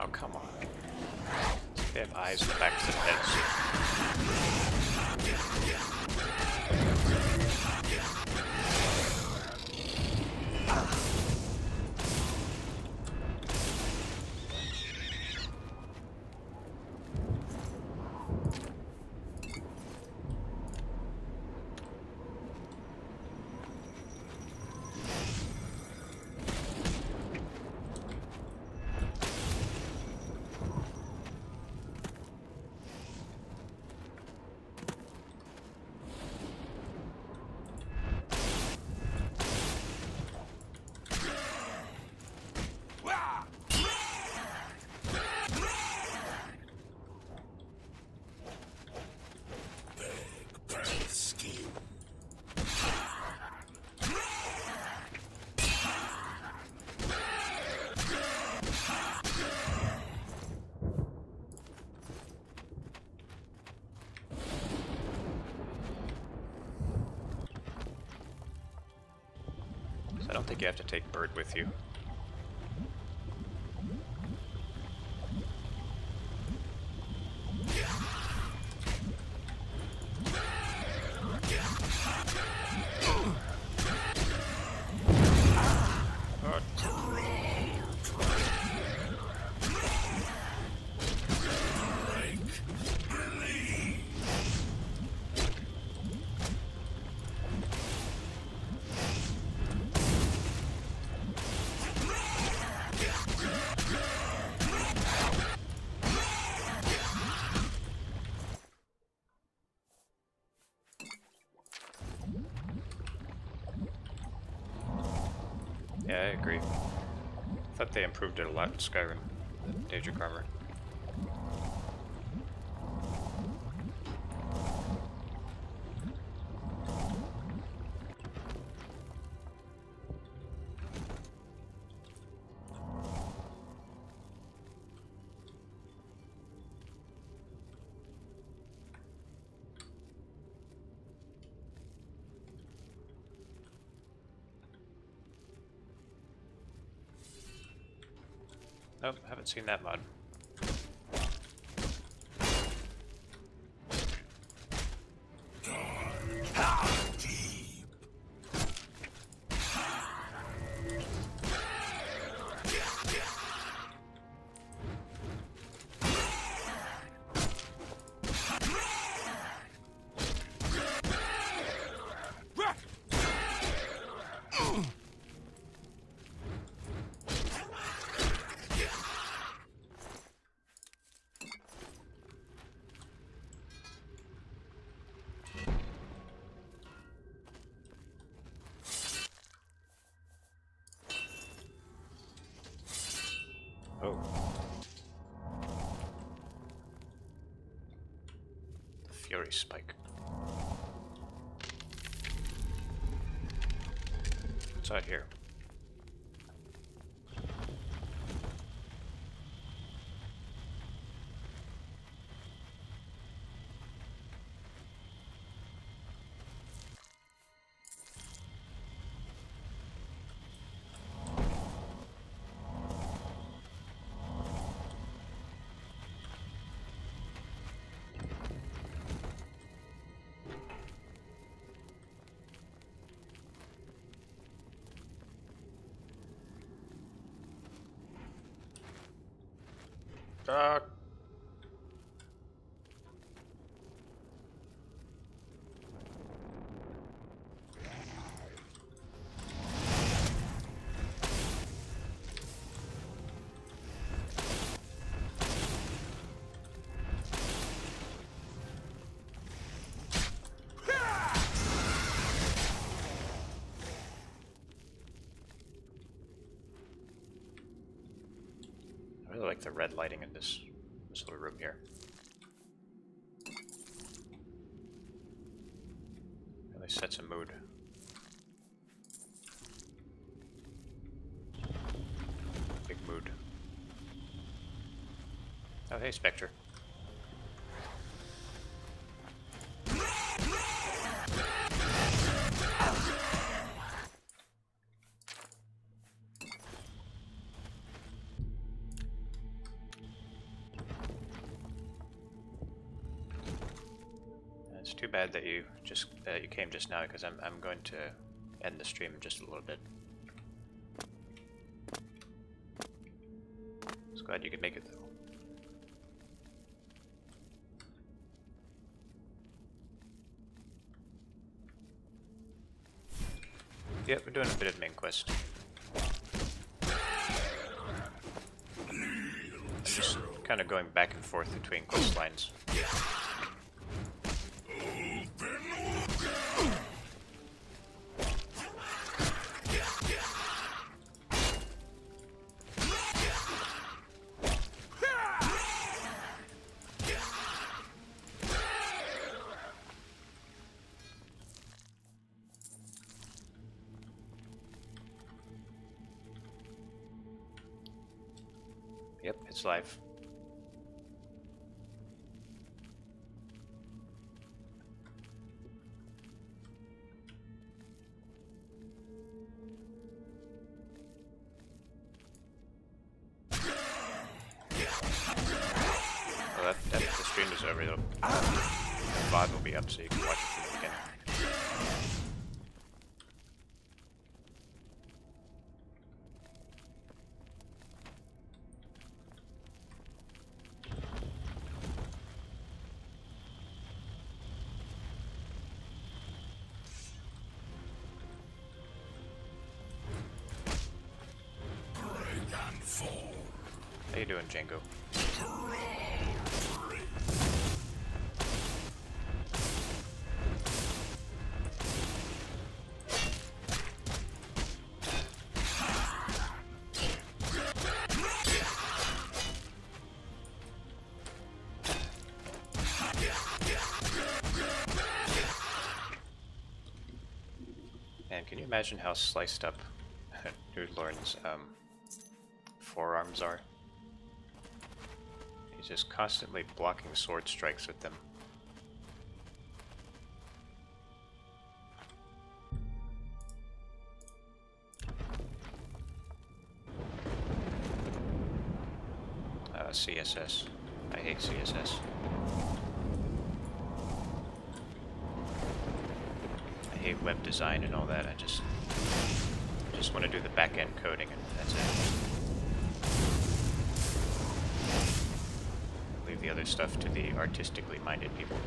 Oh, come on. They have eyes in the backs of their heads. I don't think you have to take Bird with you. Yeah, I agree. I thought they improved it a lot in Skyrim, the Daedric armor. Nope, haven't seen that mod. Oh. The Fury Spike. What's out here? I really like the red lighting in this little room here. Really sets a mood. Big mood. Oh, hey, Spectre. It's too bad that you came just now, because I'm going to end the stream in just a little bit. Just glad you could make it though. Yep, we're doing a bit of main quest. I'm just kind of going back and forth between quest lines. Yep, it's live. Well, after the stream is over, the VOD will be up, so you can watch it from the beginning. How you doing, Django? Man, can you imagine how sliced up Noodlorn's forearms are? He's just constantly blocking sword strikes with them. CSS. I hate CSS. I hate web design and all that. I just want to do the back-end coding and that's it. Leave the other stuff to the artistically minded people.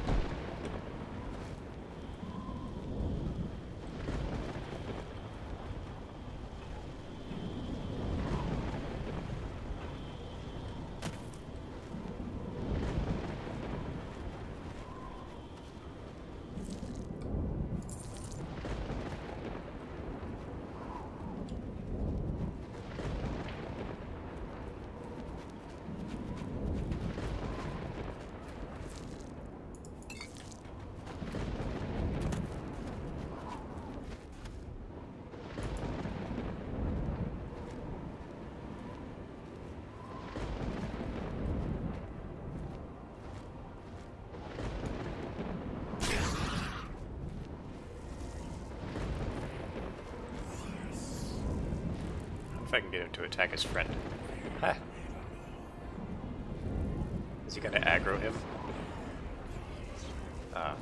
if I can get him to attack his friend. Ha! Is he gonna aggro him? Oh,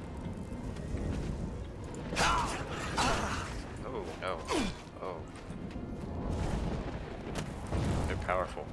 no. Oh. They're powerful.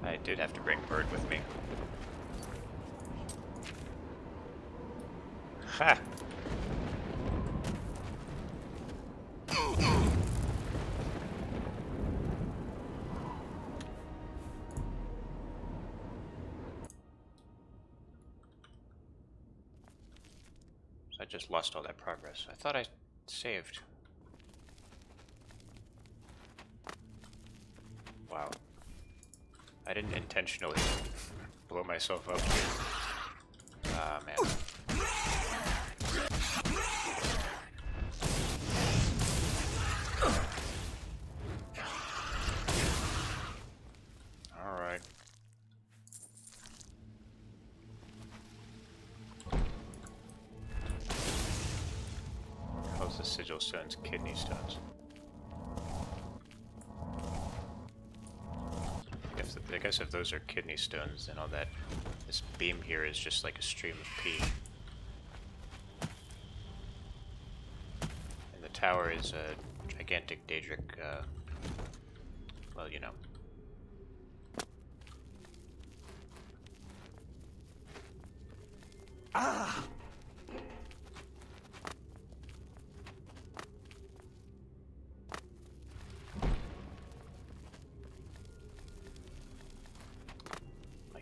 I did have to bring Bird with me. Ha! So I just lost all that progress. I thought I saved. Wow. I didn't intentionally blow myself up. Ah, man. Alright. How's the sigil stones? Kidney stones. I guess if those are kidney stones, then all that, this beam here is just like a stream of pee. And the tower is a gigantic Daedric, well, you know. Ah!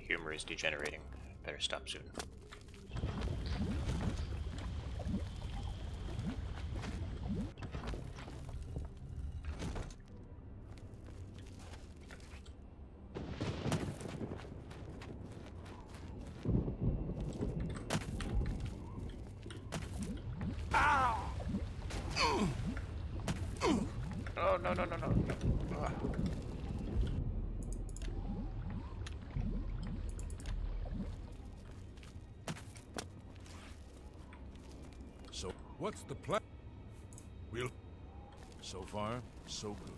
Humor is degenerating. Better stop soon. Oh, no, no, no, no, no. Ugh. So, what's the plan? We'll... So far, so good.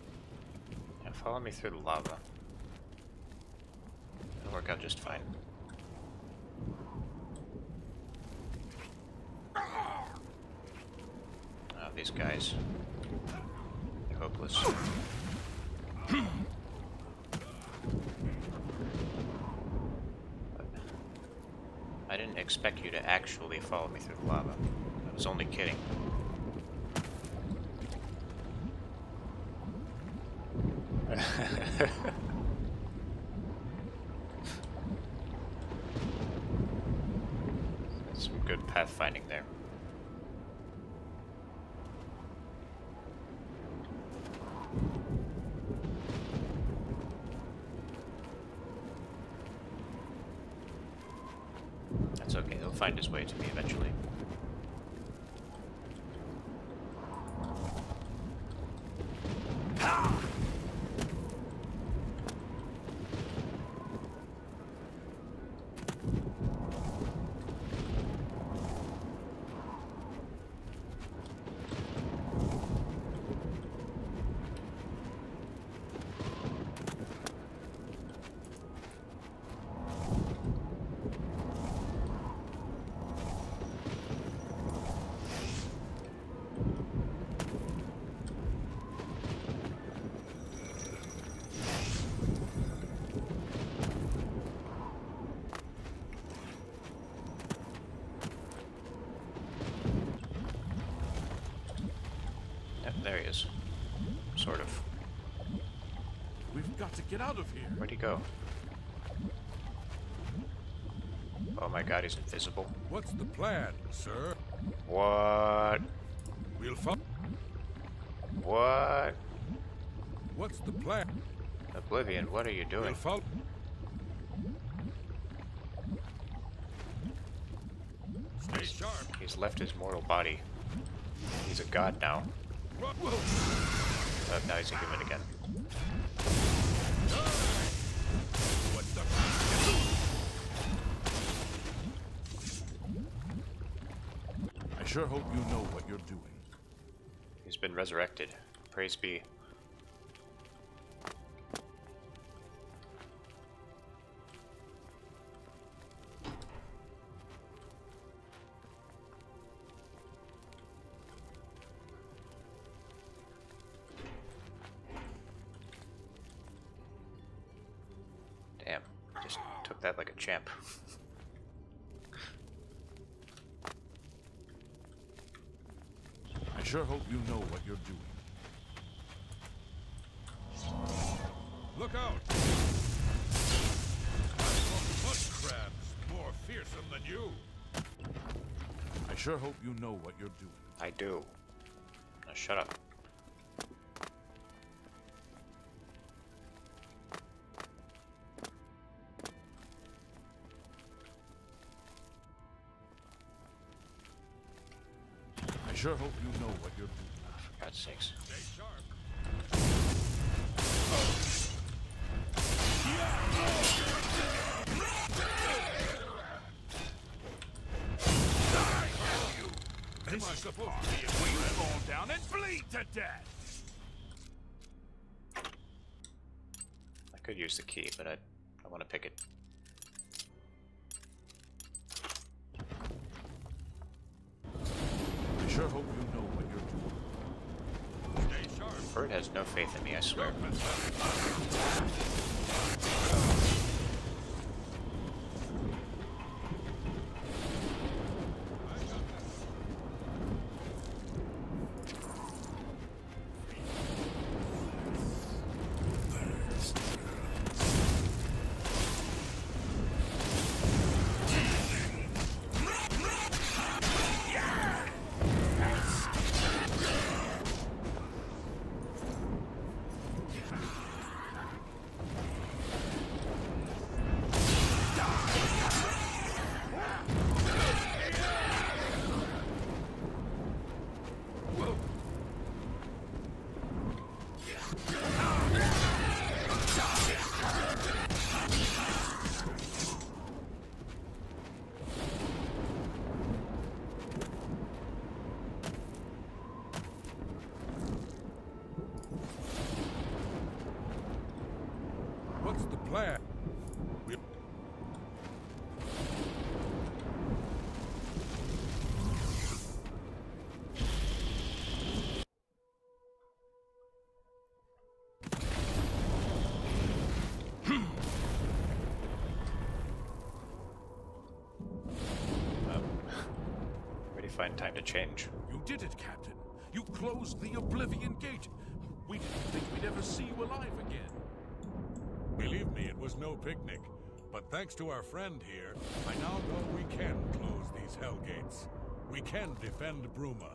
Yeah, follow me through the lava. It'll work out just fine. Oh, these guys. They're hopeless. I didn't expect you to actually follow me through the lava. I was only kidding. Some good pathfinding there. That's okay, he'll find his way to me eventually. there he is. Sort of. We've got to get out of here. Where'd he go? Oh my god, he's invisible. What's the plan, sir? What? We'll follow. What? What's the plan? Oblivion, what are you doing? We'll follow. Stay sharp. He's left his mortal body. He's a god now. Oh, now he's a human again. What's the I sure hope you know what you're doing. He's been resurrected. Praise be. Damn, just took that like a champ. I sure hope you know what you're doing. Look out! Mud crabs, more fearsome than you. I sure hope you know what you're doing. I do. Now shut up. I sure hope you know what you're doing. Oh, for God's sakes. Stay sharp. Am I supposed to be a we fall down and bleed to death? I could use the key, but I want to pick it. I sure hope you know what you're doing. Stay sharp. Bird has no faith in me, I swear. What's the plan? Where do you find time to change? You did it, Captain. You closed the Oblivion gate. We didn't think we'd ever see you alive again. Believe me, it was no picnic. But thanks to our friend here, I now know we can close these hell gates. We can defend Bruma.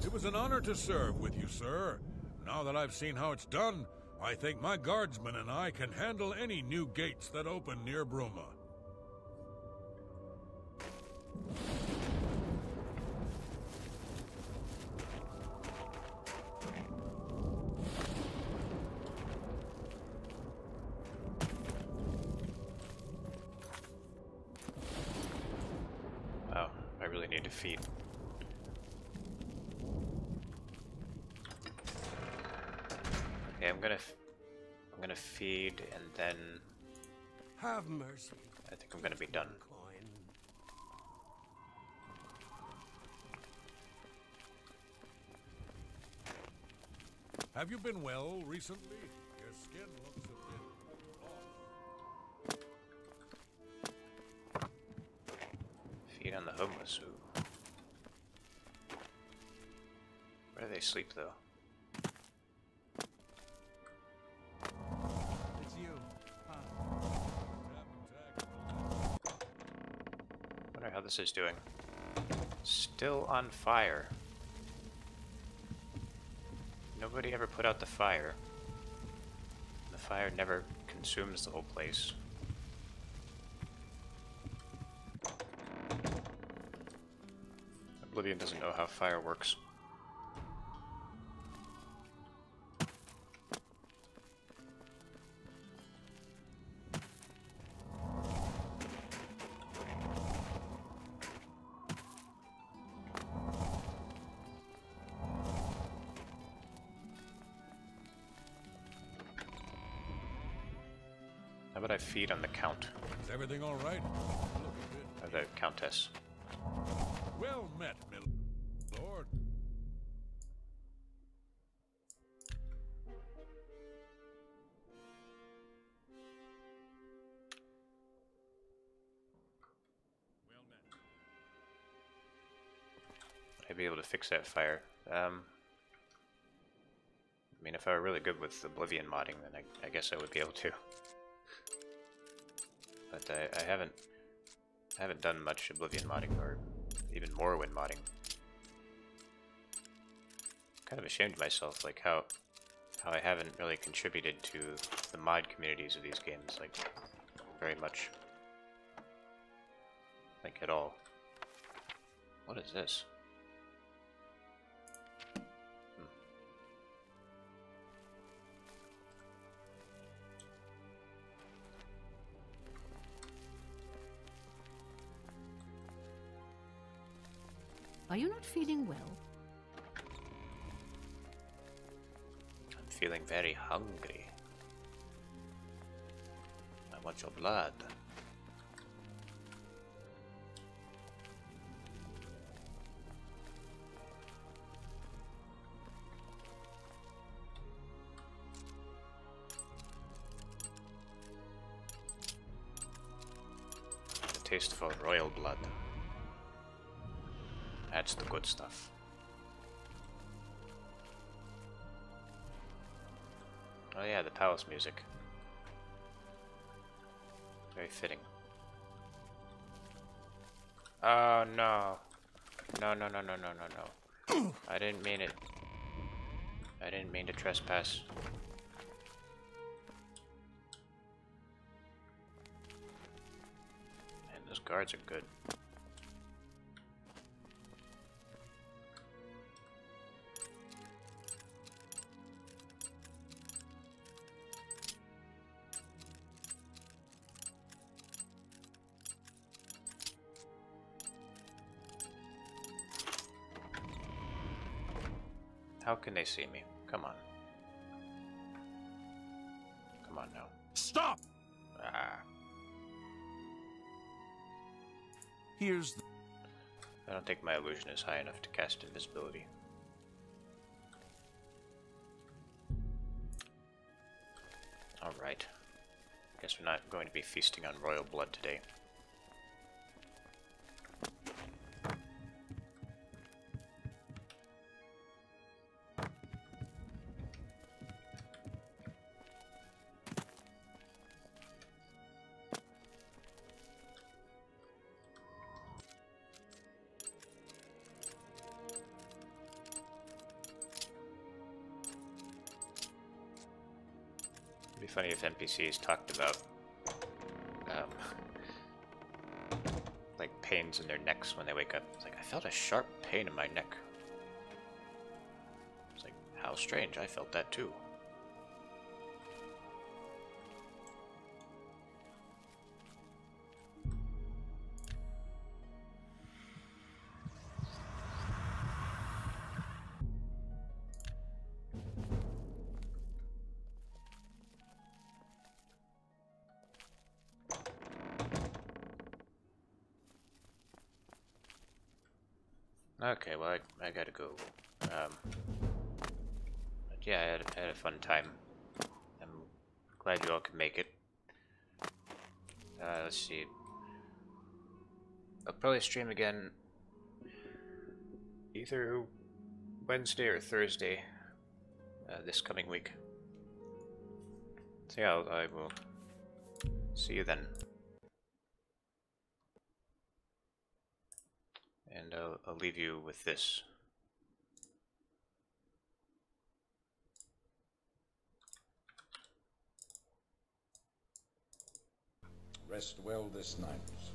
It was an honor to serve with you, sir. Now that I've seen how it's done, I think my guardsmen and I can handle any new gates that open near Bruma. Wow, I really need to feed. Okay, I'm gonna feed and then Have mercy. I think I'm gonna be done. Have you been well recently? Your skin looks a bit off. Feed on the homeless. Ooh. Where do they sleep, though? It's you. Wonder how this is doing. Still on fire. Nobody ever put out the fire. The fire never consumes the whole place. Oblivion doesn't know how fire works. How about I feed on the Count? Is everything all right? Or the Countess? Well met, my lord. I'd be able to fix that fire. I mean, if I were really good with Oblivion modding, then I guess I would be able to. But I haven't done much Oblivion modding or even Morrowind modding. Kind of ashamed of myself, like how I haven't really contributed to the mod communities of these games, like very much, like at all. What is this? Are you not feeling well? I'm feeling very hungry. I want your blood. The taste for royal blood. That's the good stuff. Oh yeah, the palace music. Very fitting. Oh no. No, no, no, no, no, no, no. I didn't mean it. I didn't mean to trespass. Man, those guards are good. How can they see me? Come on. Come on now. Stop! Ah. Here's the... I don't think my illusion is high enough to cast invisibility. Alright. Guess we're not going to be feasting on royal blood today. It'd be funny if NPCs talked about like pains in their necks when they wake up. It's like, I felt a sharp pain in my neck. It's like, how strange, I felt that too. Okay, well, I gotta go. But yeah, I had a fun time. I'm glad you all could make it. Let's see. I'll probably stream again either Wednesday or Thursday this coming week. So yeah, I will see you then. And I'll leave you with this. Rest well this night.